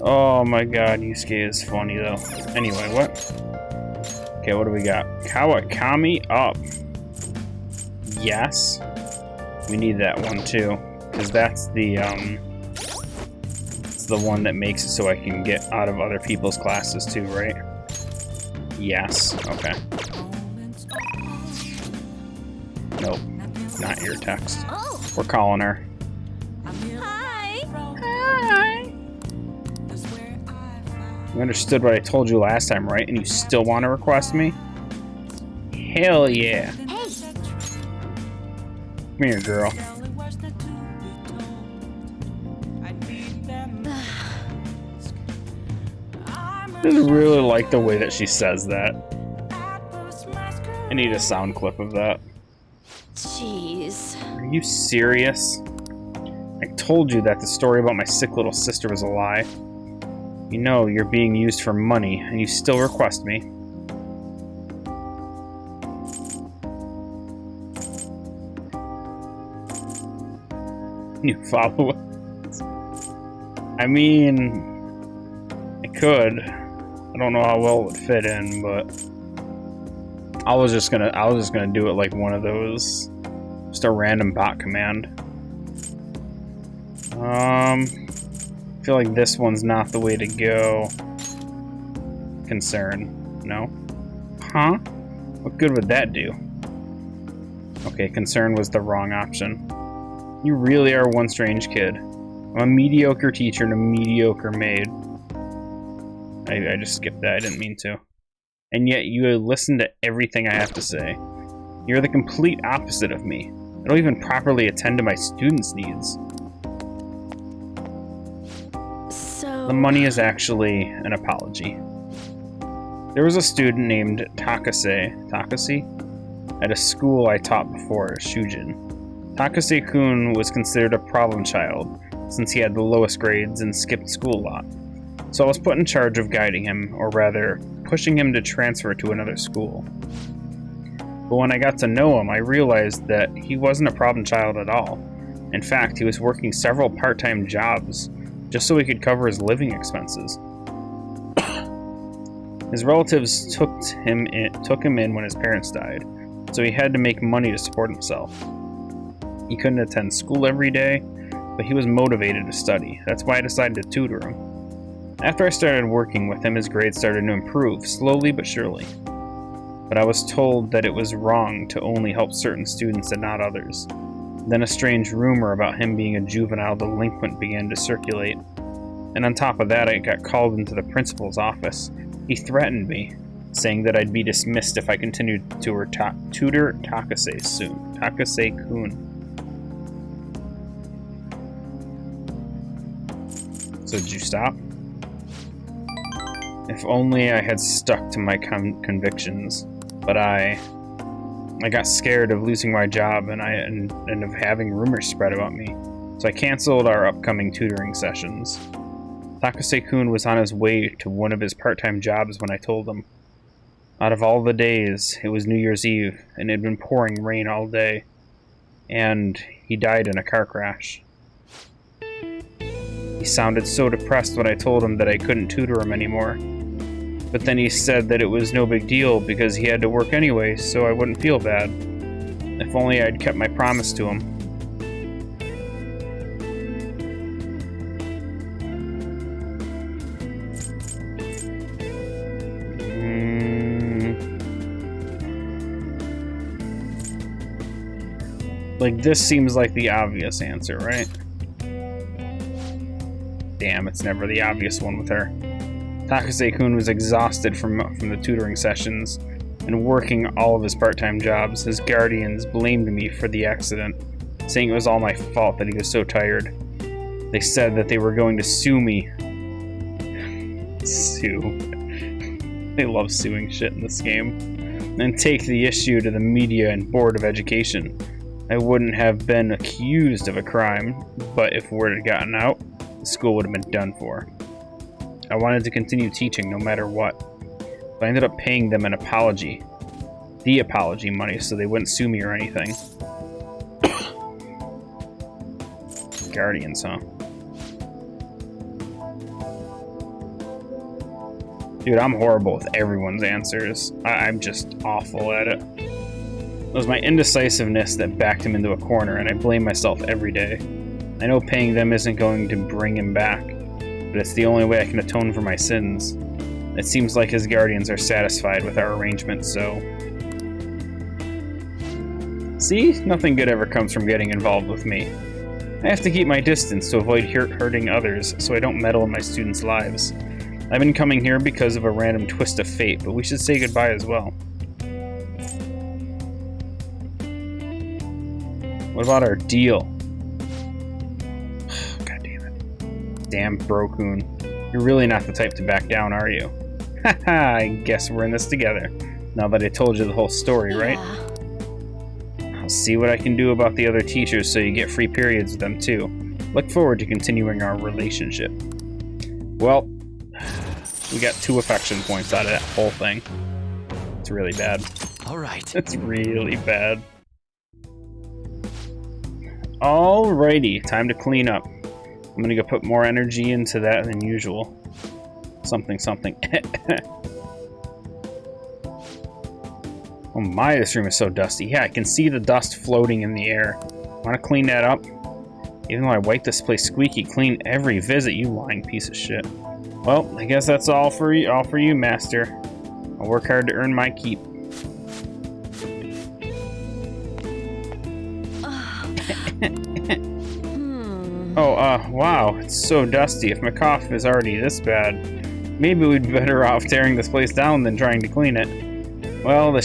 Oh my god, Yusuke is funny though. Anyway, what? Okay, what do we got? Kawakami up. Yes. We need that one too. Because that's the, it's the one that makes it so I can get out of other people's classes too, right? Yes. Okay. Nope. Not your text. We're calling her. Hi. You understood what I told you last time, right? And you still want to request me? Hell yeah. Hey. Come here, girl. I really like the way that she says that. I need a sound clip of that. Jeez. Are you serious? I told you that the story about my sick little sister was a lie. You know you're being used for money, and you still request me. New followers. I mean, I could. I don't know how well it would fit in, but I was just gonna do it like one of those, just a random bot command. I feel like this one's not the way to go. Concern, no? Huh? What good would that do? Okay, concern was the wrong option. You really are one strange kid. I'm a mediocre teacher and a mediocre maid. I just skipped that, I didn't mean to. And yet you listen to everything I have to say. You're the complete opposite of me. I don't even properly attend to my students' needs. So... The money is actually an apology. There was a student named Takase at a school I taught before, Shujin. Takase-kun was considered a problem child, since he had the lowest grades and skipped school a lot. So I was put in charge of guiding him, or rather, pushing him to transfer to another school. But when I got to know him, I realized that he wasn't a problem child at all. In fact, he was working several part-time jobs, just so he could cover his living expenses. His relatives took him in when his parents died, so he had to make money to support himself. He couldn't attend school every day, but he was motivated to study. That's why I decided to tutor him. After I started working with him, his grades started to improve, slowly but surely. But I was told that it was wrong to only help certain students and not others. Then a strange rumor about him being a juvenile delinquent began to circulate. And on top of that, I got called into the principal's office. He threatened me, saying that I'd be dismissed if I continued to tutor Takase-kun. So did you stop? If only I had stuck to my convictions, but I got scared of losing my job and of having rumors spread about me, so I canceled our upcoming tutoring sessions. Takase-kun was on his way to one of his part-time jobs when I told him. Out of all the days, it was New Year's Eve, and it had been pouring rain all day, and he died in a car crash. He sounded so depressed when I told him that I couldn't tutor him anymore. But then he said that it was no big deal because he had to work anyway, so I wouldn't feel bad. If only I'd kept my promise to him. Like, this seems like the obvious answer, right? Damn, it's never the obvious one with her. Takase-kun was exhausted from the tutoring sessions and working all of his part-time jobs. His guardians blamed me for the accident, saying it was all my fault that he was so tired. They said that they were going to sue me. Sue. They love suing shit in this game. And take the issue to the media and Board of Education. I wouldn't have been accused of a crime, but if word had gotten out, the school would have been done for. I wanted to continue teaching no matter what, but I ended up paying them an apology. The apology money, so they wouldn't sue me or anything. Guardians, huh? Dude, I'm horrible with everyone's answers. I'm just awful at it. It was my indecisiveness that backed him into a corner, and I blame myself every day. I know paying them isn't going to bring him back, but it's the only way I can atone for my sins. It seems like his guardians are satisfied with our arrangement, so... See? Nothing good ever comes from getting involved with me. I have to keep my distance to avoid hurting others, so I don't meddle in my students' lives. I've been coming here because of a random twist of fate, but we should say goodbye as well. What about our deal? God damn it. Damn, Bro-kun. You're really not the type to back down, are you? Haha, I guess we're in this together. Now that I told you the whole story, right? I'll see what I can do about the other teachers so you get free periods with them too. Look forward to continuing our relationship. Well, we got 2 affection points out of that whole thing. It's really bad. All right. It's really bad. Alrighty, time to clean up. I'm gonna go put more energy into that than usual. Something. Oh my, this room is so dusty. Yeah, I can see the dust floating in the air. Wanna clean that up? Even though I wipe this place squeaky clean every visit, you lying piece of shit. Well, I guess that's all for you, Master. I'll work hard to earn my keep. Wow, it's so dusty. If my cough is already this bad, maybe we'd be better off tearing this place down than trying to clean it. Well, the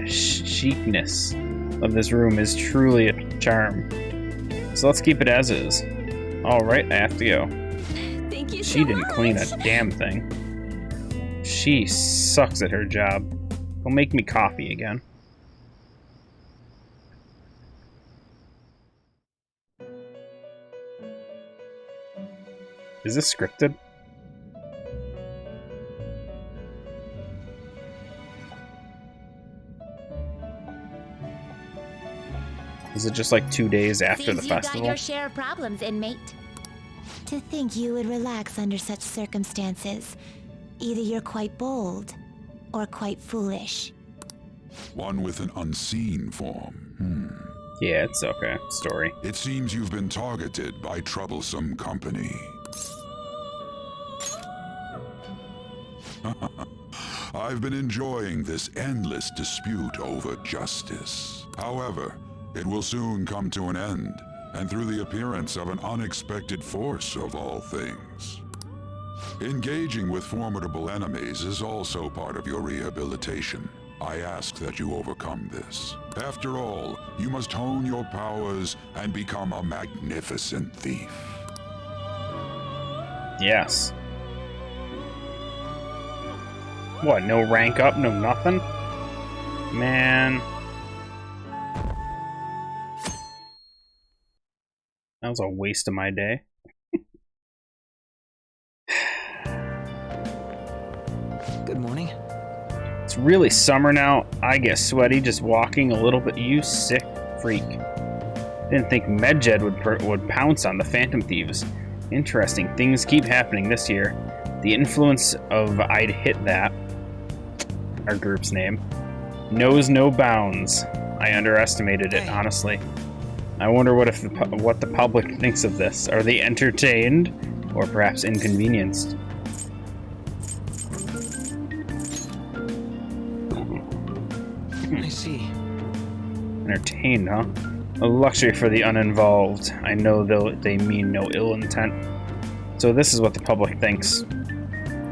chicness of this room is truly a charm. So let's keep it as is. Alright, I have to go. Thank you so She didn't much. clean a damn thing. She sucks at her job. Don't make me coffee again. Is this scripted? Is it just like 2 days after the Seems you got festival? your share of problems, inmate. To think you would relax under such circumstances. Either you're quite bold, or quite foolish. One with an unseen form. Yeah, it's okay. Story. It seems you've been targeted by troublesome company. I've been enjoying this endless dispute over justice. However, it will soon come to an end, and through the appearance of an unexpected force of all things. Engaging with formidable enemies is also part of your rehabilitation. I ask that you overcome this. After all, you must hone your powers and become a magnificent thief. Yes. What, no rank up, no nothing? Man. That was a waste of my day. Good morning. It's really summer now. I get sweaty just walking a little bit. You sick freak. Didn't think Medjed would pounce on the Phantom Thieves. Interesting. Things keep happening this year. The influence of I'd Hit That, our group's name, knows no bounds. I underestimated it, honestly. I wonder what the public thinks of this. Are they entertained, or perhaps inconvenienced? I see. Entertained, huh? A luxury for the uninvolved. I know they mean no ill intent. So this is what the public thinks.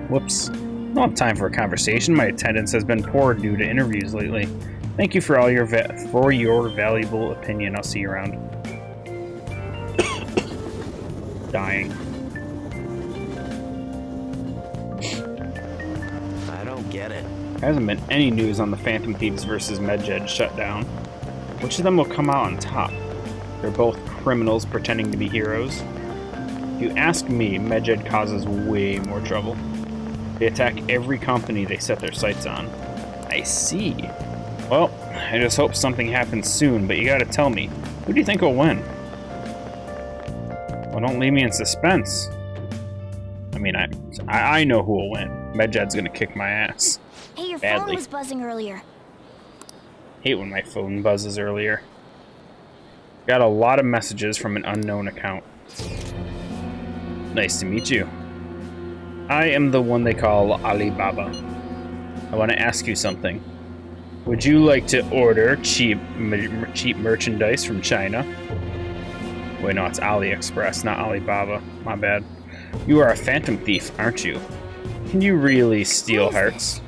Whoops. I don't have time for a conversation. My attendance has been poor due to interviews lately. Thank you for all your valuable opinion. I'll see you around. Dying. I don't get it. There hasn't been any news on the Phantom Thieves versus Medjed shutdown. Which of them will come out on top? They're both criminals pretending to be heroes. If you ask me, Medjed causes way more trouble. They attack every company they set their sights on. I see. Well, I just hope something happens soon, but you gotta tell me, who do you think will win? Well, don't leave me in suspense. I mean, I know who will win. Medjed's gonna kick my ass. Hey, your Badly. phone was buzzing earlier. Hate when my phone buzzes earlier. Got a lot of messages from an unknown account. Nice to meet you. I am the one they call Alibaba. I want to ask you something. Would you like to order cheap merchandise from China? Wait, no, it's AliExpress, not Alibaba. My bad. You are a phantom thief, aren't you? Can you really steal hearts?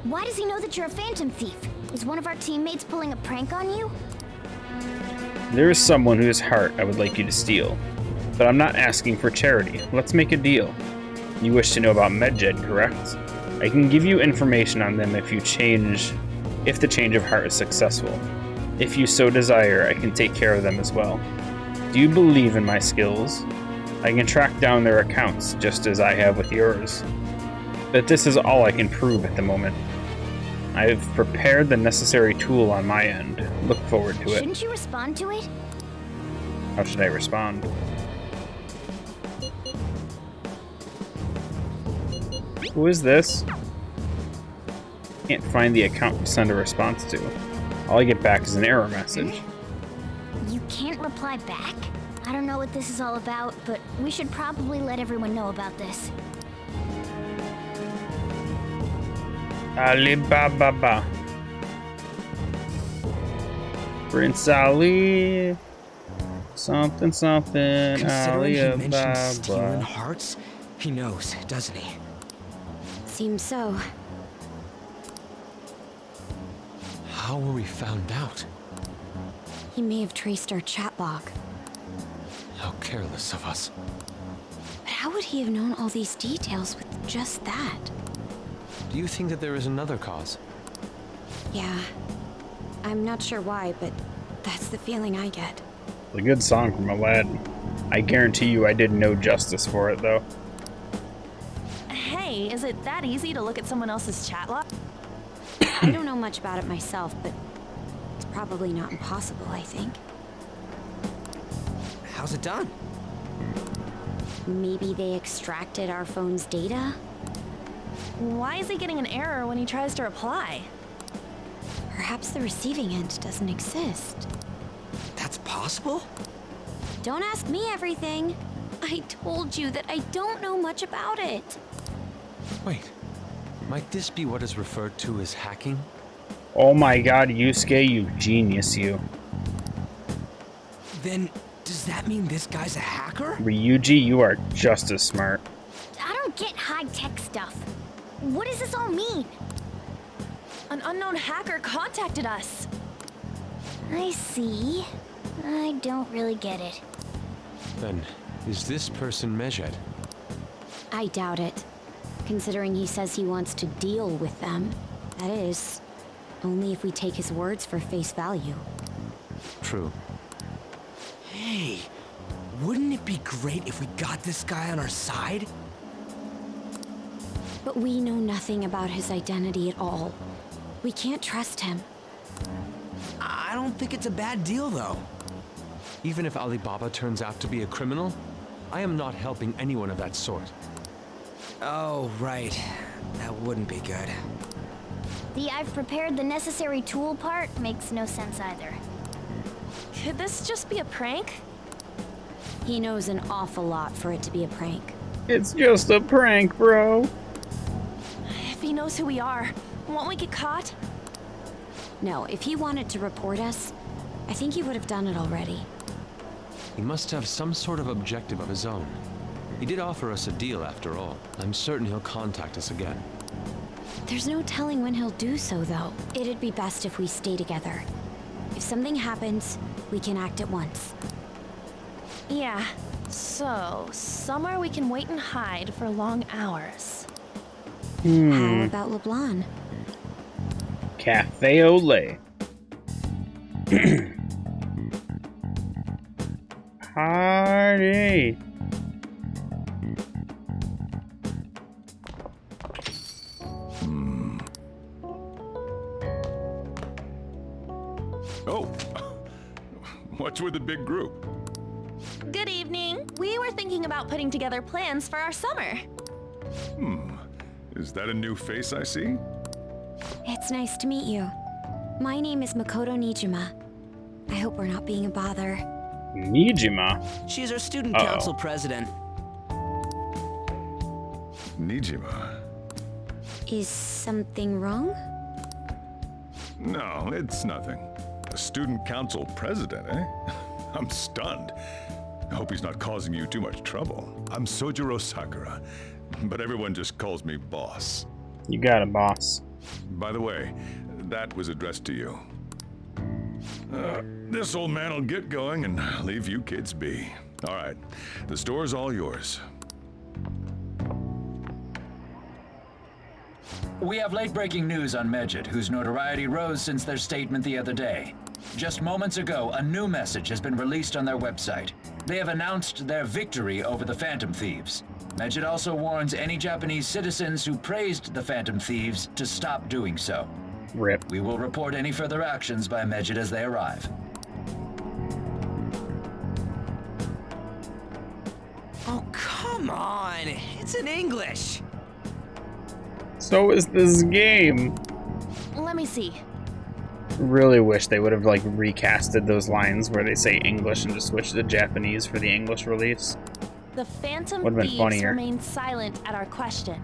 Why does he know that you're a phantom thief? Is one of our teammates pulling a prank on you? There is someone whose heart I would like you to steal. But I'm not asking for charity. Let's make a deal. You wish to know about Medjed, correct? I can give you information on them if the change of heart is successful. If you so desire, I can take care of them as well. Do you believe in my skills? I can track down their accounts, just as I have with yours. But this is all I can prove at the moment. I have prepared the necessary tool on my end. Look forward to it. Shouldn't you respond to it? How should I respond? Who is this? Can't find the account to send a response to. All I get back is an error message. You can't reply back? I don't know what this is all about, but we should probably let everyone know about this. Alibaba. Prince Ali. Something, something. Considering he mentioned Alibaba. stealing hearts, he knows, doesn't he? Seems so. How were we found out? He may have traced our chat log. How careless of us. But how would he have known all these details with just that? Do you think that there is another cause? Yeah. I'm not sure why, but that's the feeling I get. A good song from Aladdin. I guarantee you I did no justice for it, though. Hey, is it that easy to look at someone else's chat log? I don't know much about it myself, but it's probably not impossible, I think. How's it done? Maybe they extracted our phone's data? Why is he getting an error when he tries to reply? Perhaps the receiving end doesn't exist. That's possible? Don't ask me everything. I told you that I don't know much about it. Wait, might this be what is referred to as hacking? Oh my god, Yusuke, you genius, you. Then, does that mean this guy's a hacker? Ryuji, you are just as smart. I don't get high-tech stuff. What does this all mean? An unknown hacker contacted us. I see. I don't really get it. Then, is this person Mejed? I doubt it. Considering he says he wants to deal with them. That is, only if we take his words for face value. True. Hey, wouldn't it be great if we got this guy on our side? But we know nothing about his identity at all. We can't trust him. I don't think it's a bad deal, though. Even if Alibaba turns out to be a criminal, I am not helping anyone of that sort. Oh, right. That wouldn't be good. The I've prepared the necessary tool part makes no sense either. Could this just be a prank? He knows an awful lot for it to be a prank. It's just a prank, bro. If he knows who we are, won't we get caught? No, if he wanted to report us, I think he would have done it already. He must have some sort of objective of his own. He did offer us a deal after all. I'm certain he'll contact us again. There's no telling when he'll do so, though. It'd be best if we stay together. If something happens, we can act at once. Yeah. So, somewhere we can wait and hide for long hours. How about LeBlanc? Cafe Olay. Party. Oh, what's with the big group? Good evening. We were thinking about putting together plans for our summer. Is that a new face I see? It's nice to meet you. My name is Makoto Nijima. I hope we're not being a bother. Nijima? She's our student council president. Nijima? Is something wrong? No, it's nothing. A student council president, eh? I'm stunned. I hope he's not causing you too much trouble. I'm Sojiro Sakura, but everyone just calls me boss. You got it, boss. By the way, that was addressed to you. This old man will get going and leave you kids be. All right, the store's all yours. We have late-breaking news on Mejed, whose notoriety rose since their statement the other day. Just moments ago, a new message has been released on their website. They have announced their victory over the Phantom Thieves. Medjed also warns any Japanese citizens who praised the Phantom Thieves to stop doing so. Rip. We will report any further actions by Medjed as they arrive. Oh, come on! It's in English! So is this game. Let me see. Really wish they would have like recasted those lines where they say English and just switched to Japanese for the English release. The Phantom Would've been Thieves funnier. remain silent at our question.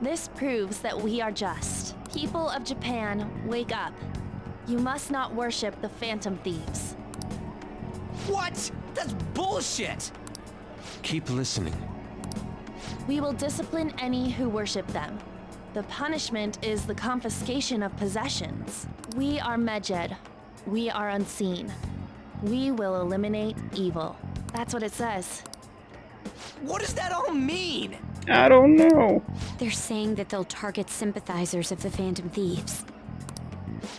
This proves that we are just. People of Japan, wake up. You must not worship the Phantom Thieves. What? That's bullshit! Keep listening. We will discipline any who worship them. The punishment is the confiscation of possessions. We are Medjed. We are unseen. We will eliminate evil. That's what it says. What does that all mean? I don't know. They're saying that they'll target sympathizers of the Phantom Thieves.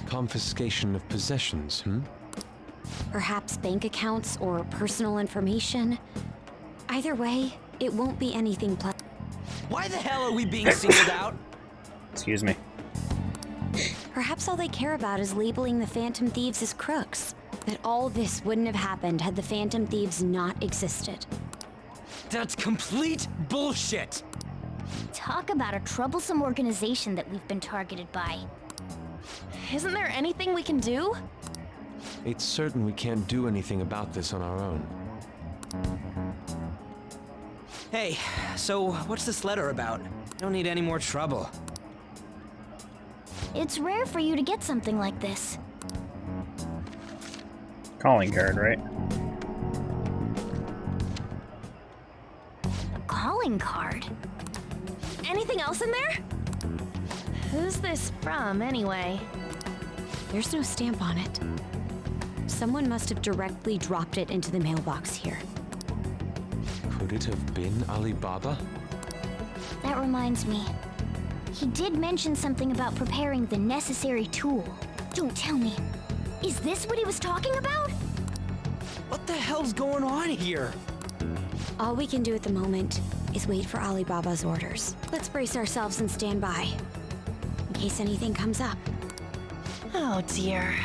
Confiscation of possessions, Perhaps bank accounts or personal information. Either way, it won't be anything pleasant. Why the hell are we being singled out? Excuse me. Perhaps all they care about is labeling the Phantom Thieves as crooks. That all this wouldn't have happened had the Phantom Thieves not existed. That's complete bullshit! Talk about a troublesome organization that we've been targeted by. Isn't there anything we can do? It's certain we can't do anything about this on our own. Hey, so what's this letter about? I don't need any more trouble. It's rare for you to get something like this. Calling card, right? A calling card? Anything else in there? Who's this from, anyway? There's no stamp on it. Someone must have directly dropped it into the mailbox here. Could it have been Alibaba? That reminds me. He did mention something about preparing the necessary tool. Don't tell me. Is this what he was talking about? What the hell's going on here? All we can do at the moment is wait for Alibaba's orders. Let's brace ourselves and stand by, in case anything comes up. Oh dear.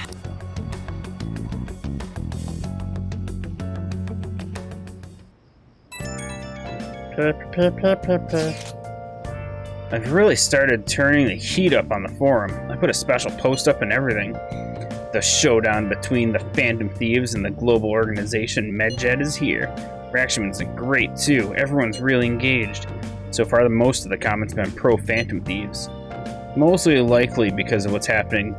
I've really started turning the heat up on the forum. I put a special post up and everything. The showdown between the Phantom Thieves and the global organization Medjed is here. Reaction's been great too. Everyone's really engaged. So far, most of the comments have been pro-Phantom Thieves. Mostly likely because of what's happened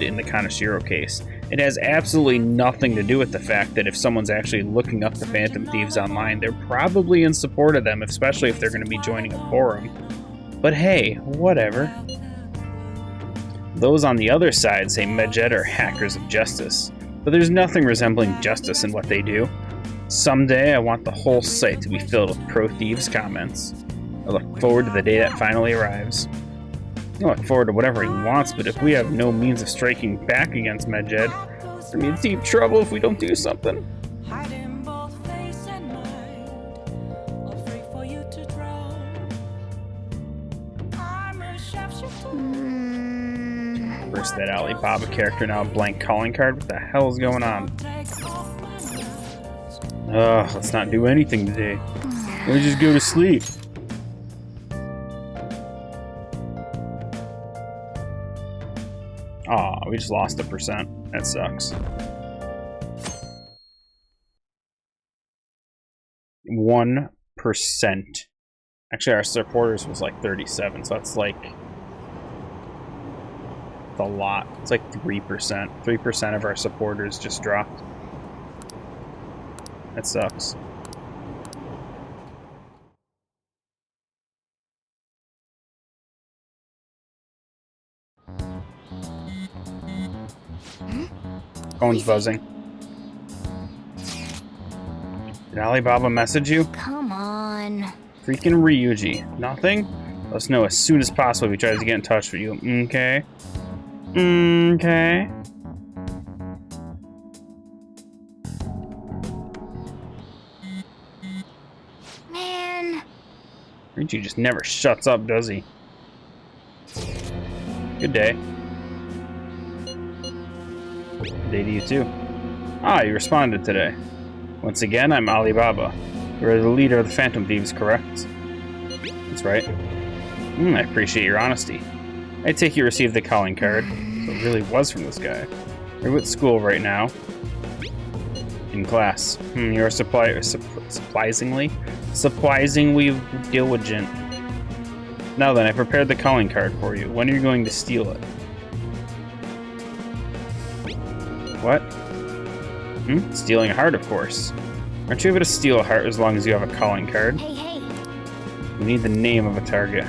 in the Kaneshiro case. It has absolutely nothing to do with the fact that if someone's actually looking up the Phantom Thieves online, they're probably in support of them, especially if they're going to be joining a forum. But hey, whatever. Those on the other side say Medjed are hackers of justice, but there's nothing resembling justice in what they do. Someday I want the whole site to be filled with pro-thieves comments. I look forward to the day that finally arrives. I look forward to whatever he wants, but if we have no means of striking back against Medjed, we're in deep trouble if we don't do something. Where's that Alibaba character now? A blank calling card? What the hell is going on? Ugh, let's not do anything today. Let's just go to sleep. Aw, we just lost 1%. That sucks. 1%. Actually, our supporters was like 37, so that's like a lot. It's like 3%. 3% of our supporters just dropped. That sucks. Phone's buzzing. Did Alibaba message you? Come on. Freaking Ryuji. Nothing? Let us know as soon as possible if he tries to get in touch with you. Okay? Okay? He just never shuts up, does he? Good day. Good day to you too. Ah, you responded today. Once again, I'm Alibaba. You're the leader of the Phantom Thieves, correct? That's right. I appreciate your honesty. I take you received the calling card. So it really was from this guy. You're at school right now. In class. You're surprisingly diligent. Now then, I prepared the calling card for you. When are you going to steal it? What? Stealing a heart, of course. Aren't you able to steal a heart as long as you have a calling card? Hey. We need the name of a target.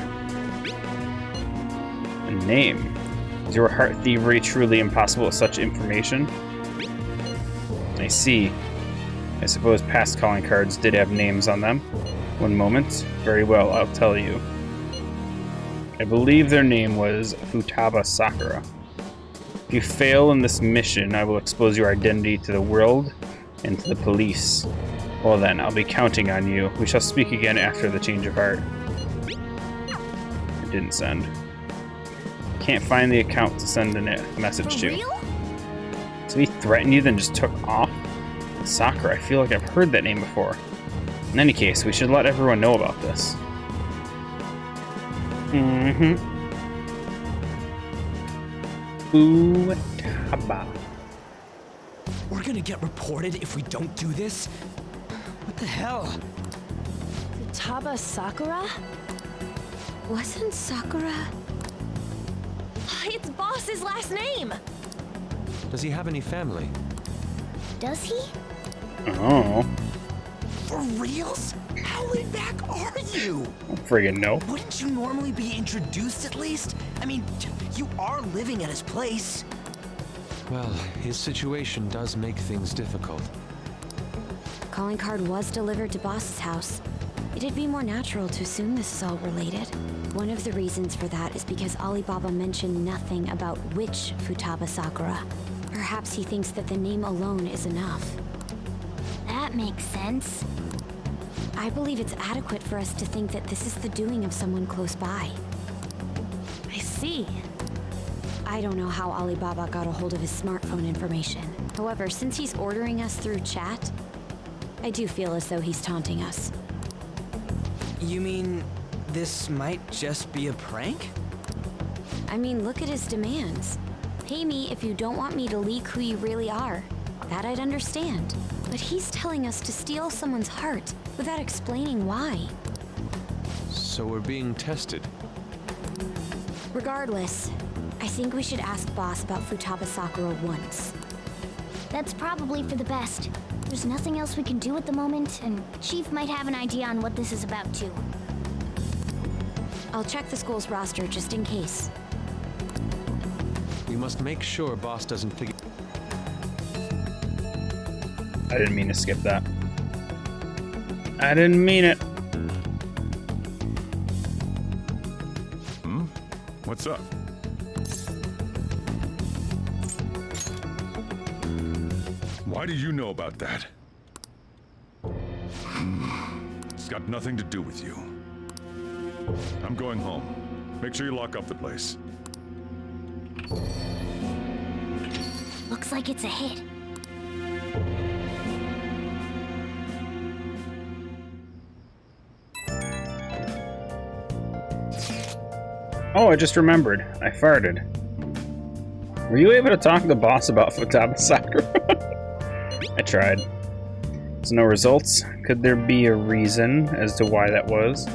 A name? Is your heart thievery truly impossible with such information? I see. I suppose past calling cards did have names on them. One moment. Very well, I'll tell you. I believe their name was Futaba Sakura. If you fail in this mission, I will expose your identity to the world and to the police. Well then, I'll be counting on you. We shall speak again after the change of heart. It didn't send. Can't find the account to send a message to. Real? So he threatened you, then just took off? Sakura, I feel like I've heard that name before. In any case, we should let everyone know about this. Futaba. We're gonna get reported if we don't do this? What the hell? Futaba Sakura? Wasn't Sakura? It's Boss's last name! Does he have any family? Does he? Oh. For reals? How laid back are you? Friggin' no. Wouldn't you normally be introduced at least? I mean, you are living at his place. Well, his situation does make things difficult. Calling card was delivered to Boss's house. It'd be more natural to assume this is all related. One of the reasons for that is because Alibaba mentioned nothing about which Futaba Sakura. Perhaps he thinks that the name alone is enough. That makes sense. I believe it's adequate for us to think that this is the doing of someone close by. I see. I don't know how Alibaba got a hold of his smartphone information. However, since he's ordering us through chat, I do feel as though he's taunting us. You mean this might just be a prank? I mean, look at his demands. Pay me if you don't want me to leak who you really are. That I'd understand. But he's telling us to steal someone's heart without explaining why. So we're being tested. Regardless, I think we should ask Boss about Futaba Sakura once. That's probably for the best. There's nothing else we can do at the moment, and Chief might have an idea on what this is about too. I'll check the school's roster just in case. We must make sure Boss doesn't figure... I didn't mean to skip that. I didn't mean it. What's up? Why do you know about that? It's got nothing to do with you. I'm going home. Make sure you lock up the place. Looks like it's a hit. Oh, I just remembered. I farted. Were you able to talk to the boss about Futaba Sakura? I tried. There's no results. Could there be a reason as to why that was?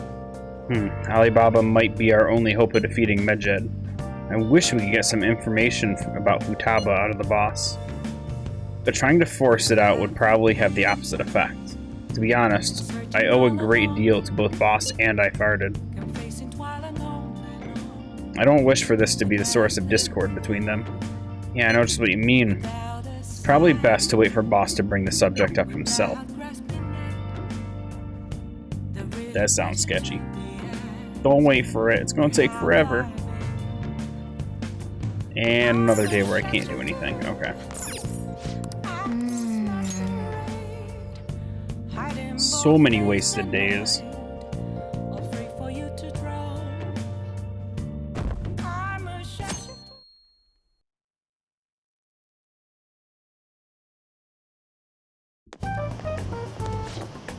Alibaba might be our only hope of defeating Medjed. I wish we could get some information about Futaba out of the boss. But trying to force it out would probably have the opposite effect. To be honest, I owe a great deal to both boss and I farted. I don't wish for this to be the source of discord between them. Yeah, I know just what you mean. It's probably best to wait for boss to bring the subject up himself. That sounds sketchy. Don't wait for it, it's gonna take forever. And another day where I can't do anything, okay. So many wasted days.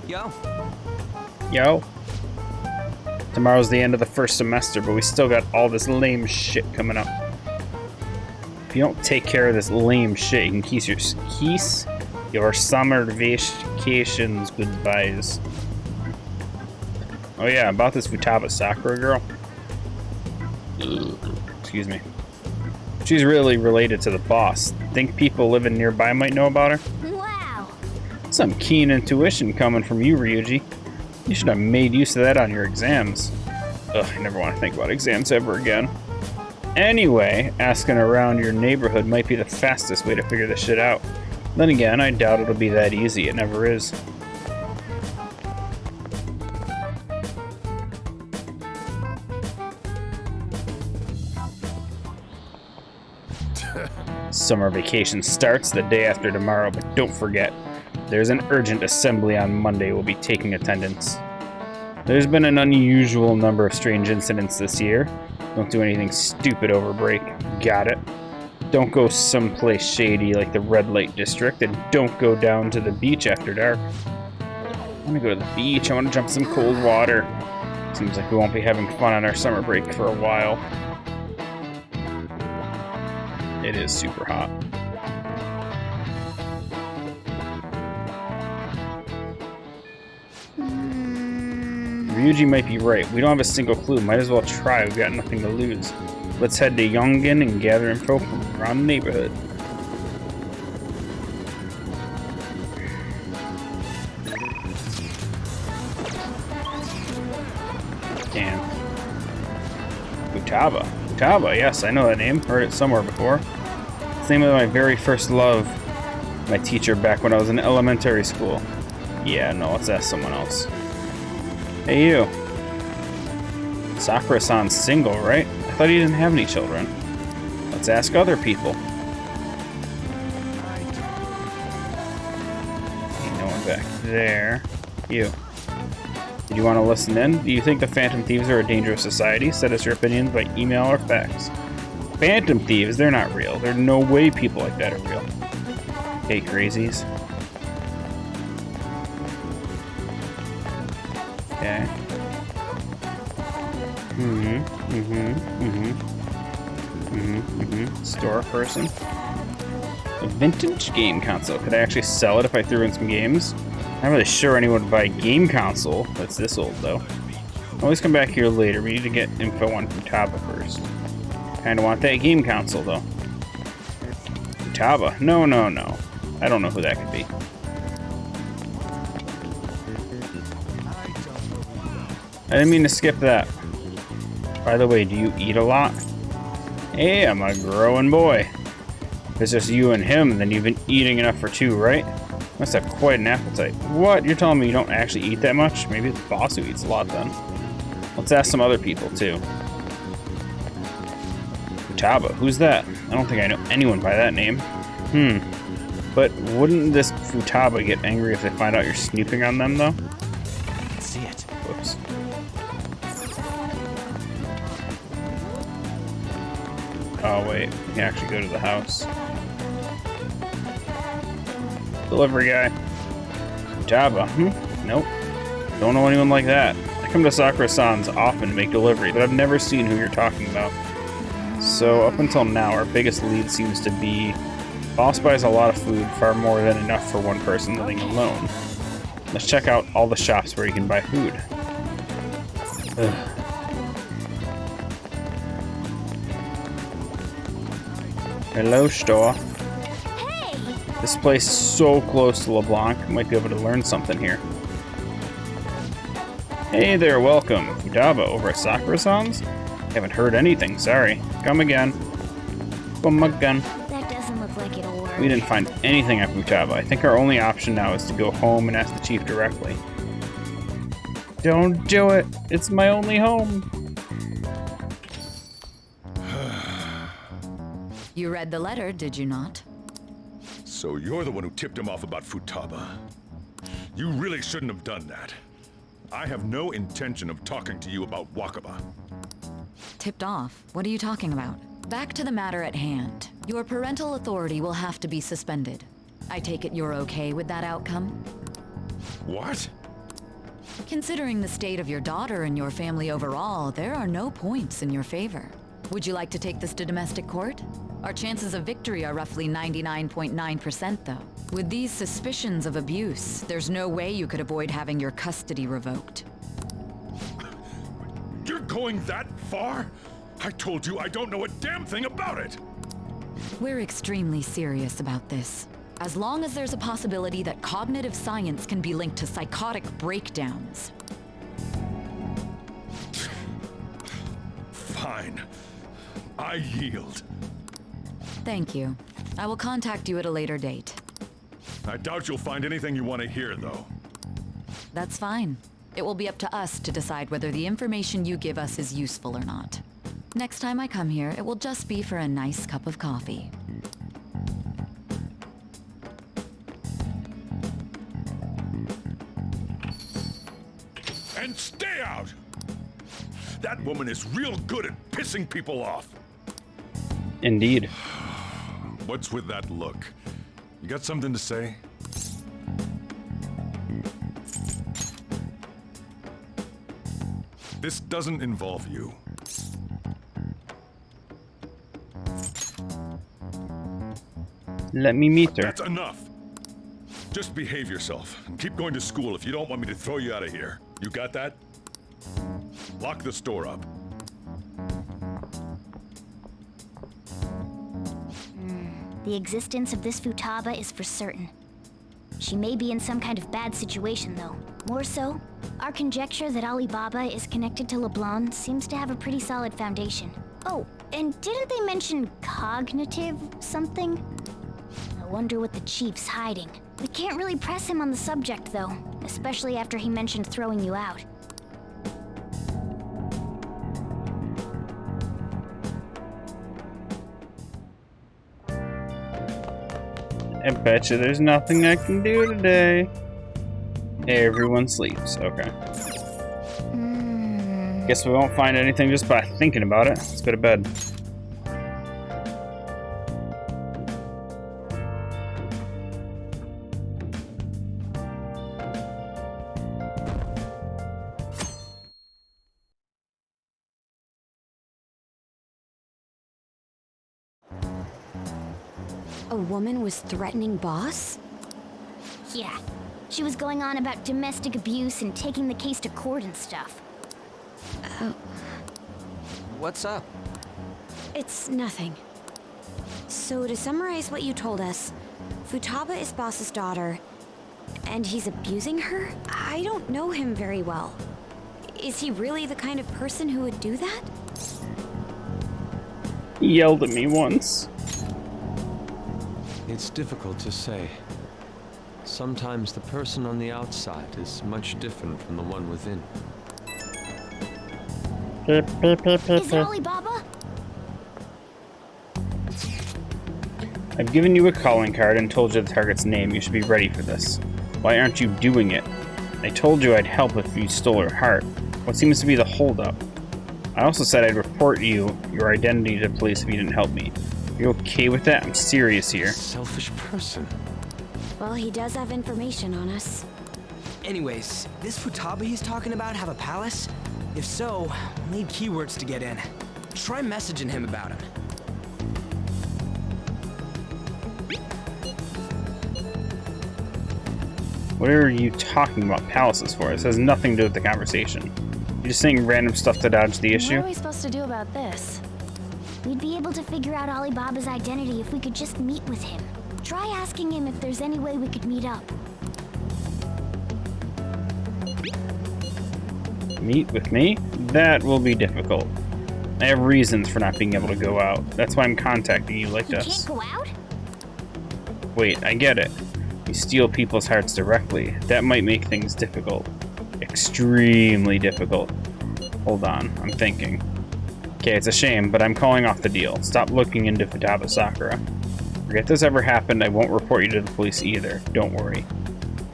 Yo. Tomorrow's the end of the first semester, but we still got all this lame shit coming up. If you don't take care of this lame shit, you can kiss your summer vacations goodbyes. Oh yeah, about this Futaba Sakura girl. Excuse me. She's really related to the boss. Think people living nearby might know about her? Wow. Some keen intuition coming from you, Ryuji. You should have made use of that on your exams. Ugh, I never want to think about exams ever again. Anyway, asking around your neighborhood might be the fastest way to figure this shit out. Then again, I doubt it'll be that easy. It never is. Summer vacation starts the day after tomorrow, but don't forget, there's an urgent assembly on Monday. We'll be taking attendance. There's been an unusual number of strange incidents this year. Don't do anything stupid over break. Got it? Don't go someplace shady like the red light district, and don't go down to the beach after dark. I want to go to the beach. I want to jump some cold water. Seems like we won't be having fun on our summer break for a while. It is super hot. Ryuji might be right. We don't have a single clue. Might as well try. We've got nothing to lose. Let's head to Yongen and gather info from around the neighborhood. Damn. Futaba. Futaba, yes, I know that name. Heard it somewhere before. It's the name of my very first love. My teacher back when I was in elementary school. Yeah, no, let's ask someone else. Hey, you. Sakura-san's single, right? I thought he didn't have any children. Let's ask other people. Ain't no one back there. You. Did you want to listen in? Do you think the Phantom Thieves are a dangerous society? Send us your opinions by email or fax. Phantom Thieves? They're not real. There's no way people like that are real. Hey, crazies. Okay. Store person. A vintage game console. Could I actually sell it if I threw in some games? I'm not really sure anyone would buy a game console that's this old, though. Always come back here later. We need to get info on Futaba first. Kinda want that game console, though. Futaba? No. I don't know who that could be. I didn't mean to skip that. By the way, do you eat a lot? Hey, I'm a growing boy. If it's just you and him, then you've been eating enough for two, right? Must have quite an appetite. What? You're telling me you don't actually eat that much? Maybe it's the boss who eats a lot then. Let's ask some other people, too. Futaba, who's that? I don't think I know anyone by that name. But wouldn't this Futaba get angry if they find out you're snooping on them, though? Let's see it. Whoops. Oh, wait. We can actually go to the house. Delivery guy. Futaba. Nope. Don't know anyone like that. I come to Sakura-san's often to make delivery, but I've never seen who you're talking about. So, up until now, our biggest lead seems to be boss buys a lot of food, far more than enough for one person living alone. Let's check out all the shops where you can buy food. Ugh. Hello, store. Hey! This place is so close to LeBlanc, might be able to learn something here. Hey there, welcome. Futaba over at Sakura-san's? Haven't heard anything, sorry. Come again. Come again. That doesn't look like it'll work. We didn't find anything at Futaba. I think our only option now is to go home and ask the chief directly. Don't do it. It's my only home. You read the letter, did you not? So you're the one who tipped him off about Futaba. You really shouldn't have done that. I have no intention of talking to you about Wakaba. Tipped off? What are you talking about? Back to the matter at hand. Your parental authority will have to be suspended. I take it you're okay with that outcome? What? Considering the state of your daughter and your family overall, there are no points in your favor. Would you like to take this to domestic court? Our chances of victory are roughly 99.9% though. With these suspicions of abuse, there's no way you could avoid having your custody revoked. You're going that far? I told you I don't know a damn thing about it! We're extremely serious about this. As long as there's a possibility that cognitive science can be linked to psychotic breakdowns. Fine. I yield. Thank you. I will contact you at a later date. I doubt you'll find anything you want to hear, though. That's fine. It will be up to us to decide whether the information you give us is useful or not. Next time I come here, it will just be for a nice cup of coffee. And stay out! That woman is real good at pissing people off. Indeed. What's with that look? You got something to say? This doesn't involve you. Let me meet her. That's enough. Just behave yourself and keep going to school if you don't want me to throw you out of here. You got that? Lock the store up. The existence of this Futaba is for certain. She may be in some kind of bad situation, though. More so, our conjecture that Alibaba is connected to LeBlanc seems to have a pretty solid foundation. Oh, and didn't they mention cognitive something? I wonder what the chief's hiding. We can't really press him on the subject, though, especially after he mentioned throwing you out. I bet you there's nothing I can do today. Everyone sleeps. Okay. Guess we won't find anything just by thinking about it. Let's go to bed. A woman was threatening Boss? Yeah. She was going on about domestic abuse and taking the case to court and stuff. What's up? It's nothing. So to summarize what you told us, Futaba is Boss's daughter, and he's abusing her? I don't know him very well. Is he really the kind of person who would do that? He yelled at me once. It's difficult to say. Sometimes the person on the outside is much different from the one within. Is it Alibaba? I've given you a calling card and told you the target's name. You should be ready for this. Why aren't you doing it? I told you I'd help if you stole her heart. What seems to be the holdup? I also said I'd report your identity to the police if you didn't help me. Are you okay with that? I'm serious here. Selfish person. Well, he does have information on us. Anyways, this Futaba he's talking about have a palace? If so, we'll need keywords to get in. Try messaging him about him. What are you talking about palaces for? This has nothing to do with the conversation. You're just saying random stuff to dodge the issue? What are we supposed to do about this? We'd be able to figure out Alibaba's identity if we could just meet with him. Try asking him if there's any way we could meet up. Meet with me? That will be difficult. I have reasons for not being able to go out. That's why I'm contacting you like this. You can't go out? Wait, I get it. You steal people's hearts directly. That might make things difficult. Extremely difficult. Hold on, I'm thinking. Okay, it's a shame, but I'm calling off the deal. Stop looking into Futaba Sakura. Forget this ever happened, I won't report you to the police either. Don't worry.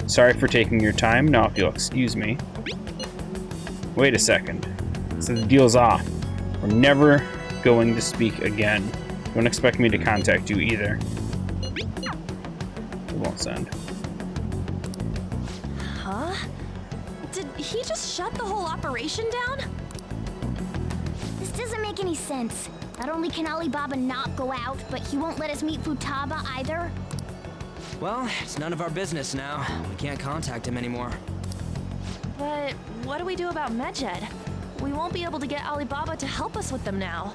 Sorry for taking your time, now if you'll excuse me. Wait a second. So the deal's off. We're never going to speak again. Don't expect me to contact you either. It won't send. Huh? Did he just shut the whole operation down? This doesn't make any sense. Not only can Alibaba not go out, but he won't let us meet Futaba either. Well, it's none of our business now. We can't contact him anymore. But what do we do about Medjed? We won't be able to get Alibaba to help us with them now.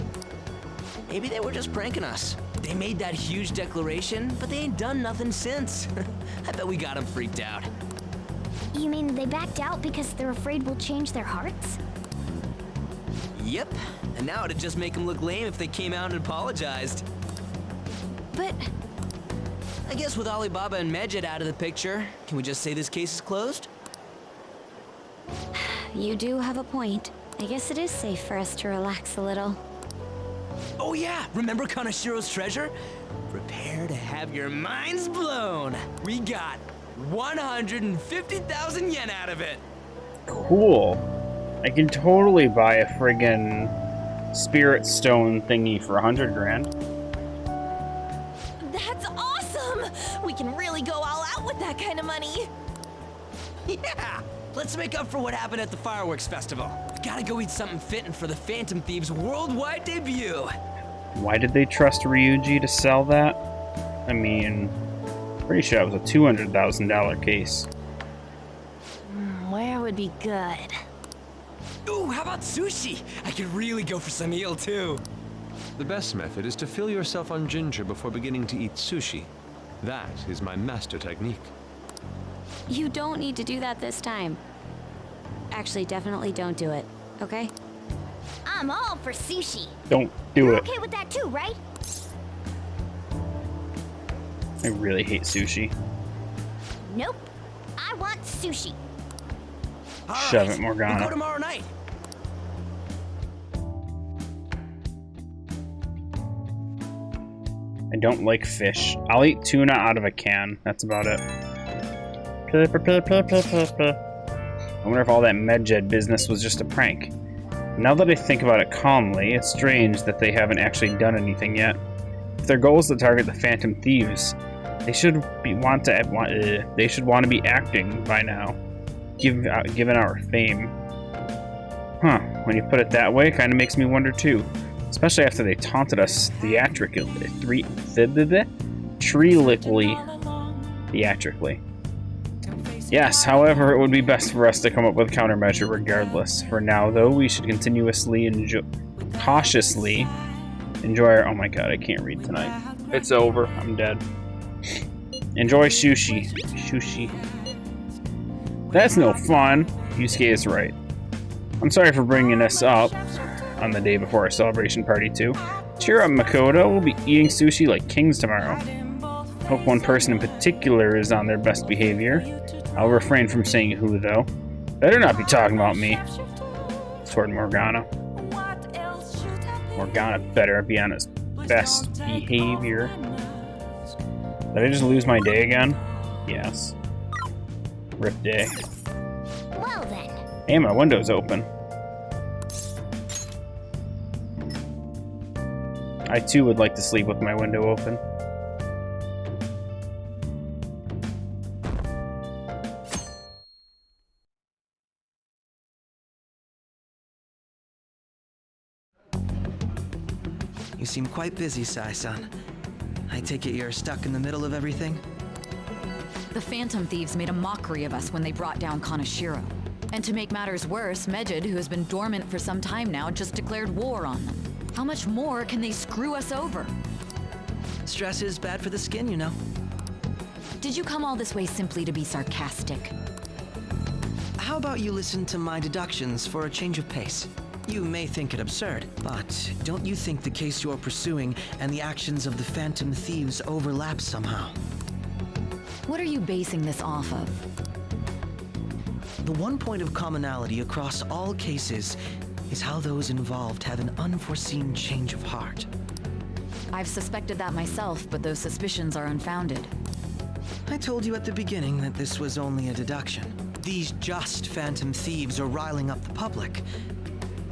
Maybe they were just pranking us. They made that huge declaration, but they ain't done nothing since. I bet we got them freaked out. You mean they backed out because they're afraid we'll change their hearts? Yep, and now it'd just make them look lame if they came out and apologized. But I guess with Alibaba and Medjed out of the picture, can we just say this case is closed? You do have a point. I guess it is safe for us to relax a little. Oh yeah, remember Kanashiro's treasure? Prepare to have your minds blown. We got 150,000 yen out of it. Cool. I can totally buy a friggin' spirit stone thingy for 100 grand. that's awesome! We can really go all out with that kind of money. Yeah, let's make up for what happened at the fireworks festival. We gotta go eat something fitting for the Phantom Thieves' worldwide debut. Why did they trust Ryuji to sell that? I mean, pretty sure it was a $200,000 case. Where would be good? Ooh, how about sushi? I could really go for some eel too. The best method is to fill yourself on ginger before beginning to eat sushi. That is my master technique. You don't need to do that this time. Actually, definitely don't do it, okay? I'm all for sushi. Don't do You're it. okay with that too, right? I really hate sushi. Nope. I want sushi. Shove it, Morgana. We'll go tomorrow night. I don't like fish. I'll eat tuna out of a can. That's about it. I wonder if all that Medjed business was just a prank. Now that I think about it calmly, it's strange that they haven't actually done anything yet. If their goal is to target the Phantom Thieves, they should want to be acting by now, given our fame. Huh? When you put it that way, it kind of makes me wonder too. Especially after they taunted us theatrically. Yes, however, it would be best for us to come up with a countermeasure regardless. For now, though, we should cautiously enjoy our— oh my god, I can't read tonight. It's over. I'm dead. Enjoy sushi. Sushi. That's no fun. Yusuke is right. I'm sorry for bringing this up on the day before our celebration party, too. Cheer up, Makoto. We'll be eating sushi like kings tomorrow. Hope one person in particular is on their best behavior. I'll refrain from saying who, though. Better not be talking about me. Toward Morgana. Morgana better be on his best behavior. Did I just lose my day again? Yes. Rip day. Well then. Hey, my window's open. I too would like to sleep with my window open. You seem quite busy, Sai-san. I take it you're stuck in the middle of everything? The Phantom Thieves made a mockery of us when they brought down Kanashiro. And to make matters worse, Medjed, who has been dormant for some time now, just declared war on them. How much more can they screw us over? Stress is bad for the skin, you know. Did you come all this way simply to be sarcastic? How about you listen to my deductions for a change of pace? You may think it absurd, but don't you think the case you're pursuing and the actions of the Phantom Thieves overlap somehow? What are you basing this off of? The one point of commonality across all cases is how those involved have an unforeseen change of heart. I've suspected that myself, but those suspicions are unfounded. I told you at the beginning that this was only a deduction. These just Phantom Thieves are riling up the public.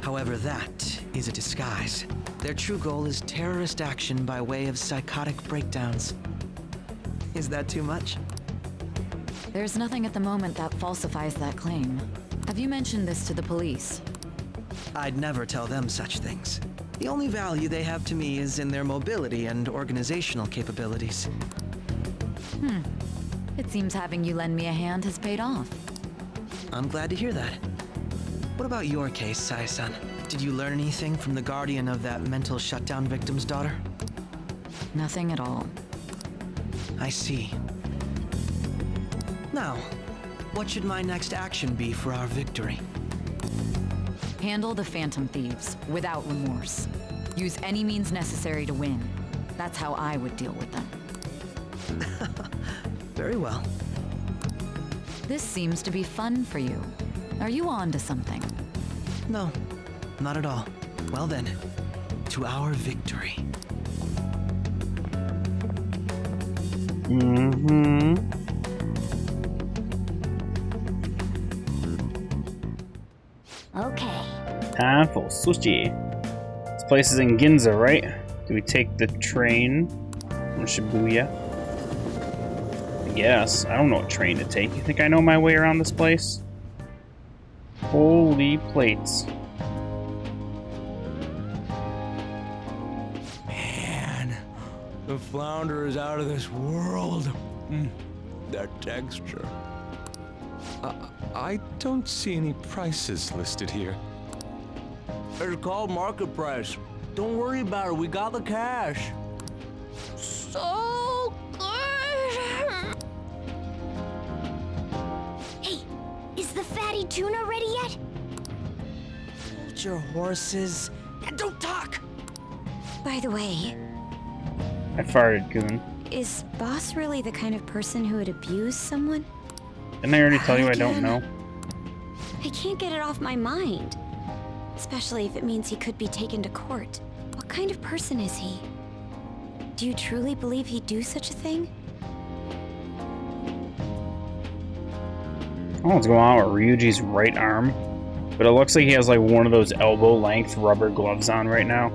However, that is a disguise. Their true goal is terrorist action by way of psychotic breakdowns. Is that too much? There's nothing at the moment that falsifies that claim. Have you mentioned this to the police? I'd never tell them such things. The only value they have to me is in their mobility and organizational capabilities. It seems having you lend me a hand has paid off. I'm glad to hear that. What about your case, Sai-san? Did you learn anything from the guardian of that mental shutdown victim's daughter? Nothing at all. I see. Now, what should my next action be for our victory? Handle the Phantom Thieves without remorse. Use any means necessary to win. That's how I would deal with them. Very well. This seems to be fun for you. Are you on to something? No, not at all. Well then, to our victory. Okay. Time for sushi. This place is in Ginza, right? Do we take the train from Shibuya? I guess. I don't know what train to take. You think I know my way around this place? Holy plates. Man, the flounder is out of this world. That texture. I don't see any prices listed here. It's called market price. Don't worry about it, we got the cash. So good. Hey, is the fatty tuna ready yet? Hold your horses and don't talk. By the way, I farted, Goon. is Boss really the kind of person who would abuse someone? Didn't I already tell you I don't know? I can't get it off my mind. Especially if it means he could be taken to court. What kind of person is he? Do you truly believe he'd do such a thing? I don't know what's going on with Ryuji's right arm, but it looks like he has like one of those elbow-length rubber gloves on right now.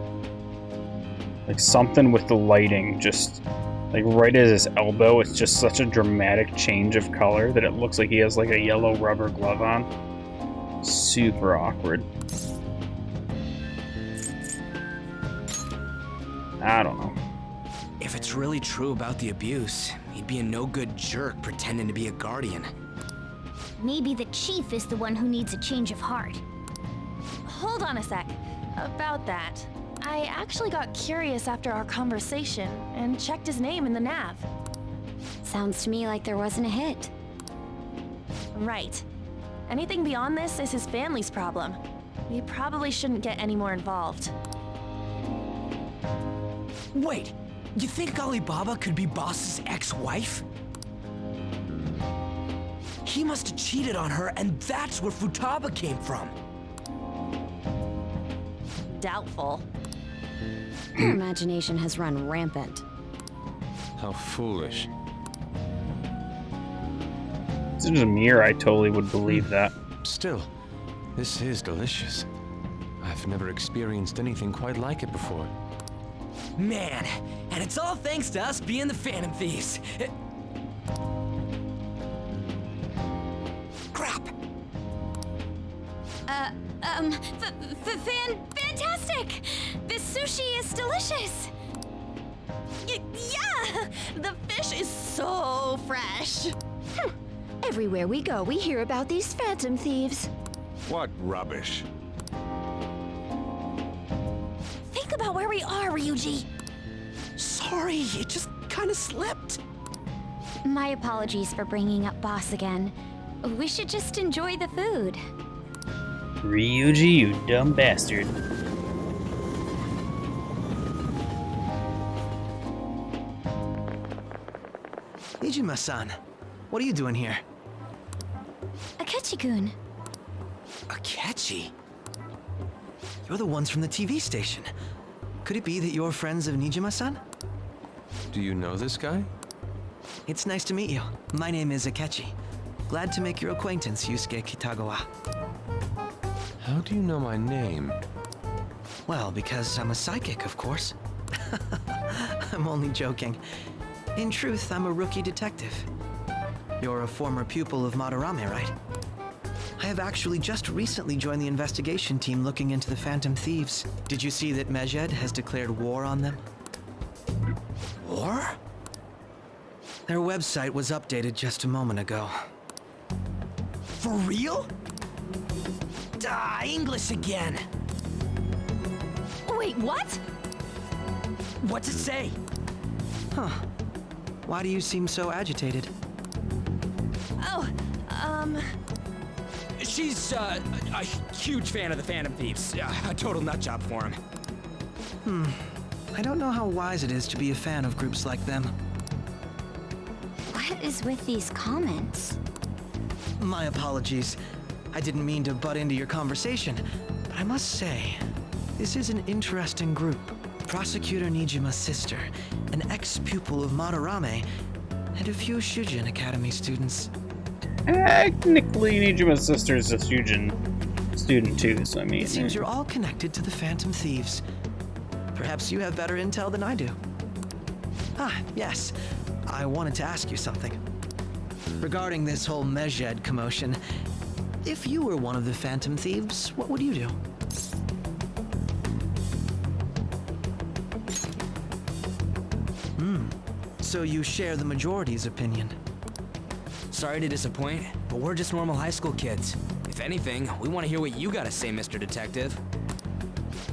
Like something with the lighting, just like right at his elbow, it's just such a dramatic change of color that it looks like he has like a yellow rubber glove on. Super awkward. I don't know. If it's really true about the abuse, he'd be a no-good jerk pretending to be a guardian. Maybe the chief is the one who needs a change of heart. Hold on a sec. About that. I actually got curious after our conversation and checked his name in the nav. Sounds to me like there wasn't a hit. Right. Anything beyond this is his family's problem. We probably shouldn't get any more involved. Wait, you think Alibaba could be Boss's ex-wife? He must have cheated on her, and that's where Futaba came from. Doubtful. Your imagination has run rampant. How foolish. If it was a mirror, I totally would believe that. Still, this is delicious. I've never experienced anything quite like it before. Man, and it's all thanks to us being the Phantom Thieves. Crap! Fantastic! This sushi is delicious! Yeah! The fish is so fresh! Everywhere we go, we hear about these Phantom Thieves. What rubbish. Think about where we are, Ryuji! Sorry, it just kinda slipped. My apologies for bringing up Boss again. We should just enjoy the food. Ryuji, you dumb bastard. Nijima-san, what are you doing here? Akechi-kun. Akechi? You're the ones from the TV station. Could it be that you're friends of Nijima-san? Do you know this guy? It's nice to meet you. My name is Akechi. Glad to make your acquaintance, Yusuke Kitagawa. How do you know my name? Well, because I'm a psychic, of course. I'm only joking. In truth, I'm a rookie detective. You're a former pupil of Madarame, right? I have actually just recently joined the investigation team looking into the Phantom Thieves. Did you see that Medjed has declared war on them? War? Their website was updated just a moment ago. For real? English again. Wait, what? What's it say? Huh. Why do you seem so agitated? Oh, She's a huge fan of the Phantom Thieves. A total nutjob for him. I don't know how wise it is to be a fan of groups like them. What is with these comments? My apologies. I didn't mean to butt into your conversation, but I must say, this is an interesting group. Prosecutor Nijima's sister, an ex-pupil of Madarame, and a few Shujin Academy students. Technically, Nijima's sister is a Shujin student too, so I mean... It seems you're all connected to the Phantom Thieves. Perhaps you have better intel than I do. Yes. I wanted to ask you something. Regarding this whole Medjed commotion, if you were one of the Phantom Thieves, what would you do? So you share the majority's opinion. Sorry to disappoint, but we're just normal high school kids. If anything, we want to hear what you gotta say, Mr. Detective.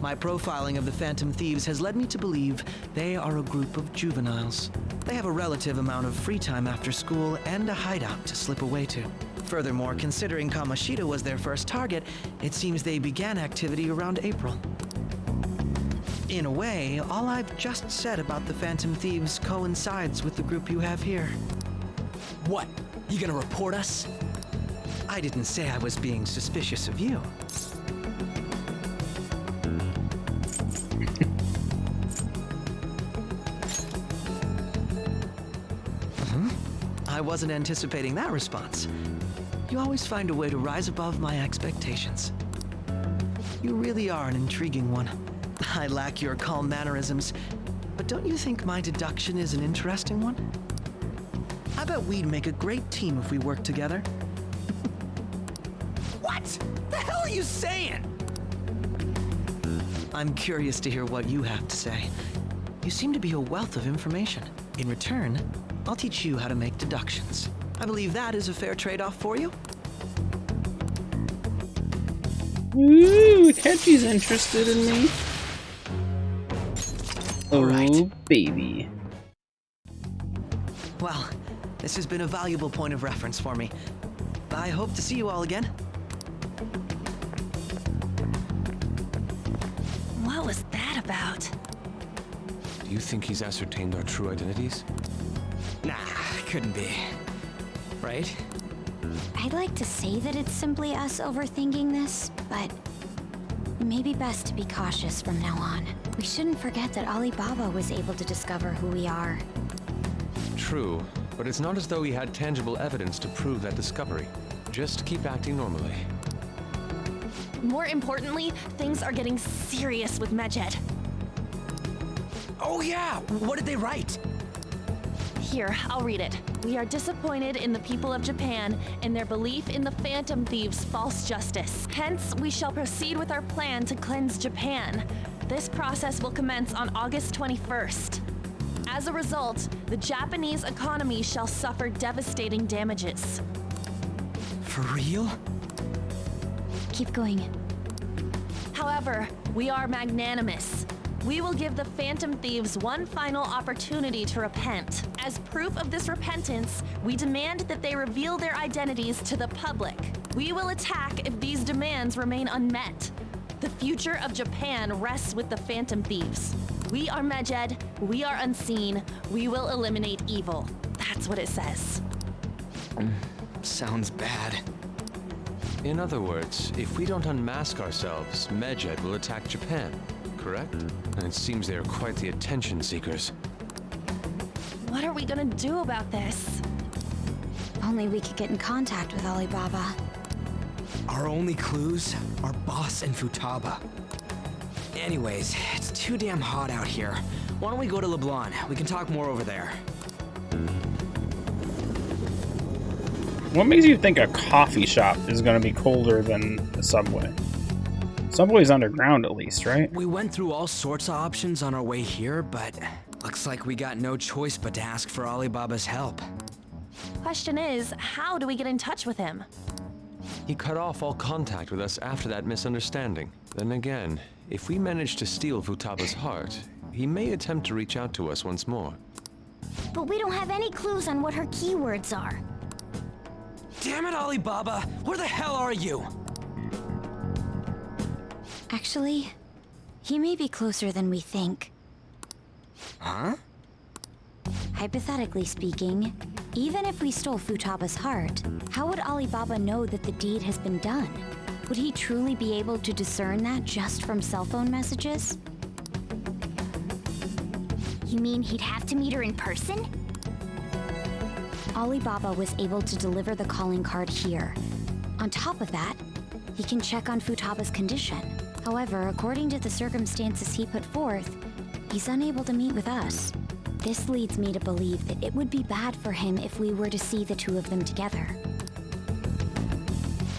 My profiling of the Phantom Thieves has led me to believe they are a group of juveniles. They have a relative amount of free time after school and a hideout to slip away to. Furthermore, considering Kamoshida was their first target, it seems they began activity around April. In a way, all I've just said about the Phantom Thieves coincides with the group you have here. What? You gonna report us? I didn't say I was being suspicious of you. I wasn't anticipating that response. You always find a way to rise above my expectations. You really are an intriguing one. I lack your calm mannerisms, but don't you think my deduction is an interesting one? I bet we'd make a great team if we worked together. What the hell are you saying? I'm curious to hear what you have to say. You seem to be a wealth of information. In return, I'll teach you how to make deductions. I believe that is a fair trade-off for you. Ooh, Kenji's interested in me. All right. Oh, baby. Well, this has been a valuable point of reference for me. I hope to see you all again. What was that about? Do you think he's ascertained our true identities? Nah, couldn't be. Right? I'd like to say that it's simply us overthinking this, but maybe best to be cautious from now on. We shouldn't forget that Alibaba was able to discover who we are. True, but it's not as though he had tangible evidence to prove that discovery. Just keep acting normally. More importantly, things are getting serious with Medjed. Oh yeah! What did they write? Here, I'll read it. We are disappointed in the people of Japan and their belief in the Phantom Thieves' false justice. Hence, we shall proceed with our plan to cleanse Japan. This process will commence on August 21st. As a result, the Japanese economy shall suffer devastating damages. For real? Keep going. However, we are magnanimous. We will give the Phantom Thieves one final opportunity to repent. As proof of this repentance, we demand that they reveal their identities to the public. We will attack if these demands remain unmet. The future of Japan rests with the Phantom Thieves. We are Medjed, we are unseen, we will eliminate evil. That's what it says. Sounds bad. In other words, if we don't unmask ourselves, Medjed will attack Japan, correct? And it seems they are quite the attention seekers. What are we gonna do about this? Only we could get in contact with Alibaba. Our only clues are Boss and Futaba. Anyways, it's too damn hot out here. Why don't we go to LeBlanc? We can talk more over there. What makes you think a coffee shop is going to be colder than the subway? Subway's underground at least, right? We went through all sorts of options on our way here, but looks like we got no choice but to ask for Alibaba's help. Question is, how do we get in touch with him? He cut off all contact with us after that misunderstanding. Then again, if we manage to steal Futaba's heart, he may attempt to reach out to us once more. But we don't have any clues on what her keywords are. Damn it, Alibaba! Where the hell are you? Actually, he may be closer than we think. Huh? Hypothetically speaking, even if we stole Futaba's heart, how would Alibaba know that the deed has been done? Would he truly be able to discern that just from cell phone messages? You mean he'd have to meet her in person? Alibaba was able to deliver the calling card here. On top of that, he can check on Futaba's condition. However, according to the circumstances he put forth, he's unable to meet with us. This leads me to believe that it would be bad for him if we were to see the two of them together.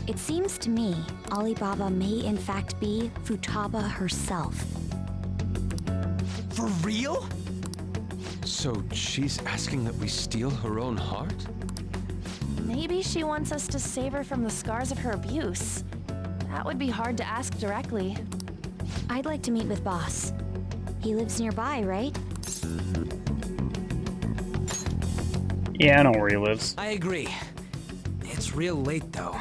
It seems to me Alibaba may in fact be Futaba herself. For real? So she's asking that we steal her own heart? Maybe she wants us to save her from the scars of her abuse. That would be hard to ask directly. I'd like to meet with Boss. He lives nearby, right? Yeah, I know where he lives. I agree. It's real late, though.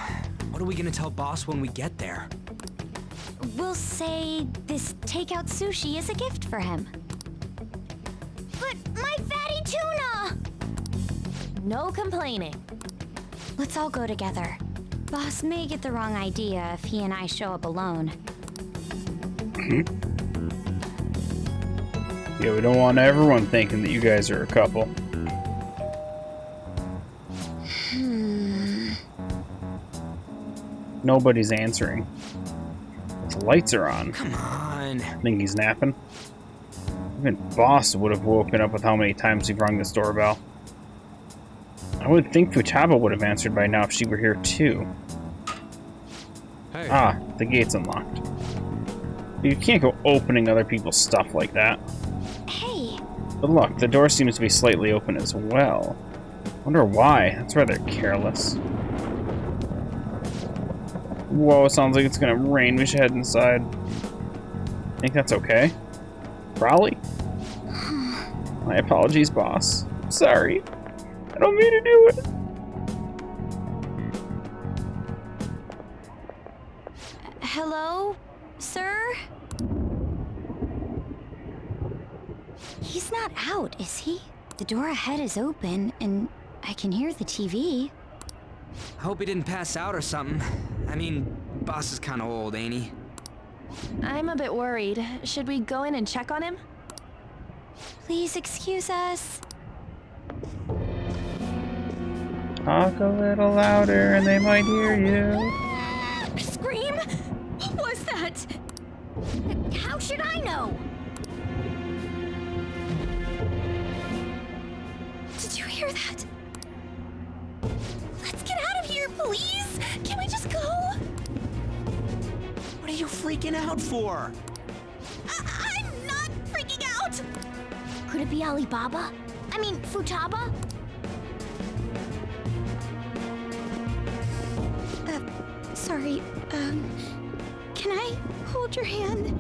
What are we gonna tell Boss when we get there? We'll say this takeout sushi is a gift for him. But my fatty tuna! No complaining. Let's all go together. Boss may get the wrong idea if he and I show up alone. Yeah, we don't want everyone thinking that you guys are a couple. Nobody's answering. The lights are on. Come on. Think he's napping? Even Boss would have woken up with how many times we've rung this doorbell. I would think Futaba would have answered by now if she were here too. Hey. Ah, the gate's unlocked. You can't go opening other people's stuff like that. Hey! But look, the door seems to be slightly open as well. Wonder why. That's rather careless. Whoa, sounds like it's gonna rain. We should head inside. Think that's okay? Probably. My apologies, boss. Sorry. I don't mean to do it. Hello, sir? He's not out, is he? The door ahead is open, and I can hear the TV. I hope he didn't pass out or something. I mean, Boss is kind of old, ain't he? I'm a bit worried. Should we go in and check on him? Please excuse us. Talk a little louder and they might hear you. Scream? What was that? How should I know? Did you hear that? Let's get out of here, please! Can we just go? What are you freaking out for? I'm not freaking out! Could it be Alibaba? I mean, Futaba? Sorry, can I hold your hand?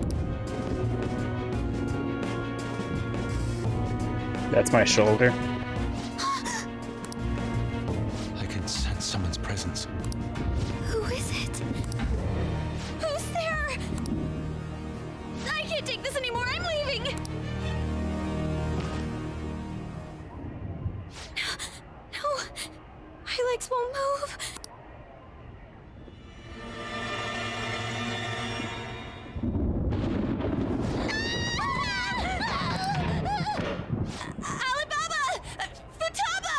That's my shoulder. I can sense someone's presence. Who is it? Who's there? I can't take this anymore. I'm leaving. No, my legs won't move. Alibaba! Futaba!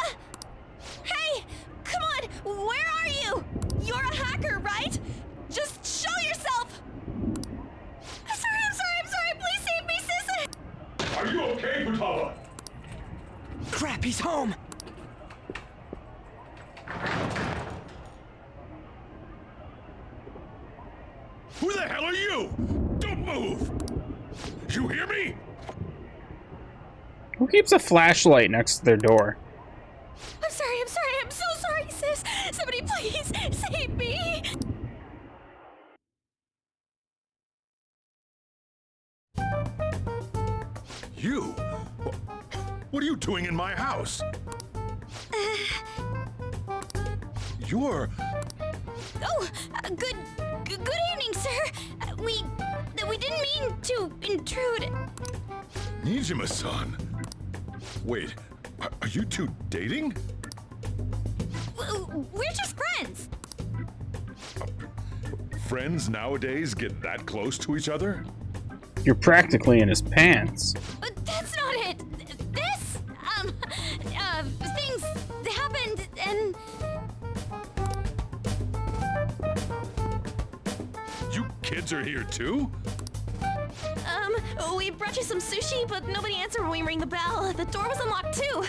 Hey, come on! Where are you? You're a hacker, right? Just show yourself! I'm sorry! Please save me, sis! Are you okay, Futaba? Crap, he's home! You! Don't move! You hear me? Who keeps a flashlight next to their door? I'm sorry, I'm so sorry, sis. Somebody please save me. You? What are you doing in my house? You're... Oh, good evening, sir. We didn't mean to intrude. Nijima-san. Wait, are you two dating? We're just friends. Friends nowadays get that close to each other? You're practically in his pants. But that's not it. This, things happened and... You kids are here too? We brought you some sushi, but nobody answered when we rang the bell. The door was unlocked too.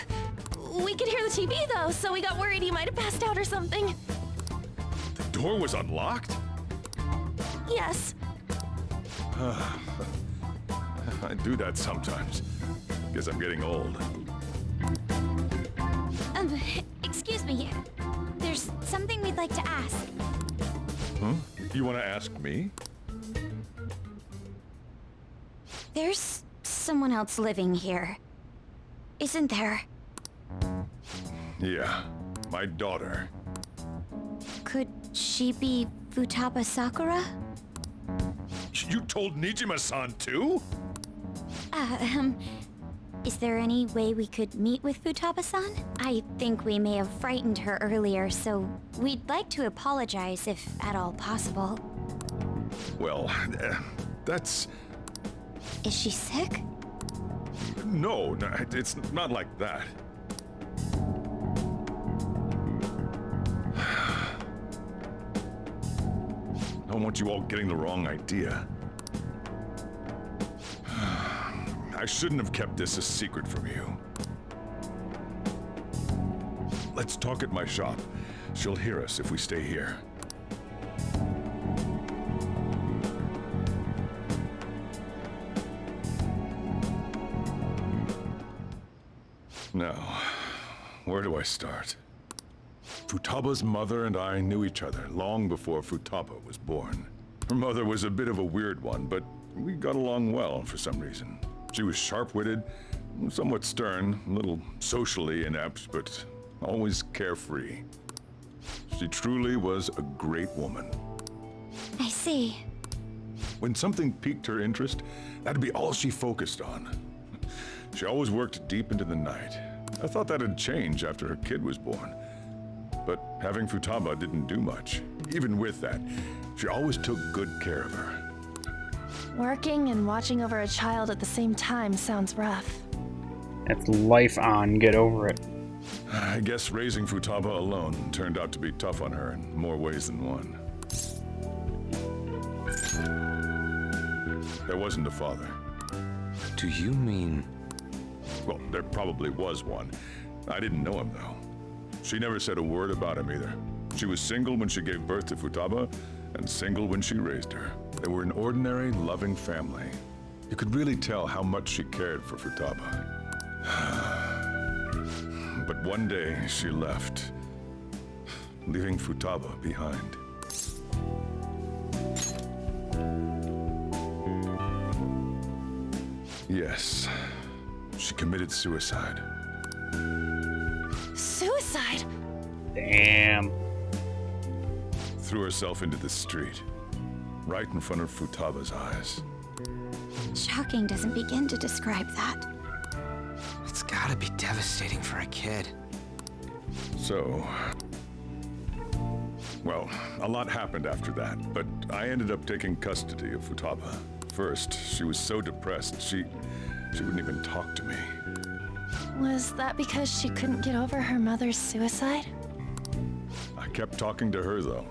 We could hear the TV though, so we got worried you might have passed out or something. The door was unlocked? Yes. I do that sometimes. Guess I'm getting old. Excuse me. There's something we'd like to ask. Huh? You want to ask me? There's someone else living here, isn't there? Yeah, my daughter. Could she be Futaba Sakura? You told Nijima-san too? Is there any way we could meet with Futaba-san? I think we may have frightened her earlier, so we'd like to apologize if at all possible. Well, that's... Is she sick? No, it's not like that. I don't want you all getting the wrong idea. I shouldn't have kept this a secret from you. Let's talk at my shop. She'll hear us if we stay here. Now, where do I start? Futaba's mother and I knew each other long before Futaba was born. Her mother was a bit of a weird one, but we got along well for some reason. She was sharp-witted, somewhat stern, a little socially inept, but always carefree. She truly was a great woman. I see. When something piqued her interest, that'd be all she focused on. She always worked deep into the night. I thought that'd change after her kid was born. But having Futaba didn't do much. Even with that, she always took good care of her. Working and watching over a child at the same time sounds rough. That's life on, get over it. I guess raising Futaba alone turned out to be tough on her in more ways than one. There wasn't a father. Do you mean... Well, there probably was one. I didn't know him, though. She never said a word about him either. She was single when she gave birth to Futaba, and single when she raised her. They were an ordinary, loving family. You could really tell how much she cared for Futaba. But one day, she left, leaving Futaba behind. Yes, she committed suicide. Suicide? Damn. Threw herself into the street, right in front of Futaba's eyes. Shocking doesn't begin to describe that. It's gotta be devastating for a kid. So... Well, a lot happened after that, but I ended up taking custody of Futaba. First, she was so depressed, she wouldn't even talk to me. Was that because she couldn't get over her mother's suicide? I kept talking to her, though,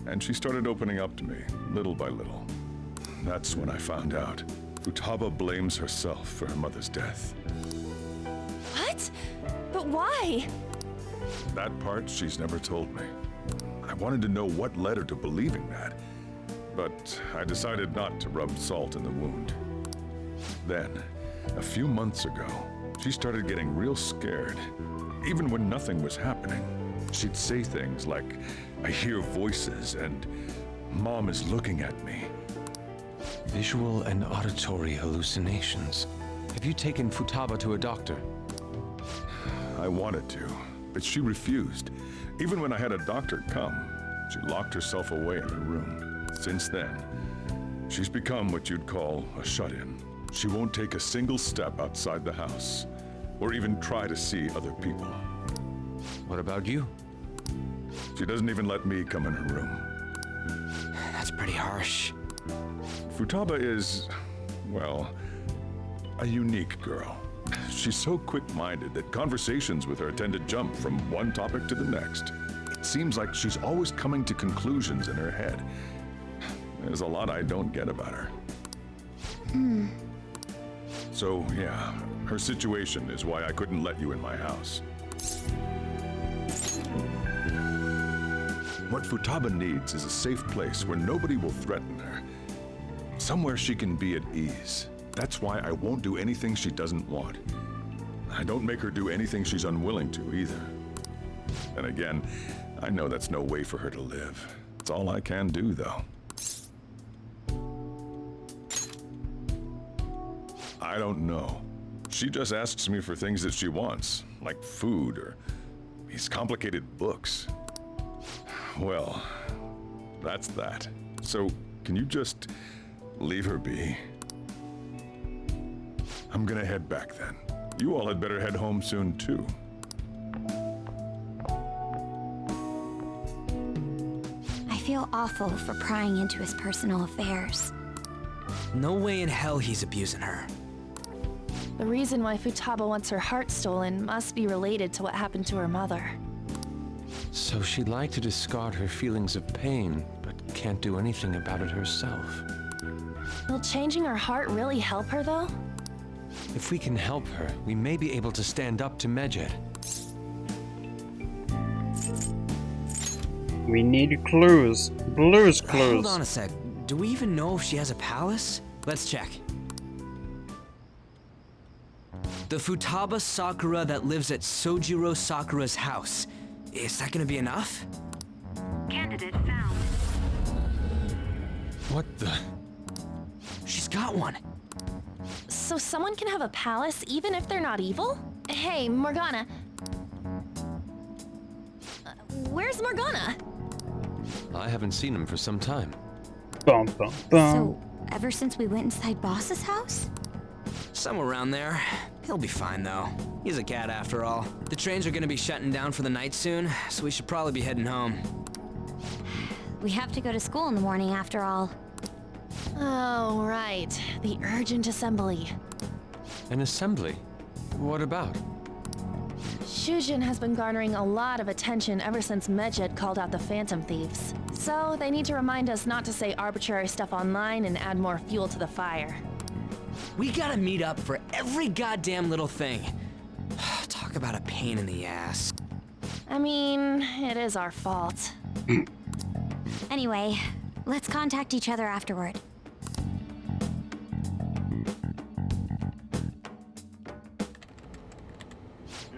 and she started opening up to me, little by little. That's when I found out. Futaba blames herself for her mother's death. What? But why? That part she's never told me. I wanted to know what led her to believing that. but I decided not to rub salt in the wound. Then, a few months ago, she started getting real scared. Even when nothing was happening, she'd say things like, "I hear voices," and "Mom is looking at me." Visual and auditory hallucinations. Have you taken Futaba to a doctor? I wanted to, but she refused. Even when I had a doctor come, she locked herself away in her room. Since then, she's become what you'd call a shut-in. She won't take a single step outside the house, or even try to see other people. What about you? She doesn't even let me come in her room. That's pretty harsh. Futaba is, well, a unique girl. She's so quick-minded that conversations with her tend to jump from one topic to the next. It seems like she's always coming to conclusions in her head. There's a lot I don't get about her. So, yeah, her situation is why I couldn't let you in my house. What Futaba needs is a safe place where nobody will threaten her. Somewhere she can be at ease. That's why I won't do anything she doesn't want. I don't make her do anything she's unwilling to either. And again, I know that's no way for her to live. It's all I can do, though. I don't know. She just asks me for things that she wants, like food or these complicated books. Well, that's that. So, can you just leave her be? I'm gonna head back then. You all had better head home soon, too. I feel awful for prying into his personal affairs. No way in hell he's abusing her. The reason why Futaba wants her heart stolen must be related to what happened to her mother. So she'd like to discard her feelings of pain, but can't do anything about it herself. Will changing her heart really help her, though? If we can help her, we may be able to stand up to Medjed. We need clues. Blue's clues. Hold on a sec. Do we even know if she has a palace? Let's check. The Futaba Sakura that lives at Sojiro Sakura's house. Is that gonna be enough? Candidate found. What the? She's got one. So someone can have a palace even if they're not evil? Hey, Morgana. Where's Morgana? I haven't seen him for some time. Bum, bum, bum. So, ever since we went inside Boss's house? Somewhere around there. He'll be fine, though. He's a cat, after all. The trains are gonna be shutting down for the night soon, so we should probably be heading home. We have to go to school in the morning, after all. Oh, right. The urgent assembly. An assembly? What about? Shujin has been garnering a lot of attention ever since Medjed called out the Phantom Thieves. So they need to remind us not to say arbitrary stuff online and add more fuel to the fire. We gotta meet up for every goddamn little thing. Talk about a pain in the ass. I mean, it is our fault. Anyway, let's contact each other afterward.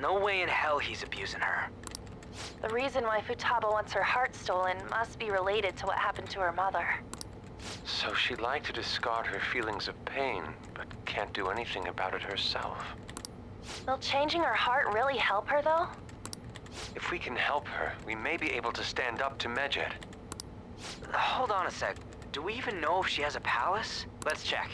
No way in hell he's abusing her. The reason why Futaba wants her heart stolen must be related to what happened to her mother. So she'd like to discard her feelings of pain, but can't do anything about it herself. Will changing her heart really help her, though? If we can help her, we may be able to stand up to Medjed. Hold on a sec. Do we even know if she has a palace? Let's check.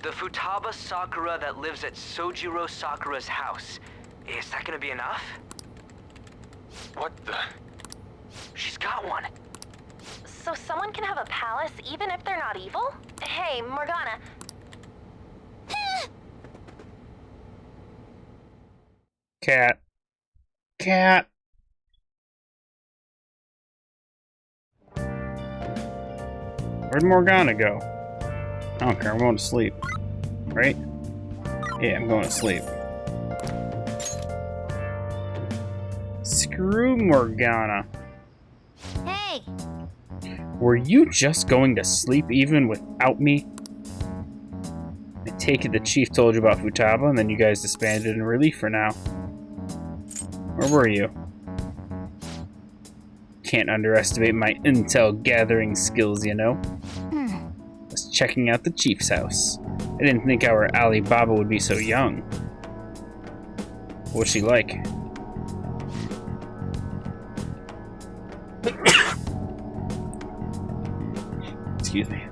The Futaba Sakura that lives at Sojiro Sakura's house. Is that gonna be enough? What the? She's got one. So someone can have a palace even if they're not evil? Hey, Morgana. Cat. Cat. Where'd Morgana go? I don't care, I'm going to sleep. Right? Yeah, I'm going to sleep. Screw Morgana. Hey! Were you just going to sleep even without me? I take it the chief told you about Futaba, and then you guys disbanded in relief for now. Where were you? Can't underestimate my intel gathering skills, you know? Was checking out the chief's house. I didn't think our Alibaba would be so young. What's she like? Excuse me.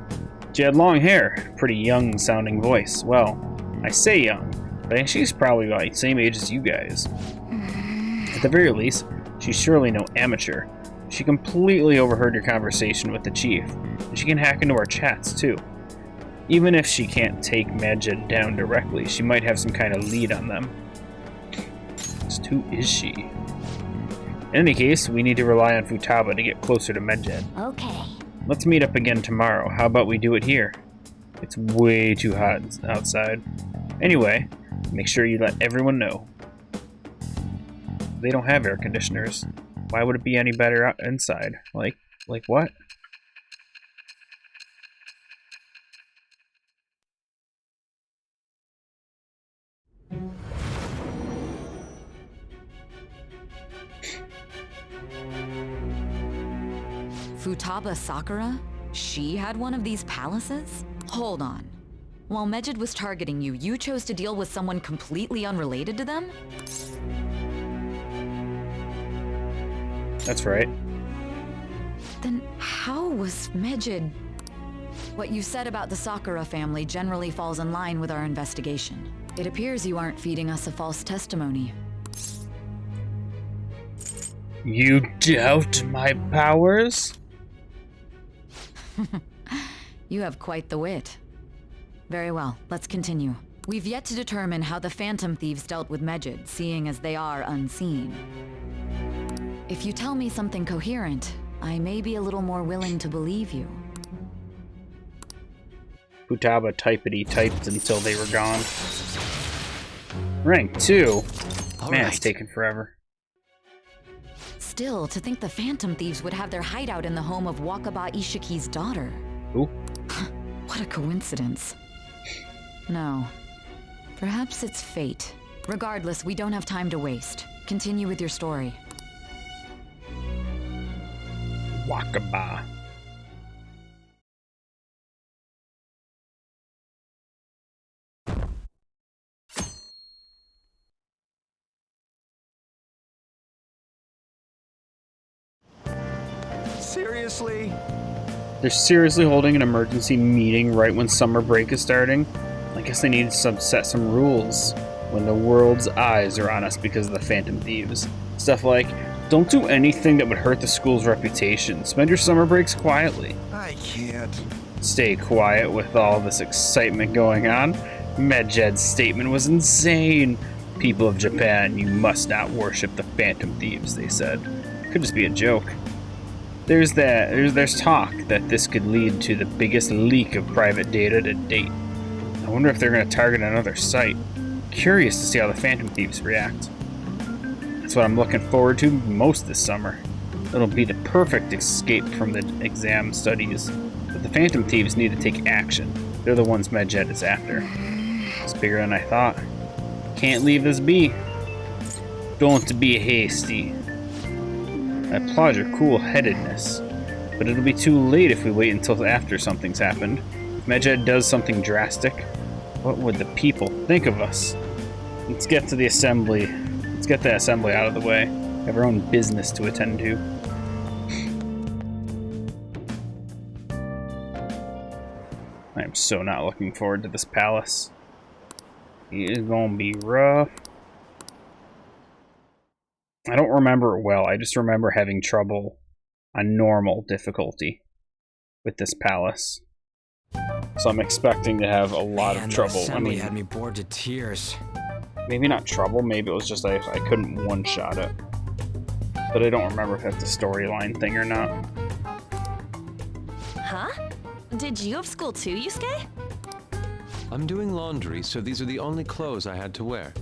She had long hair, pretty young sounding voice. Well, I say young, but I think she's probably about the same age as you guys. At the very least, she's surely no amateur. She completely overheard your conversation with the chief, and she can hack into our chats too. Even if she can't take Medjed down directly, she might have some kind of lead on them. Just who is she? In any case, we need to rely on Futaba to get closer to Medjed. Okay. Let's meet up again tomorrow. How about we do it here? It's way too hot outside. Anyway, make sure you let everyone know. They don't have air conditioners. Why would it be any better out inside? Like what? Futaba Sakura? She had one of these palaces? Hold on. While Medjed was targeting you, you chose to deal with someone completely unrelated to them? That's right. Then how was Medjed... What you said about the Sakura family generally falls in line with our investigation. It appears you aren't feeding us a false testimony. You doubt my powers? You have quite the wit. Very well, let's continue. We've yet to determine how the Phantom Thieves dealt with Medjed, seeing as they are unseen. If you tell me something coherent, I may be a little more willing to believe you. Futaba typed until they were gone. Rank 2? Man, it's taking forever. Still, to think the Phantom Thieves would have their hideout in the home of Wakaba Ishiki's daughter. Who? What a coincidence. No. Perhaps it's fate. Regardless, we don't have time to waste. Continue with your story. Wakaba. Seriously? They're seriously holding an emergency meeting right when summer break is starting? I guess they need to set some rules when the world's eyes are on us because of the Phantom Thieves. Stuff like, don't do anything that would hurt the school's reputation. Spend your summer breaks quietly. I can't. Stay quiet with all this excitement going on. Medjed's statement was insane. People of Japan, you must not worship the Phantom Thieves, they said. Could just be a joke. There's talk that this could lead to the biggest leak of private data to date. I wonder if they're going to target another site. Curious to see how the Phantom Thieves react. That's what I'm looking forward to most this summer. It'll be the perfect escape from the exam studies. But the Phantom Thieves need to take action. They're the ones Medjed is after. It's bigger than I thought. Can't leave this be. Don't be hasty. I applaud your cool-headedness, but it'll be too late if we wait until after something's happened. If Medjed does something drastic, what would the people think of us? Let's get to the assembly. Let's get the assembly out of the way. We have our own business to attend to. I am so not looking forward to this palace. It is gonna be rough. I don't remember it well. I just remember having trouble on normal difficulty with this palace. So I'm expecting to have a lot of trouble. I mean, had me bored to tears. Maybe not trouble. Maybe it was just I couldn't one-shot it. But I don't remember if that's a storyline thing or not. Huh? Did you have school too, Yusuke? I'm doing laundry, so these are the only clothes I had to wear.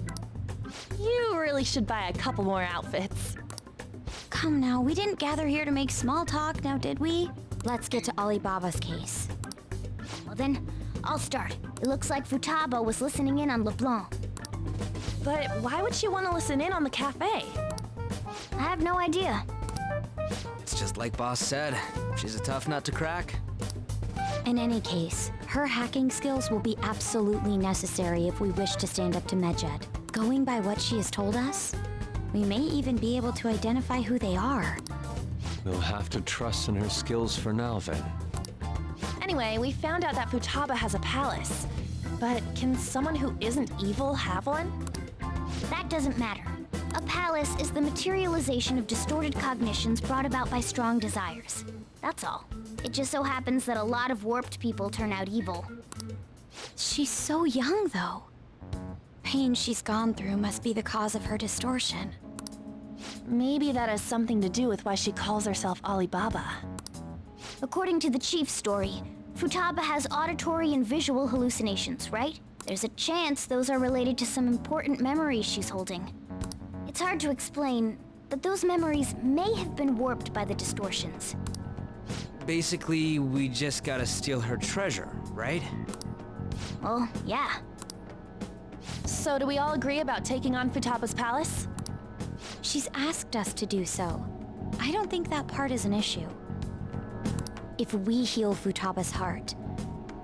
You really should buy a couple more outfits. Come now, we didn't gather here to make small talk, now did we? Let's get to Alibaba's case. Well then, I'll start. It looks like Futaba was listening in on LeBlanc. But why would she want to listen in on the cafe? I have no idea. It's just like Boss said. She's a tough nut to crack. In any case, her hacking skills will be absolutely necessary if we wish to stand up to Medjed. Going by what she has told us, we may even be able to identify who they are. We'll have to trust in her skills for now, then. Anyway, we found out that Futaba has a palace. But can someone who isn't evil have one? That doesn't matter. A palace is the materialization of distorted cognitions brought about by strong desires. That's all. It just so happens that a lot of warped people turn out evil. She's so young, though. Pain she's gone through must be the cause of her distortion. Maybe that has something to do with why she calls herself Alibaba. According to the chief's story, Futaba has auditory and visual hallucinations, right? There's a chance those are related to some important memories she's holding. It's hard to explain, but those memories may have been warped by the distortions. Basically, we just gotta steal her treasure, right? Well, yeah. So do we all agree about taking on Futaba's palace? She's asked us to do so. I don't think that part is an issue. If we heal Futaba's heart,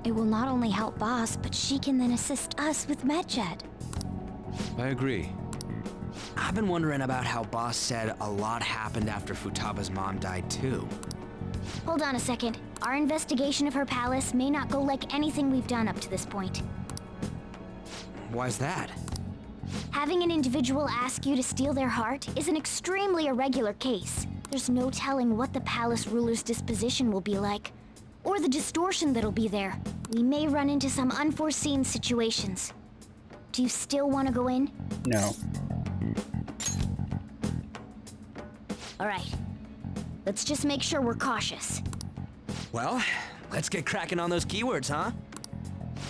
it will not only help Boss, but she can then assist us with Medjed. I agree. I've been wondering about how Boss said a lot happened after Futaba's mom died too. Hold on a second. Our investigation of her palace may not go like anything we've done up to this point. Why's that? Having an individual ask you to steal their heart is an extremely irregular case. There's no telling what the palace ruler's disposition will be like, or the distortion that'll be there. We may run into some unforeseen situations. Do you still want to go in? No. All right. Let's just make sure we're cautious. Well, let's get cracking on those keywords, huh?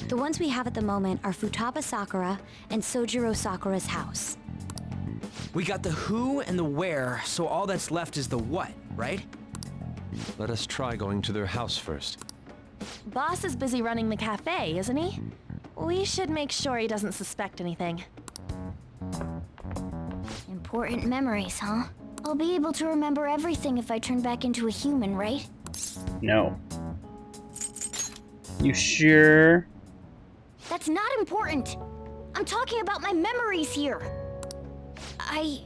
The ones we have at the moment are Futaba Sakura and Sojiro Sakura's house. We got the who and the where, so all that's left is the what, right? Let us try going to their house first. Boss is busy running the cafe, isn't he? We should make sure he doesn't suspect anything. Important memories, huh? I'll be able to remember everything if I turn back into a human, right? No. You sure? That's not important. I'm talking about my memories here. I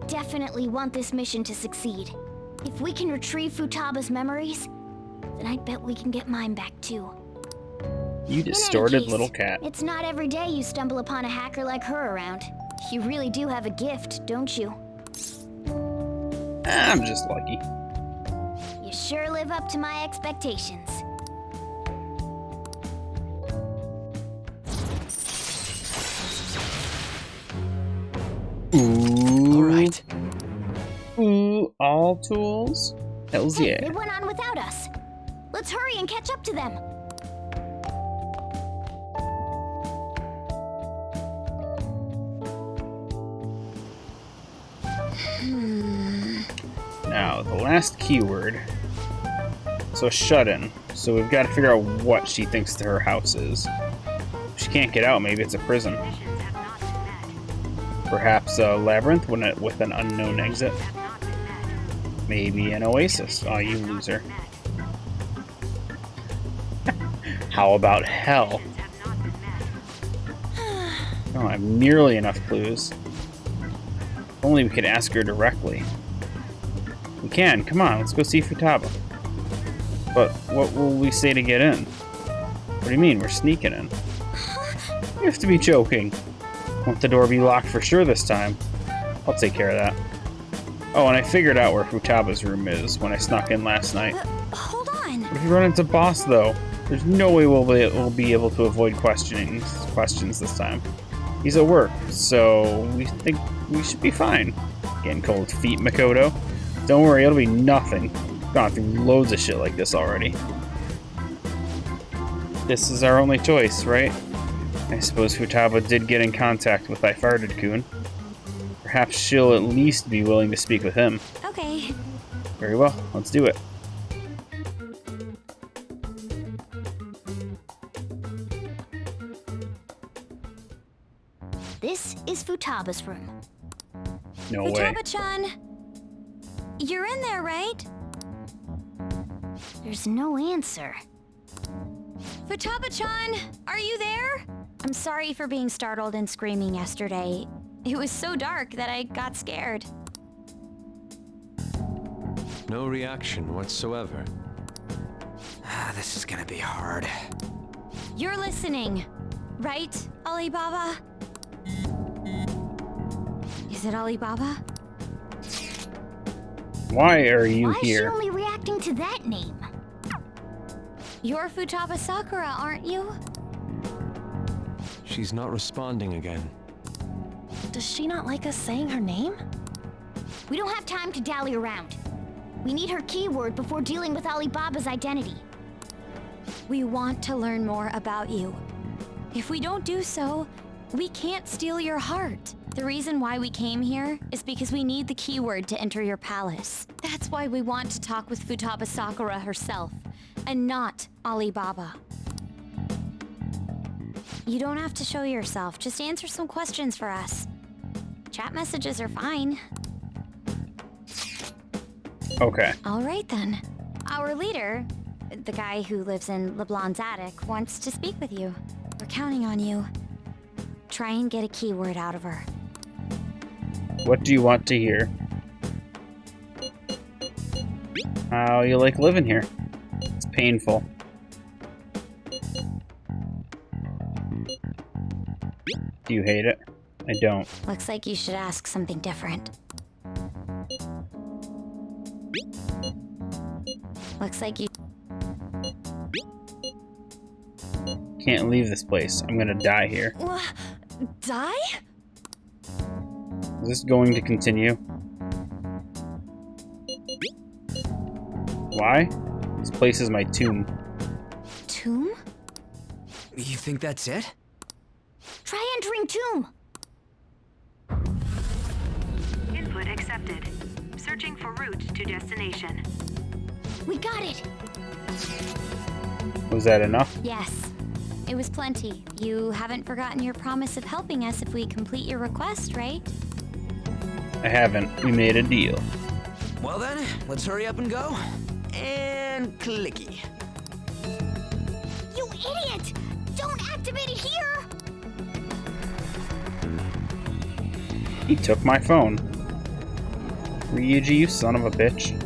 definitely want this mission to succeed. If we can retrieve Futaba's memories, then I bet we can get mine back too. You distorted case, little cat. It's not every day you stumble upon a hacker like her around. You really do have a gift, don't you? I'm just lucky. You sure live up to my expectations. Ooh. All right. Ooh, all tools? Hells Hey, yeah. they went on without us. Let's hurry and catch up to them. Now, the last keyword. So shut-in. So we've got to figure out what she thinks her house is. If she can't get out, maybe it's a prison. Perhaps a labyrinth with an unknown exit. Maybe an oasis. Oh, you loser. How about hell? I don't have nearly enough clues. If only we could ask her directly. We can. Come on, let's go see Futaba. But what will we say to get in? What do you mean? We're sneaking in. You have to be joking. Won't the door be locked for sure this time? I'll take care of that. Oh, and I figured out where Futaba's room is when I snuck in last night. Hold on. What if you run into Boss, though? There's no way we'll be able to avoid questions this time. He's at work, so we think we should be fine. Getting cold feet, Makoto. Don't worry, it'll be nothing. Gone through loads of shit like this already. This is our only choice, right? I suppose Futaba did get in contact with I Farted-kun. Perhaps she'll at least be willing to speak with him. Okay. Very well, let's do it. Futaba's room. No way. Futaba-chan! You're in there, right? There's no answer. Futaba-chan! Are you there? I'm sorry for being startled and screaming yesterday. It was so dark that I got scared. No reaction whatsoever. This is gonna be hard. You're listening, right, Alibaba? Is it Alibaba? Why are you Why is she here? only reacting to that name? You're Futaba Sakura, aren't you? She's not responding again. Does she not like us saying her name? We don't have time to dally around. We need her keyword before dealing with Alibaba's identity. We want to learn more about you. If we don't do so, we can't steal your heart. The reason why we came here is because we need the keyword to enter your palace. That's why we want to talk with Futaba Sakura herself, and not Alibaba. You don't have to show yourself. Just answer some questions for us. Chat messages are fine. Okay. All right then. Our leader, the guy who lives in LeBlanc's attic, wants to speak with you. We're counting on you. Try and get a keyword out of her. What do you want to hear? How you like living here? It's painful. Do you hate it? I don't. Looks like you should ask something different. Looks like you... Can't leave this place. I'm gonna die here. Die? Is this going to continue? Why? This place is my tomb. Tomb? You think that's it? Try entering tomb. Input accepted. Searching for route to destination. We got it. Was that enough? Yes. It was plenty. You haven't forgotten your promise of helping us if we complete your request, right? I haven't. We made a deal. Well then, let's hurry up and go. And clicky. You idiot! Don't activate it here! He took my phone. Ryuji, you son of a bitch.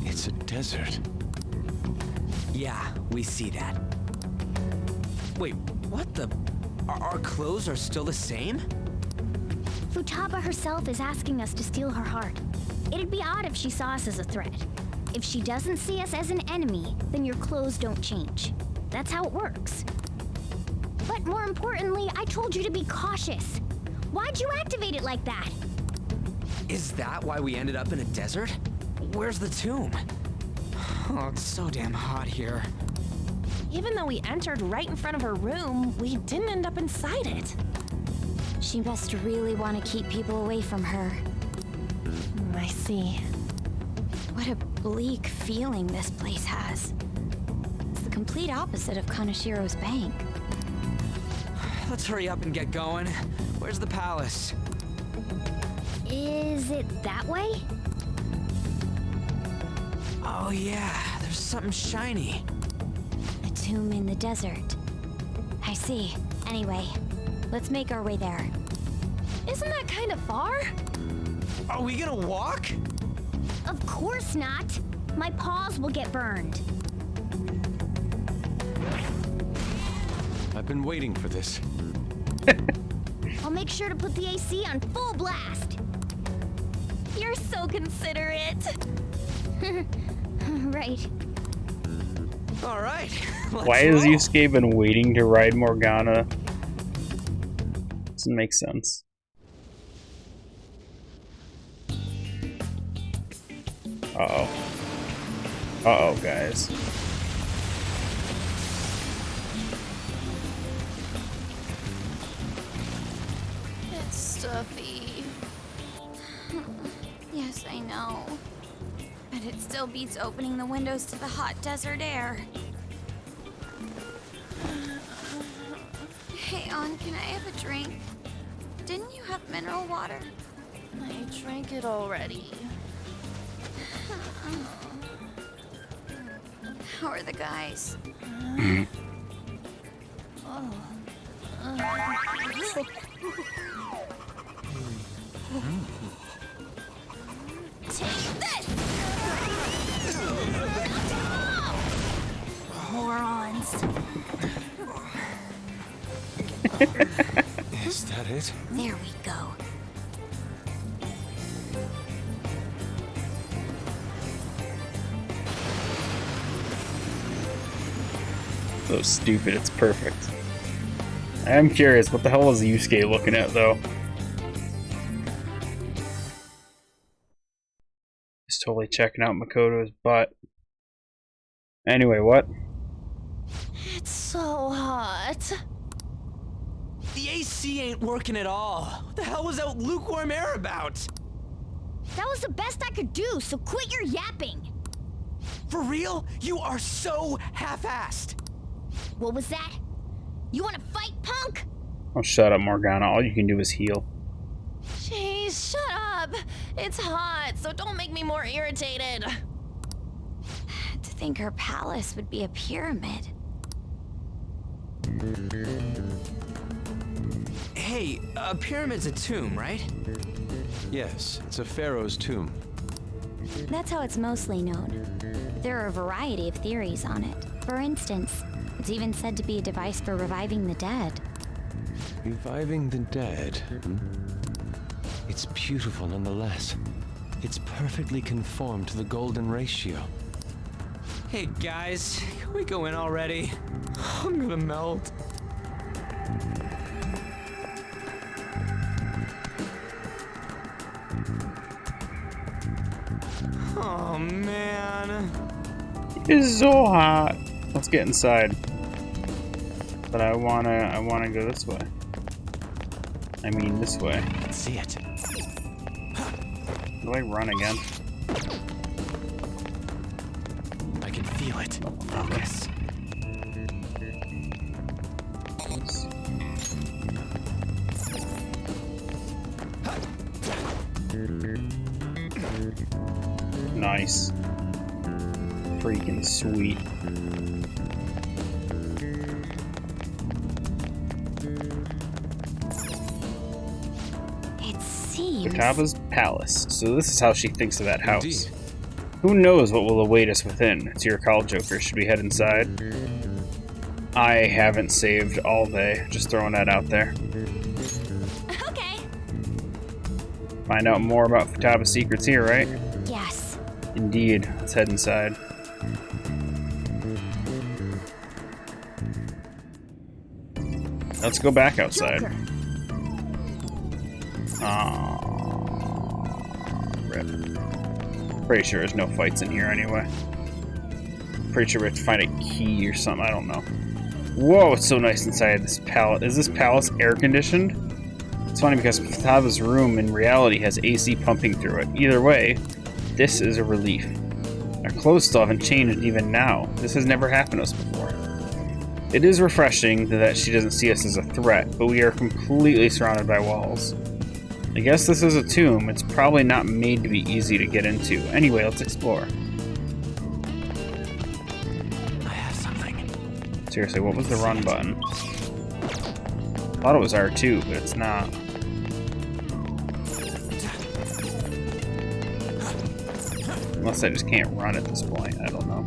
It's a desert. Yeah, we see that. Wait, what the? Our clothes are still the same? Futaba herself is asking us to steal her heart. It'd be odd if she saw us as a threat. If she doesn't see us as an enemy, then your clothes don't change. That's how it works. But more importantly, I told you to be cautious. Why'd you activate it like that? Is that why we ended up in a desert? Where's the tomb? Oh, it's so damn hot here. Even though we entered right in front of her room, we didn't end up inside it. She must really want to keep people away from her. I see. What a bleak feeling this place has. It's the complete opposite of Kanashiro's bank. Let's hurry up and get going. Where's the palace? Is it that way? Oh yeah, there's something shiny. A tomb in the desert. I see. Anyway, let's make our way there. Isn't that kind of far? Are we gonna walk? Of course not. My paws will get burned. I've been waiting for this. I'll make sure to put the AC on full blast. You're so considerate. Right. All right. Why is Yusuke been waiting to ride Morgana? Doesn't make sense. Uh-oh. Uh-oh, guys. It's stuffy. Yes, I know. But it still beats opening the windows to the hot desert air. Hey, On, can I have a drink? Didn't you have mineral water? I drank it already. How are the guys? Take this! Morons. Is that it? There we go. So stupid, it's perfect. I am curious, what the hell is Yusuke looking at, though? He's totally checking out Makoto's butt. Anyway, what? It's so hot. The AC ain't working at all. What the hell was that lukewarm air about? That was the best I could do, so quit your yapping. For real? You are so half-assed. What was that? You want to fight, punk? Oh, shut up, Morgana. All you can do is heal. Jeez, shut up. It's hot, so don't make me more irritated. To think her palace would be a pyramid. Hey, a pyramid's a tomb, right? Yes, it's a pharaoh's tomb. That's how it's mostly known. There are a variety of theories on it. For instance, it's even said to be a device for reviving the dead. Reviving the dead? It's beautiful nonetheless. It's perfectly conformed to the golden ratio. Hey guys, can we go in already? I'm gonna melt. Oh man. It is so hot. Let's get inside. But I wanna go this way. I mean this way. Let's see it. Do I run again? I can feel it. Focus. Nice. Freaking sweet. It seems... Futaba's palace. So this is how she thinks of that house. Indeed. Who knows what will await us within? It's your call, Joker. Should we head inside? I haven't saved all day. Just throwing that out there. Okay. Find out more about Futaba's secrets here, right? Yes. Indeed. Let's head inside. Let's go back outside. Joker. Rip. Pretty sure there's no fights in here anyway. Pretty sure we have to find a key or something. I don't know. Whoa, it's so nice inside this palace. Is this palace air conditioned? It's funny because Futaba's room in reality has AC pumping through it. Either way, this is a relief. Our clothes still haven't changed even now. This has never happened to us before. It is refreshing that she doesn't see us as a threat, but we are completely surrounded by walls. I guess this is a tomb. It's probably not made to be easy to get into. Anyway, let's explore. I have something. Seriously, what was the run button? I thought it was R2, but it's not. Unless I just can't run at this point. I don't know.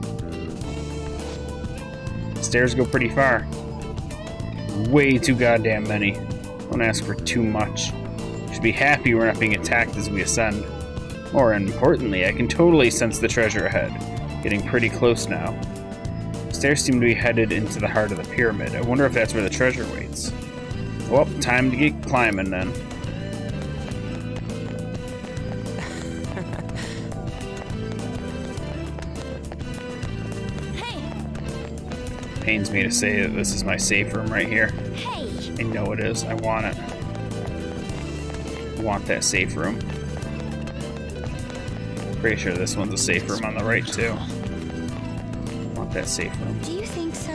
Stairs go pretty far. Way too goddamn many. Don't ask for too much. Should be happy we're not being attacked as we ascend. More importantly, I can totally sense the treasure ahead. Getting pretty close now. Stairs seem to be headed into the heart of the pyramid. I wonder if that's where the treasure waits. Well, time to get climbing then. Pains me to say that this is my safe room right here. Hey! I know it is. I want it. I want that safe room. Pretty sure this one's a safe room on the right, too. Want that safe room. Do you think so?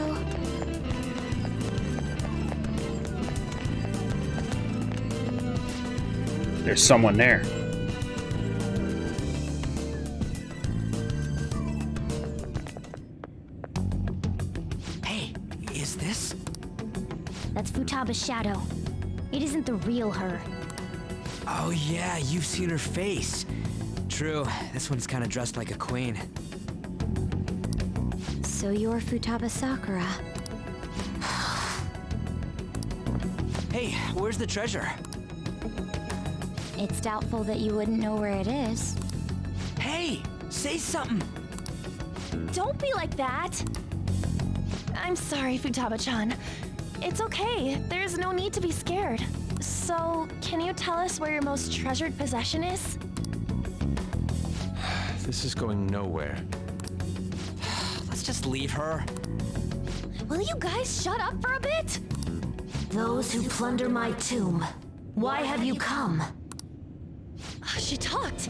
There's someone there. Hey, is this? That's Futaba's shadow. It isn't the real her. Oh yeah, you've seen her face. True, this one's kind of dressed like a queen. So you're Futaba Sakura. Hey, where's the treasure? It's doubtful that you wouldn't know where it is. Hey, say something. Don't be like that. I'm sorry, Futaba-chan. It's okay. There's no need to be scared. So, can you tell us where your most treasured possession is? This is going nowhere. Let's just leave her. Will you guys shut up for a bit? Those who plunder my tomb, why have you come? She talked,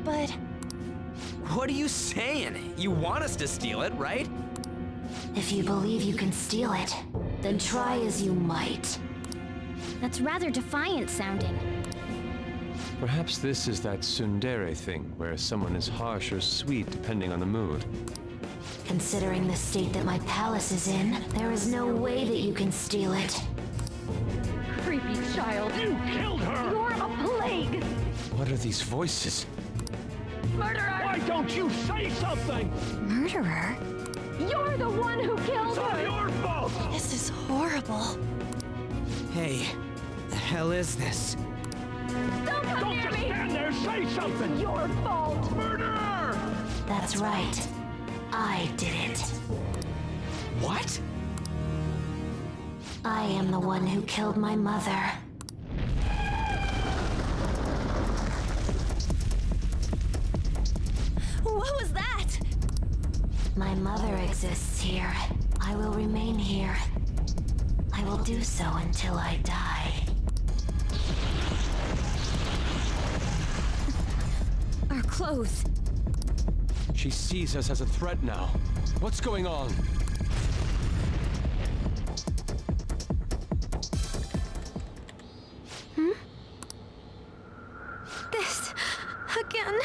but... What are you saying? You want us to steal it, right? If you believe you can steal it, then try as you might. That's rather defiant sounding. Perhaps this is that tsundere thing, where someone is harsh or sweet depending on the mood. Considering the state that my palace is in, there is no way that you can steal it. Creepy child. You killed her! You're a plague! What are these voices? Murderer! Why don't you say something? Murderer? You're the one who killed her! It's all your fault! This is horrible. Hey, the hell is this? Don't come Don't near just me! stand there, say something! It's your fault! Murderer! That's right. I did it. What? I am the one who killed my mother. What was that? My mother exists here. I will remain here. I will do so until I die. Our clothes. She sees us as a threat now. What's going on? This... again...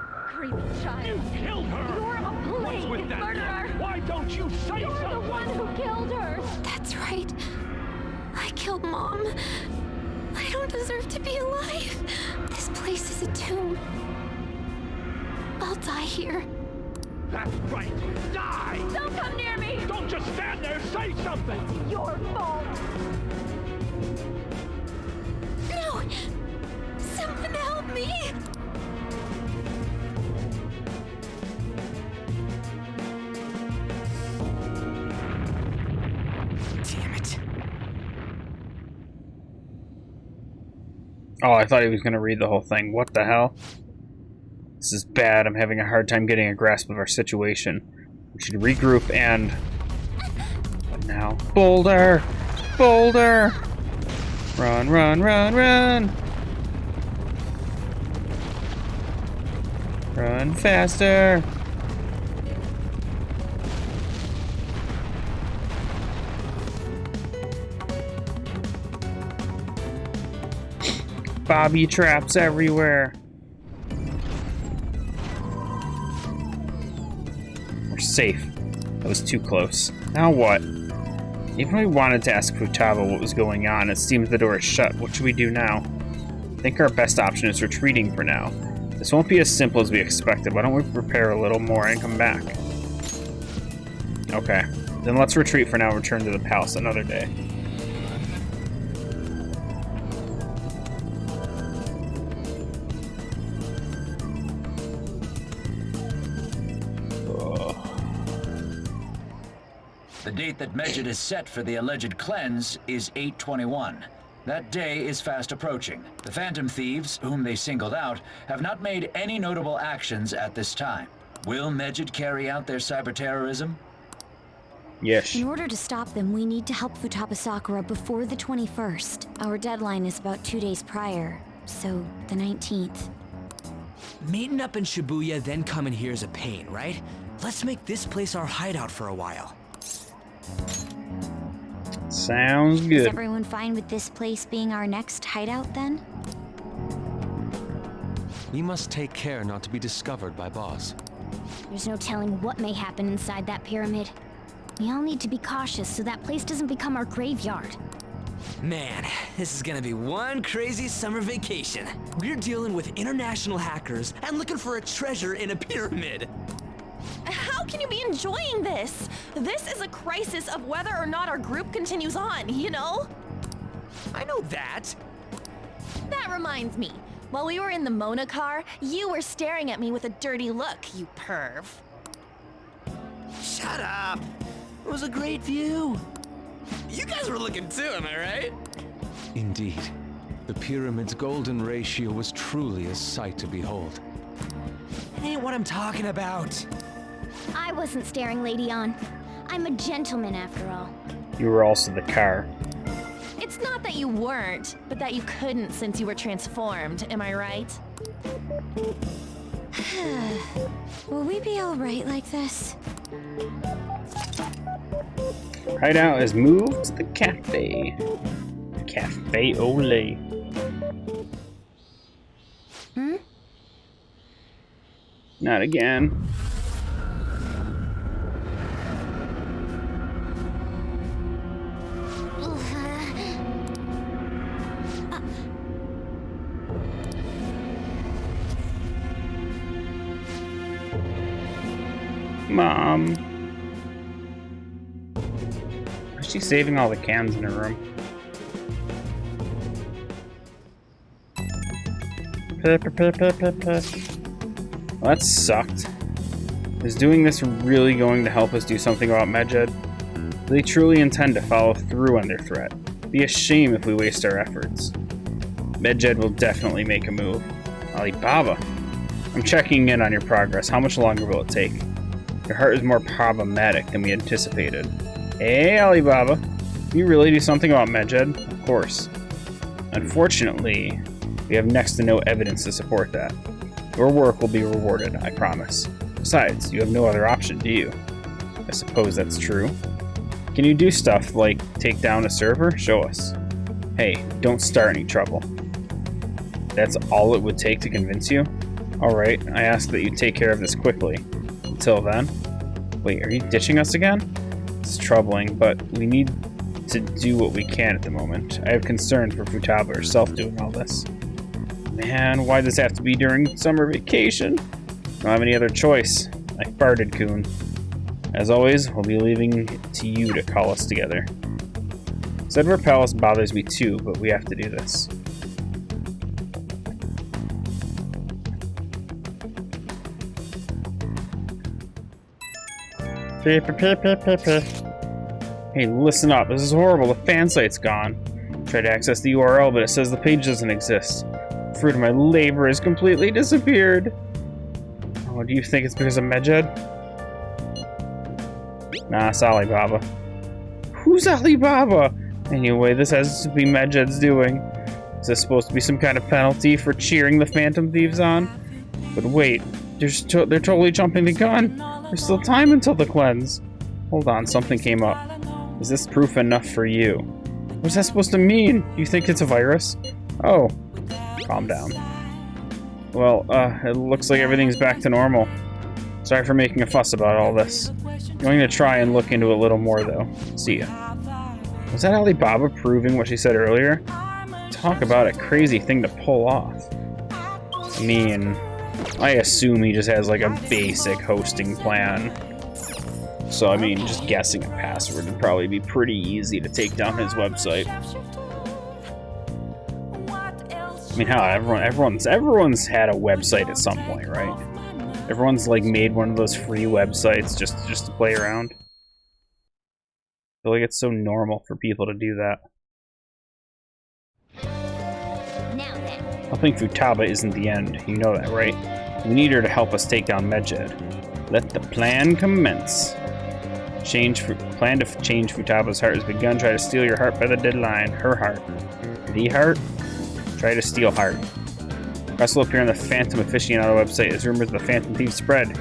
Creepy child. You killed her! You're a plague! What's with that? Murderer! Why don't you say You're something? the one who killed her! That's right. I killed Mom. I don't deserve to be alive. This place is a tomb. I'll die here. That's right. Die! Don't come near me! Don't just stand there, say something! It's your fault! No! Someone help me! Damn it. Oh, I thought he was going to read the whole thing. What the hell? This is bad. I'm having a hard time getting a grasp of our situation. We should regroup and... What now? Boulder! Boulder! Run, run, run, run! Run faster! Bobby traps everywhere. We're safe. That was too close. Now what? Even if we wanted to ask Futaba what was going on, it seems the door is shut. What should we do now? I think our best option is retreating for now. This won't be as simple as we expected. Why don't we prepare a little more and come back? Okay. Then let's retreat for now and return to the palace another day. The date that Medjed is set for the alleged cleanse is 8/21. That day is fast approaching. The Phantom Thieves, whom they singled out, have not made any notable actions at this time. Will Medjed carry out their cyber terrorism? Yes. In order to stop them, we need to help Futaba Sakura before the 21st. Our deadline is about 2 days prior, so the 19th. Meeting up in Shibuya, then coming here is a pain, right? Let's make this place our hideout for a while. Sounds Is good. everyone fine with this place being our next hideout then? We must take care not to be discovered by Boss. There's no telling what may happen inside that pyramid. We all need to be cautious so that place doesn't become our graveyard. Man, this is gonna be one crazy summer vacation. We're dealing with international hackers and looking for a treasure in a pyramid. How can you be enjoying this? This is a crisis of whether or not our group continues on, you know? I know that. That reminds me. While we were in the Mona car, you were staring at me with a dirty look, you perv. Shut up. It was a great view. You guys were looking too, am I right? Indeed. The pyramid's golden ratio was truly a sight to behold. It ain't what I'm talking about. I wasn't staring Lady on. I'm a gentleman after all. You were also the car. It's not that you weren't, but that you couldn't since you were transformed, am I right? Will we be alright like this? Hideout is moved to the cafe. Cafe Ole. Hmm? Not again. Mom. Is she saving all the cans in her room? Well, that sucked. Is doing this really going to help us do something about Medjed? Do they truly intend to follow through on their threat? It'd be a shame if we waste our efforts. Medjed will definitely make a move. Alibaba. I'm checking in on your progress. How much longer will it take? Your heart is more problematic than we anticipated. Hey, Alibaba. Can you really do something about Medjed? Of course. Unfortunately, we have next to no evidence to support that. Your work will be rewarded, I promise. Besides, you have no other option, do you? I suppose that's true. Can you do stuff like take down a server? Show us. Hey, don't start any trouble. That's all it would take to convince you? Alright, I ask that you take care of this quickly. Until then... Wait, are you ditching us again? It's troubling, but we need to do what we can at the moment. I have concerns for Futaba herself doing all this. Man, why does it have to be during summer vacation? Don't have any other choice. I farted, Coon. As always, we'll be leaving it to you to call us together. Zedward Palace bothers me too, but we have to do this. Hey, listen up. This is horrible. The fan site's gone. Tried to access the URL, but it says the page doesn't exist. The fruit of my labor has completely disappeared. Oh, do you think it's because of Medjed? Nah, it's Alibaba. Who's Alibaba? Anyway, this has to be Medjed's doing. Is this supposed to be some kind of penalty for cheering the Phantom Thieves on? But wait, they're totally jumping the gun. There's still time until the cleanse. Hold on, something came up. Is this proof enough for you? What's that supposed to mean? You think it's a virus? Oh, calm down. Well, it looks like everything's back to normal. Sorry for making a fuss about all this. I'm going to try and look into it a little more, though. See ya. Was that Alibaba proving what she said earlier? Talk about a crazy thing to pull off. I mean, I assume he just has like a basic hosting plan. So, I mean, just guessing a password would probably be pretty easy to take down his website. I mean, how everyone's had a website at some point, right? Everyone's like made one of those free websites just to play around. I feel like it's so normal for people to do that. Now then. I think Futaba isn't the end. You know that, right? We need her to help us take down Medjed. Let the plan commence. Plan to change Futaba's heart has begun. Try to steal your heart by the deadline. Her heart. The heart? Try to steal heart. Requests will appear on the Phantom Aficionado website as rumors of the Phantom Thieves spread.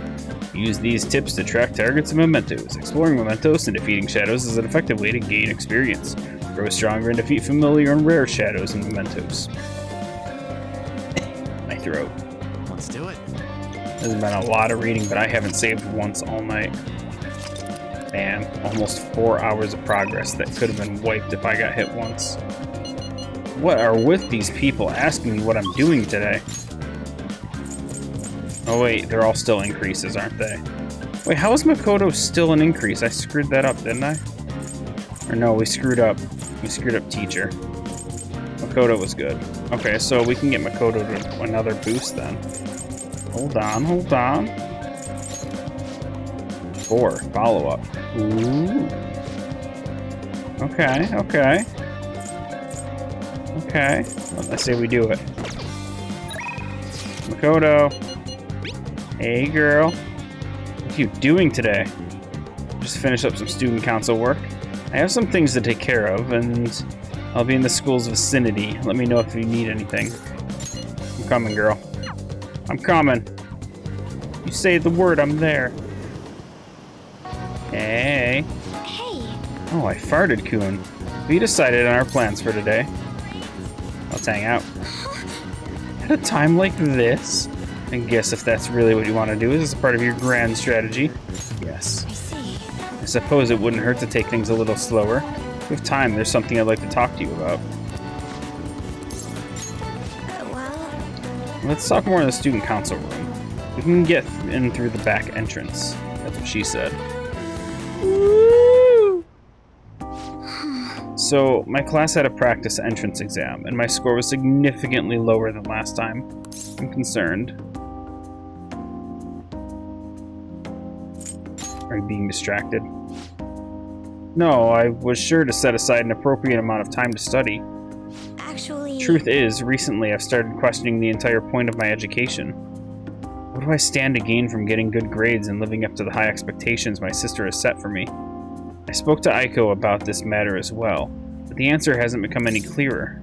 Use these tips to track targets and mementos. Exploring mementos and defeating shadows is an effective way to gain experience. Grow stronger and defeat familiar and rare shadows and mementos. My throat. Let's do it. There's been a lot of reading, but I haven't saved once all night. Man, almost 4 hours of progress that could have been wiped if I got hit once. What are with these people asking me what I'm doing today? Oh wait, they're all still increases, aren't they? Wait, how is Makoto still an increase? I screwed that up, didn't I? Or no, we screwed up. We screwed up teacher. Makoto was good. Okay, so we can get Makoto to another boost then. Hold on, hold on. 4, follow-up. Ooh. Okay, okay. Okay, well, I say we do it. Makoto. Hey, girl. What are you doing today? Just finish up some student council work. I have some things to take care of, and I'll be in the school's vicinity. Let me know if you need anything. I'm coming, girl. I'm coming. You say the word, I'm there. Hey. Hey. Oh, I farted, Kun. We decided on our plans for today. Let's hang out. At a time like this? I guess if that's really what you want to do, is this part of your grand strategy? Yes. I see. I suppose it wouldn't hurt to take things a little slower. With time, there's something I'd like to talk to you about. Well... Let's talk more in the student council room. We can get in through the back entrance. That's what she said. So, my class had a practice entrance exam, and my score was significantly lower than last time. I'm concerned. Are you being distracted? No, I was sure to set aside an appropriate amount of time to study. Actually... Truth is, recently I've started questioning the entire point of my education. What do I stand to gain from getting good grades and living up to the high expectations my sister has set for me? I spoke to Aiko about this matter as well, but the answer hasn't become any clearer.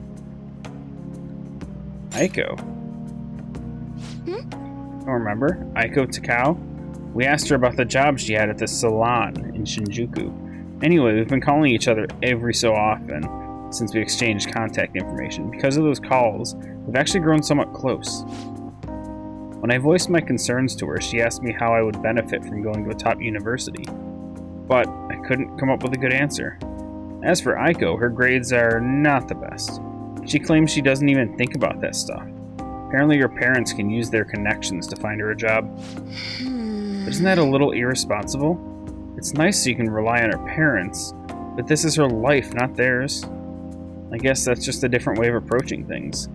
Aiko? Don't remember? Aiko Takao? We asked her about the job she had at the salon in Shinjuku. Anyway, we've been calling each other every so often since we exchanged contact information. Because of those calls, we've actually grown somewhat close. When I voiced my concerns to her, she asked me how I would benefit from going to a top university. But I couldn't come up with a good answer. As for Aiko, her grades are not the best. She claims she doesn't even think about that stuff. Apparently her parents can use their connections to find her a job. But isn't that a little irresponsible? It's nice so you can rely on her parents, but this is her life, not theirs. I guess that's just a different way of approaching things.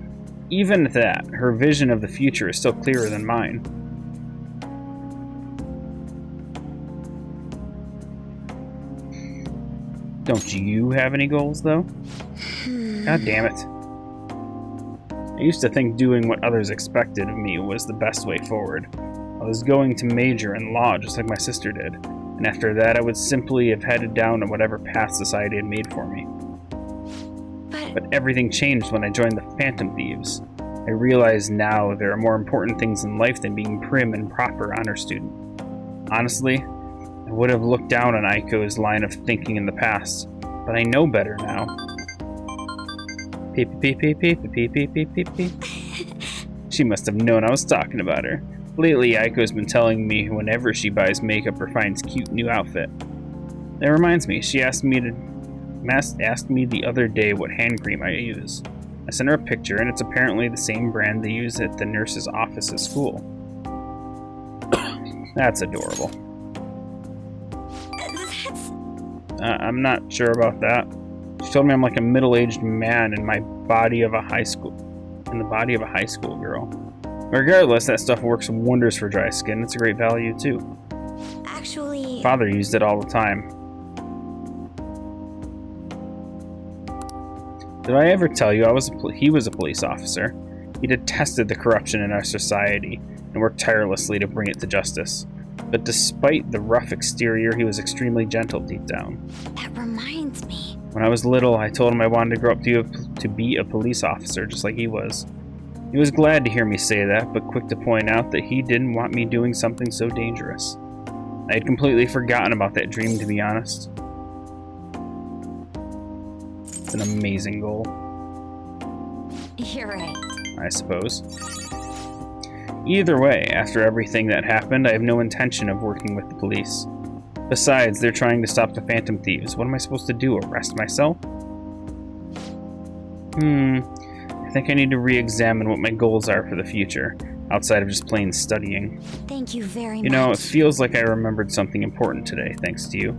Even at that, her vision of the future is still clearer than mine. Don't you have any goals, though? God damn it. I used to think doing what others expected of me was the best way forward. I was going to major in law just like my sister did, and after that I would simply have headed down on whatever path society had made for me. But everything changed when I joined the Phantom Thieves. I realize now there are more important things in life than being prim and proper honor student. Honestly, I would have looked down on Aiko's line of thinking in the past, but I know better now. Peep, peep, peep, peep, peep, peep, peep, peep, peep. She must have known I was talking about her. Lately, Aiko's been telling me whenever she buys makeup or finds cute new outfit. That reminds me, she asked me the other day what hand cream I use. I sent her a picture, and it's apparently the same brand they use at the nurse's office at school. That's adorable. I'm not sure about that. She told me I'm like a middle-aged man in the body of a high school girl. Regardless, that stuff works wonders for dry skin. It's a great value too. Actually... Father used it all the time. Did I ever tell you he was a police officer? He detested the corruption in our society and worked tirelessly to bring it to justice. But despite the rough exterior, he was extremely gentle deep down. That reminds me. When I was little, I told him I wanted to grow up to be a police officer, just like he was. He was glad to hear me say that, but quick to point out that he didn't want me doing something so dangerous. I had completely forgotten about that dream, to be honest. It's an amazing goal. You're right. I suppose. Either way, after everything that happened, I have no intention of working with the police. Besides, they're trying to stop the Phantom Thieves. What am I supposed to do? Arrest myself? I think I need to re-examine what my goals are for the future, outside of just plain studying. Thank you very much. You know, it feels like I remembered something important today, thanks to you.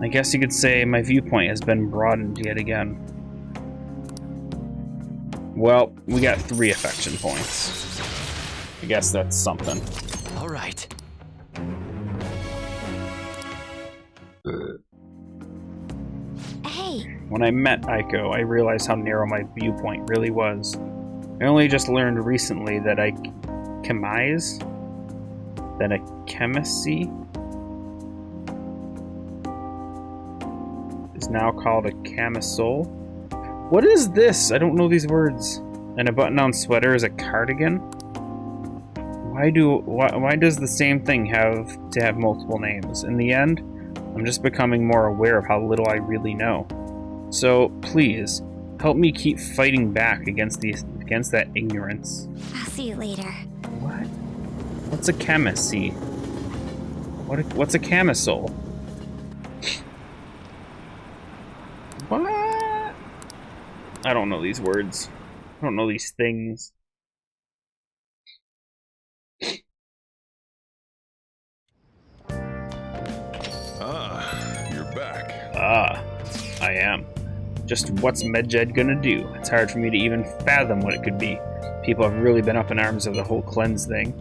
I guess you could say my viewpoint has been broadened yet again. Well, we got 3 affection points. I guess that's something. All right. Hey. When I met Aiko, I realized how narrow my viewpoint really was. I only just learned recently that a chemacy is now called a camisole. What is this? I don't know these words. And a button-down sweater is a cardigan? Why does the same thing have to have multiple names? In the end, I'm just becoming more aware of how little I really know. So, please, help me keep fighting back against that ignorance. I'll see you later. What? What's a chemacy? What's a camisole? What? I don't know these words. I don't know these things. You're back. I am. Just what's Medjed gonna do? It's hard for me to even fathom what it could be. People have really been up in arms over the whole cleanse thing.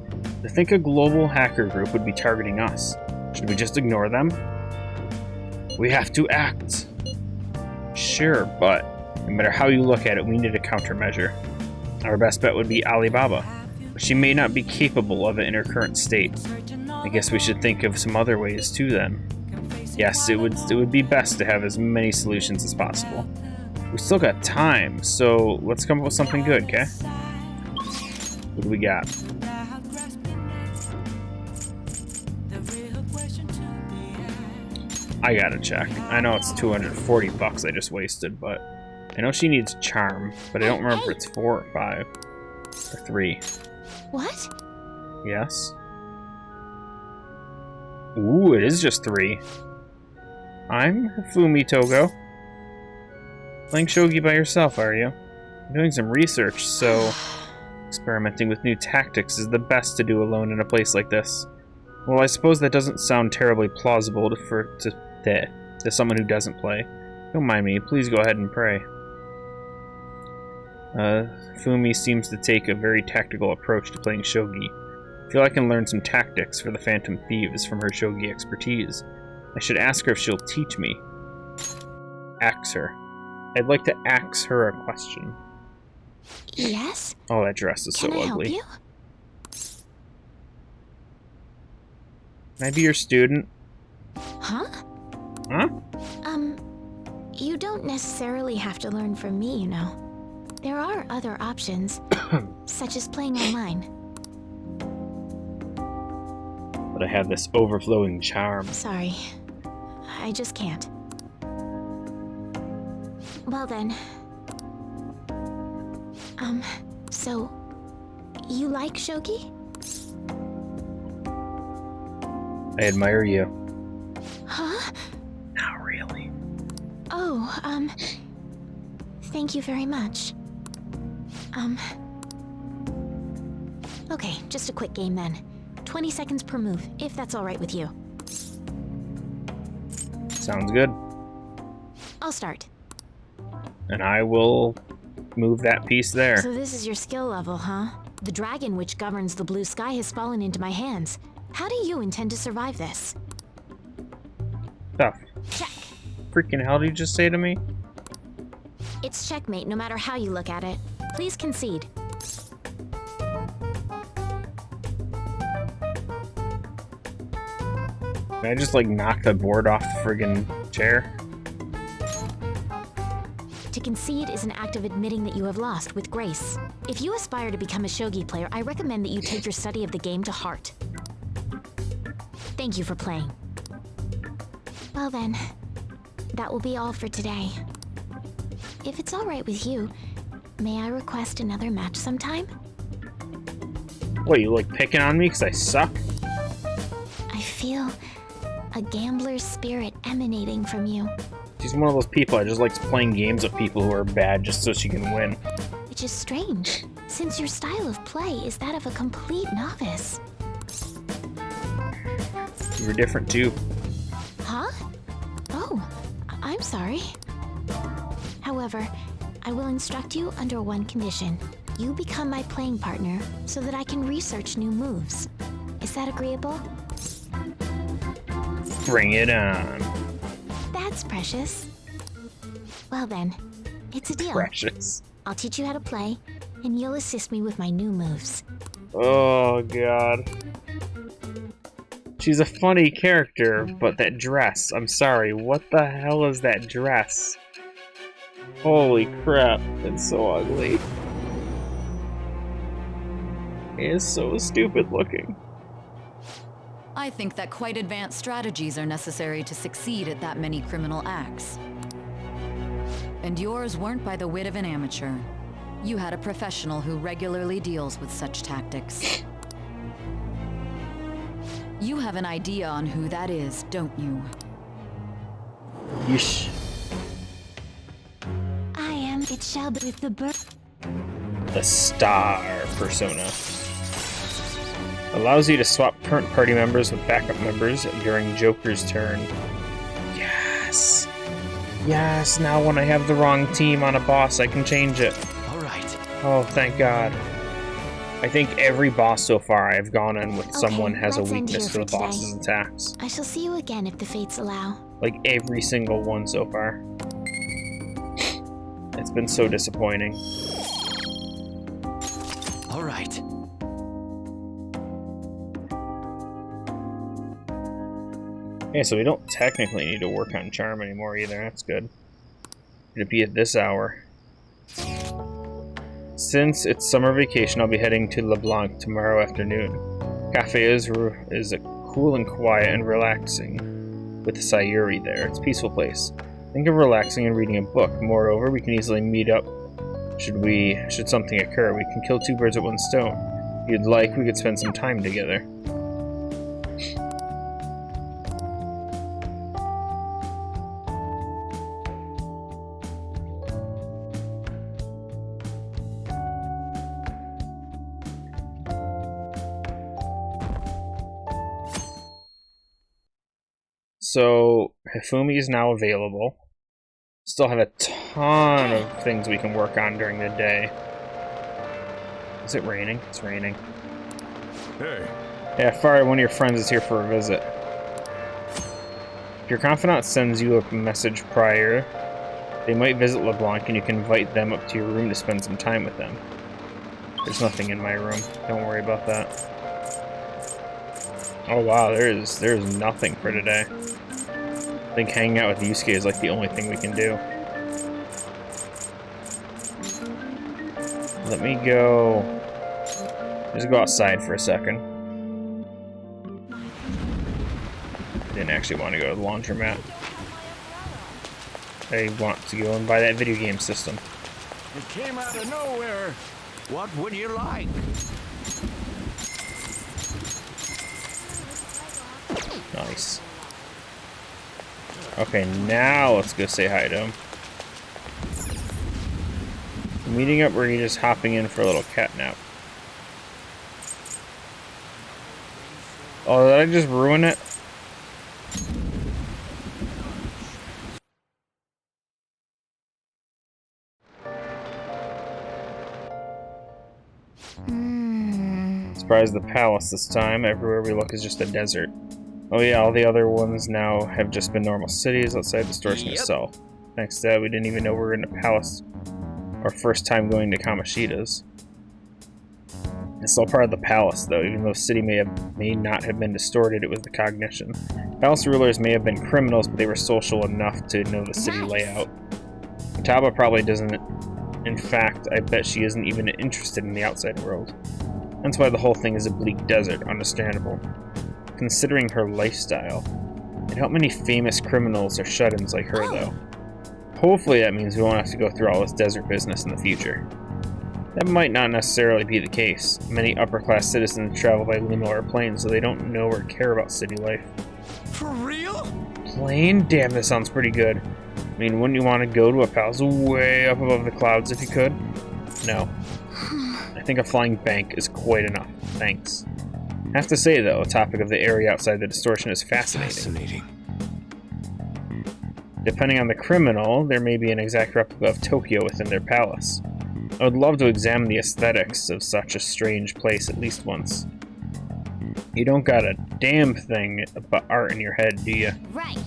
To think a global hacker group would be targeting us. Should we just ignore them? We have to act. Sure, but no matter how you look at it, we need a countermeasure. Our best bet would be Alibaba, but she may not be capable of it in her current state. I guess we should think of some other ways too then. Yes, it would be best to have as many solutions as possible. We still got time, so let's come up with something good, okay? What do we got? I gotta check. I know it's 240 bucks I just wasted, but I know she needs charm, but I don't remember if it's 4 or 5 or 3. What? Yes. Ooh, it is just 3. I'm Fumi Togo. Playing shogi by yourself, are you? I'm doing some research, so experimenting with new tactics is the best to do alone in a place like this. Well, I suppose that doesn't sound terribly plausible to someone who doesn't play. Don't mind me, please go ahead and pray. Fumi seems to take a very tactical approach to playing shogi. I feel I can learn some tactics for the Phantom Thieves from her shogi expertise. I should ask her if she'll teach me. Ask her. I'd like to ask her a question. Yes? Oh, that dress is so ugly. Can I help you? Can I be your student? Huh? Huh? You don't necessarily have to learn from me, you know. There are other options, such as playing online. But I have this overflowing charm. Sorry. I just can't. Well then. So, you like shogi? I admire you. Huh? Not really. Oh, thank you very much. Okay, just a quick game then. 20 seconds per move, if that's alright with you. Sounds good. I'll start. And I will move that piece there. So this is your skill level, huh? The dragon which governs the blue sky has fallen into my hands. How do you intend to survive this? Stuff. Check. Freaking hell did you just say to me? It's checkmate no matter how you look at it. Please concede. Can I just like knock the board off the friggin' chair? To concede is an act of admitting that you have lost with grace. If you aspire to become a shogi player, I recommend that you take your study of the game to heart. Thank you for playing. Well then, that will be all for today. If it's all right with you, may I request another match sometime? What, you like picking on me because I suck? I feel a gambler's spirit emanating from you. She's one of those people that just likes playing games with people who are bad just so she can win. Which is strange, since your style of play is that of a complete novice. You were different too. Huh? Oh, I'm sorry. However, I will instruct you under one condition. You become my playing partner so that I can research new moves. Is that agreeable? Bring it on. That's precious. Well then, it's a deal. Precious. I'll teach you how to play, and you'll assist me with my new moves. Oh, God. She's a funny character, but that dress, I'm sorry, what the hell is that dress? Holy crap, it's so ugly. It is so stupid looking. I think that quite advanced strategies are necessary to succeed at that many criminal acts. And yours weren't by the wit of an amateur. You had a professional who regularly deals with such tactics. You have an idea on who that is, don't you? Yeesh. I am it shall be with the bird. The star persona. Allows you to swap current party members with backup members during Joker's turn. Yes! Yes, now when I have the wrong team on a boss, I can change it. Alright. Oh, thank God. I think every boss so far I've gone in with someone has a let's end weakness here for the for boss's attacks. I shall see you again if the fates allow. Like every single one so far. It's been so disappointing. Alright. Yeah, so we don't technically need to work on charm anymore either. That's good. It'll be at this hour. Since it's summer vacation, I'll be heading to LeBlanc tomorrow afternoon. Cafe is cool and quiet and relaxing with the Sayuri there. It's a peaceful place. Think of relaxing and reading a book. Moreover, we can easily meet up should something occur. We can kill two birds with one stone. If you'd like, we could spend some time together. So, Hifumi is now available. Still have a ton of things we can work on during the day. Is it raining? It's raining. Hey. Yeah, Fari, one of your friends is here for a visit. If your confidant sends you a message prior, they might visit LeBlanc and you can invite them up to your room to spend some time with them. There's nothing in my room. Don't worry about that. Oh wow, there's nothing for today. I think hanging out with Yusuke is like the only thing we can do. Let me go... Just go outside for a second. Didn't actually want to go to the laundromat. I want to go and buy that video game system. It came out of nowhere. What would you like? Nice. Okay, now let's go say hi to him. Meeting up, or are you just hopping in for a little cat nap? Oh, did I just ruin it? Surprise the palace this time. Everywhere we look is just a desert. Oh yeah, all the other ones now have just been normal cities outside distortion itself. Thanks to that, we didn't even know we were in a palace. Our first time going to Kamoshida's. It's still part of the palace, though. Even though the city may not have been distorted, it was the cognition. Palace rulers may have been criminals, but they were social enough to know the city layout. Futaba probably doesn't. In fact, I bet she isn't even interested in the outside world. That's why the whole thing is a bleak desert, understandable. Considering her lifestyle. And how many famous criminals are shut-ins like her, though. Hopefully that means we won't have to go through all this desert business in the future. That might not necessarily be the case. Many upper-class citizens travel by limo or plane, so they don't know or care about city life. For real? Plane? Damn, that sounds pretty good. I mean, wouldn't you want to go to a palace way up above the clouds if you could? No. I think a flying bank is quite enough. Thanks. I have to say, though, the topic of the area outside the distortion is fascinating. Depending on the criminal, there may be an exact replica of Tokyo within their palace. I would love to examine the aesthetics of such a strange place at least once. You don't got a damn thing about art in your head, do you? Right.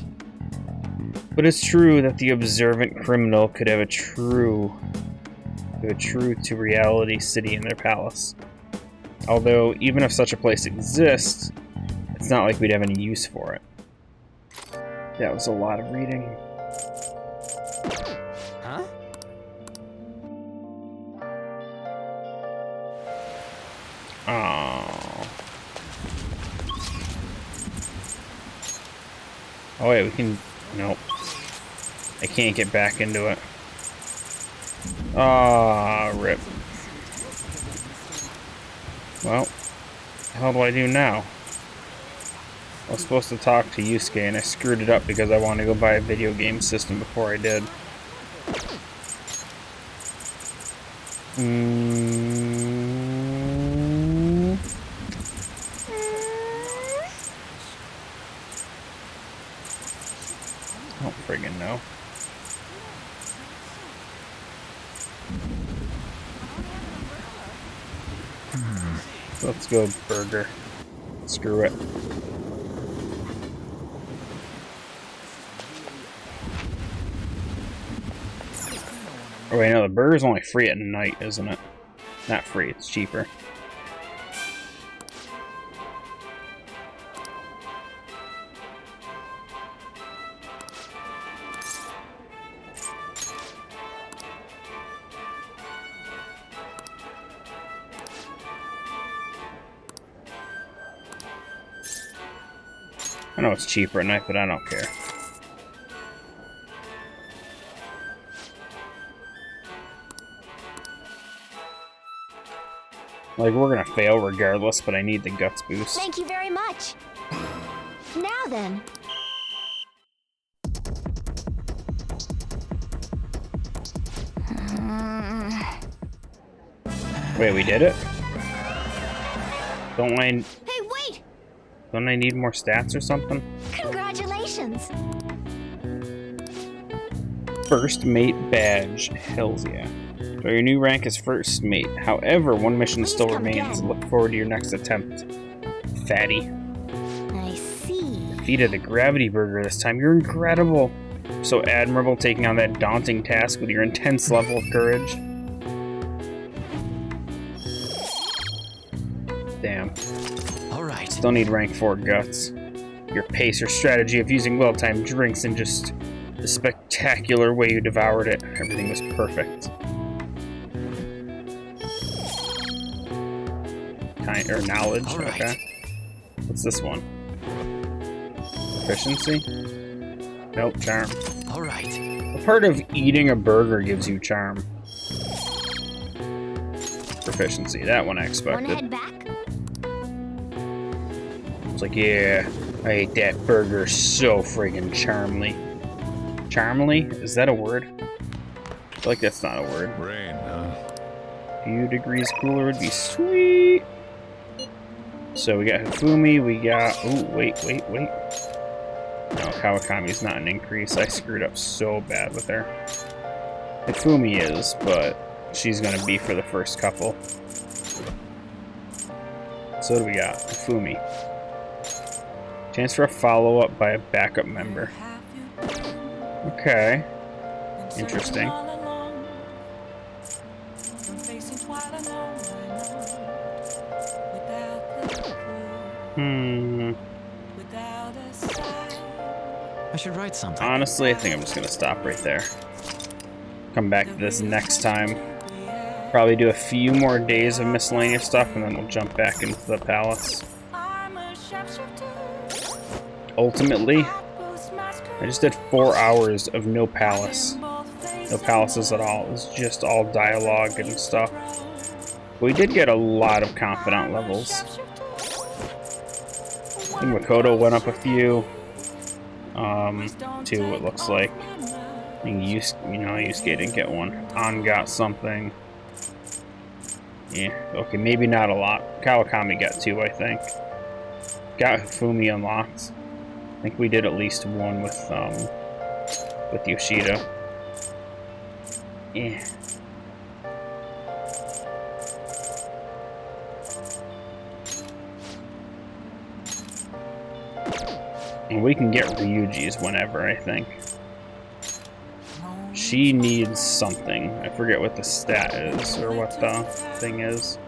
But it's true that the observant criminal could have a true to reality city in their palace. Although, even if such a place exists, it's not like we'd have any use for it. That was a lot of reading. Huh? Oh wait, we can... Nope. I can't get back into it. Ah, rip. Well, how do I do now? I was supposed to talk to Yusuke and I screwed it up because I wanted to go buy a video game system before I did. I don't friggin' know. Let's go burger. Screw it. Oh wait, no, the burger's only free at night, isn't it? Not free, it's cheaper. I know it's cheaper at night, but I don't care. Like, we're gonna fail regardless, but I need the guts boost. Thank you very much. Now then. Wait, we did it? Don't I... Hey, wait! Don't I need more stats or something? Congratulations! First mate badge. Hells yeah. So your new rank is first mate. However, one mission still remains. Look forward to your next attempt. Fatty. I see. Defeated a gravity burger this time. You're incredible. So admirable taking on that daunting task with your intense level of courage. Damn. Alright. Still need rank 4 guts. Your pace or strategy of using well-timed drinks and just the spectacular way you devoured it. Everything was perfect. Or knowledge, okay. What's this one? Proficiency? Nope, charm. Alright. A part of eating a burger gives you charm. Proficiency, that one I expected. Wanna head back? It's like, yeah, I ate that burger so friggin' charmly. Charmly? Is that a word? I feel like that's not a word. Rain, huh? A few degrees cooler would be sweet. So we got Hifumi, we got... Oh, wait. No, Kawakami's not an increase. I screwed up so bad with her. Hifumi is, but she's gonna be for the first couple. So what do we got? Hifumi. Chance for a follow-up by a backup member. Okay. Interesting. I should write something. Honestly, I think I'm just gonna stop right there. come back to this next time. Probably do a few more days of miscellaneous stuff, and then we'll jump back into the palace. Ultimately, I just did 4 hours of no palace. No palaces at all. It was just all dialogue and stuff. We did get a lot of confidant levels. I think Makoto went up a few. 2, it looks like. I think Yusuke didn't get one. An got something. Yeah, okay, maybe not a lot. Kawakami got 2, I think. Got Hifumi unlocked. I think we did at least 1 with Yoshida. Yeah. And we can get Ryuji's whenever, I think. She needs something. I forget what the stat is, or what the thing is.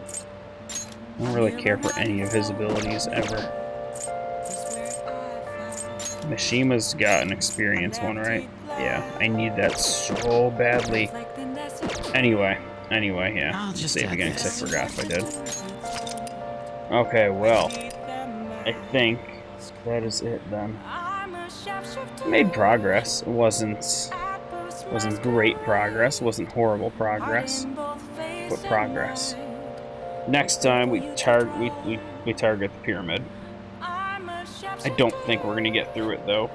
I don't really care for any of his abilities, ever. Mishima's got an experience one, right? Yeah, I need that so badly. Anyway, yeah. I'll just save again because I forgot if I did. Okay, well, I think that is it then. Made progress. It wasn't great progress. It wasn't horrible progress, but progress. Next time we target the pyramid. I don't think we're gonna get through it though.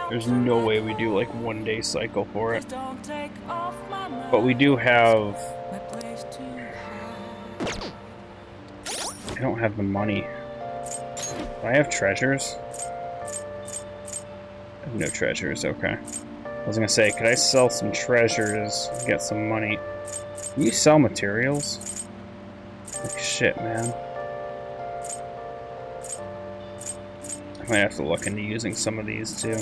There's no way we do like 1 day cycle for it. But we do have. I don't have the money. Do I have treasures? I have no treasures, okay. I was gonna say, could I sell some treasures, get some money? Can you sell materials? Like shit, man. I might have to look into using some of these too.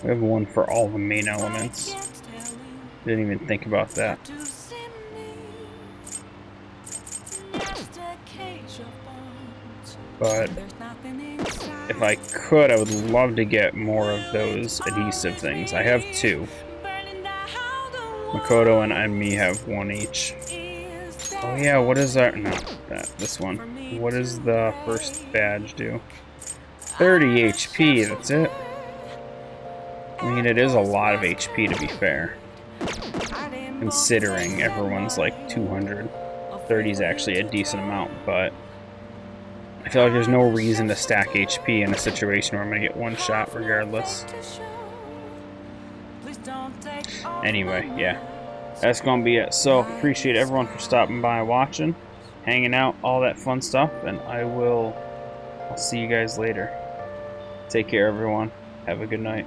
We have one for all the main elements. Didn't even think about that. But if I could, I would love to get more of those adhesive things. I have 2. Makoto and me have 1 each. Oh yeah, what is our... No, this one. What does the first badge do? 30 HP, that's it? I mean, it is a lot of HP to be fair. Considering everyone's like 200. 30 is actually a decent amount, but... I feel like there's no reason to stack HP in a situation where I'm going to get 1 shot regardless. Anyway, yeah. That's going to be it. So, appreciate everyone for stopping by and watching, hanging out, all that fun stuff, and I'll see you guys later. Take care, everyone. Have a good night.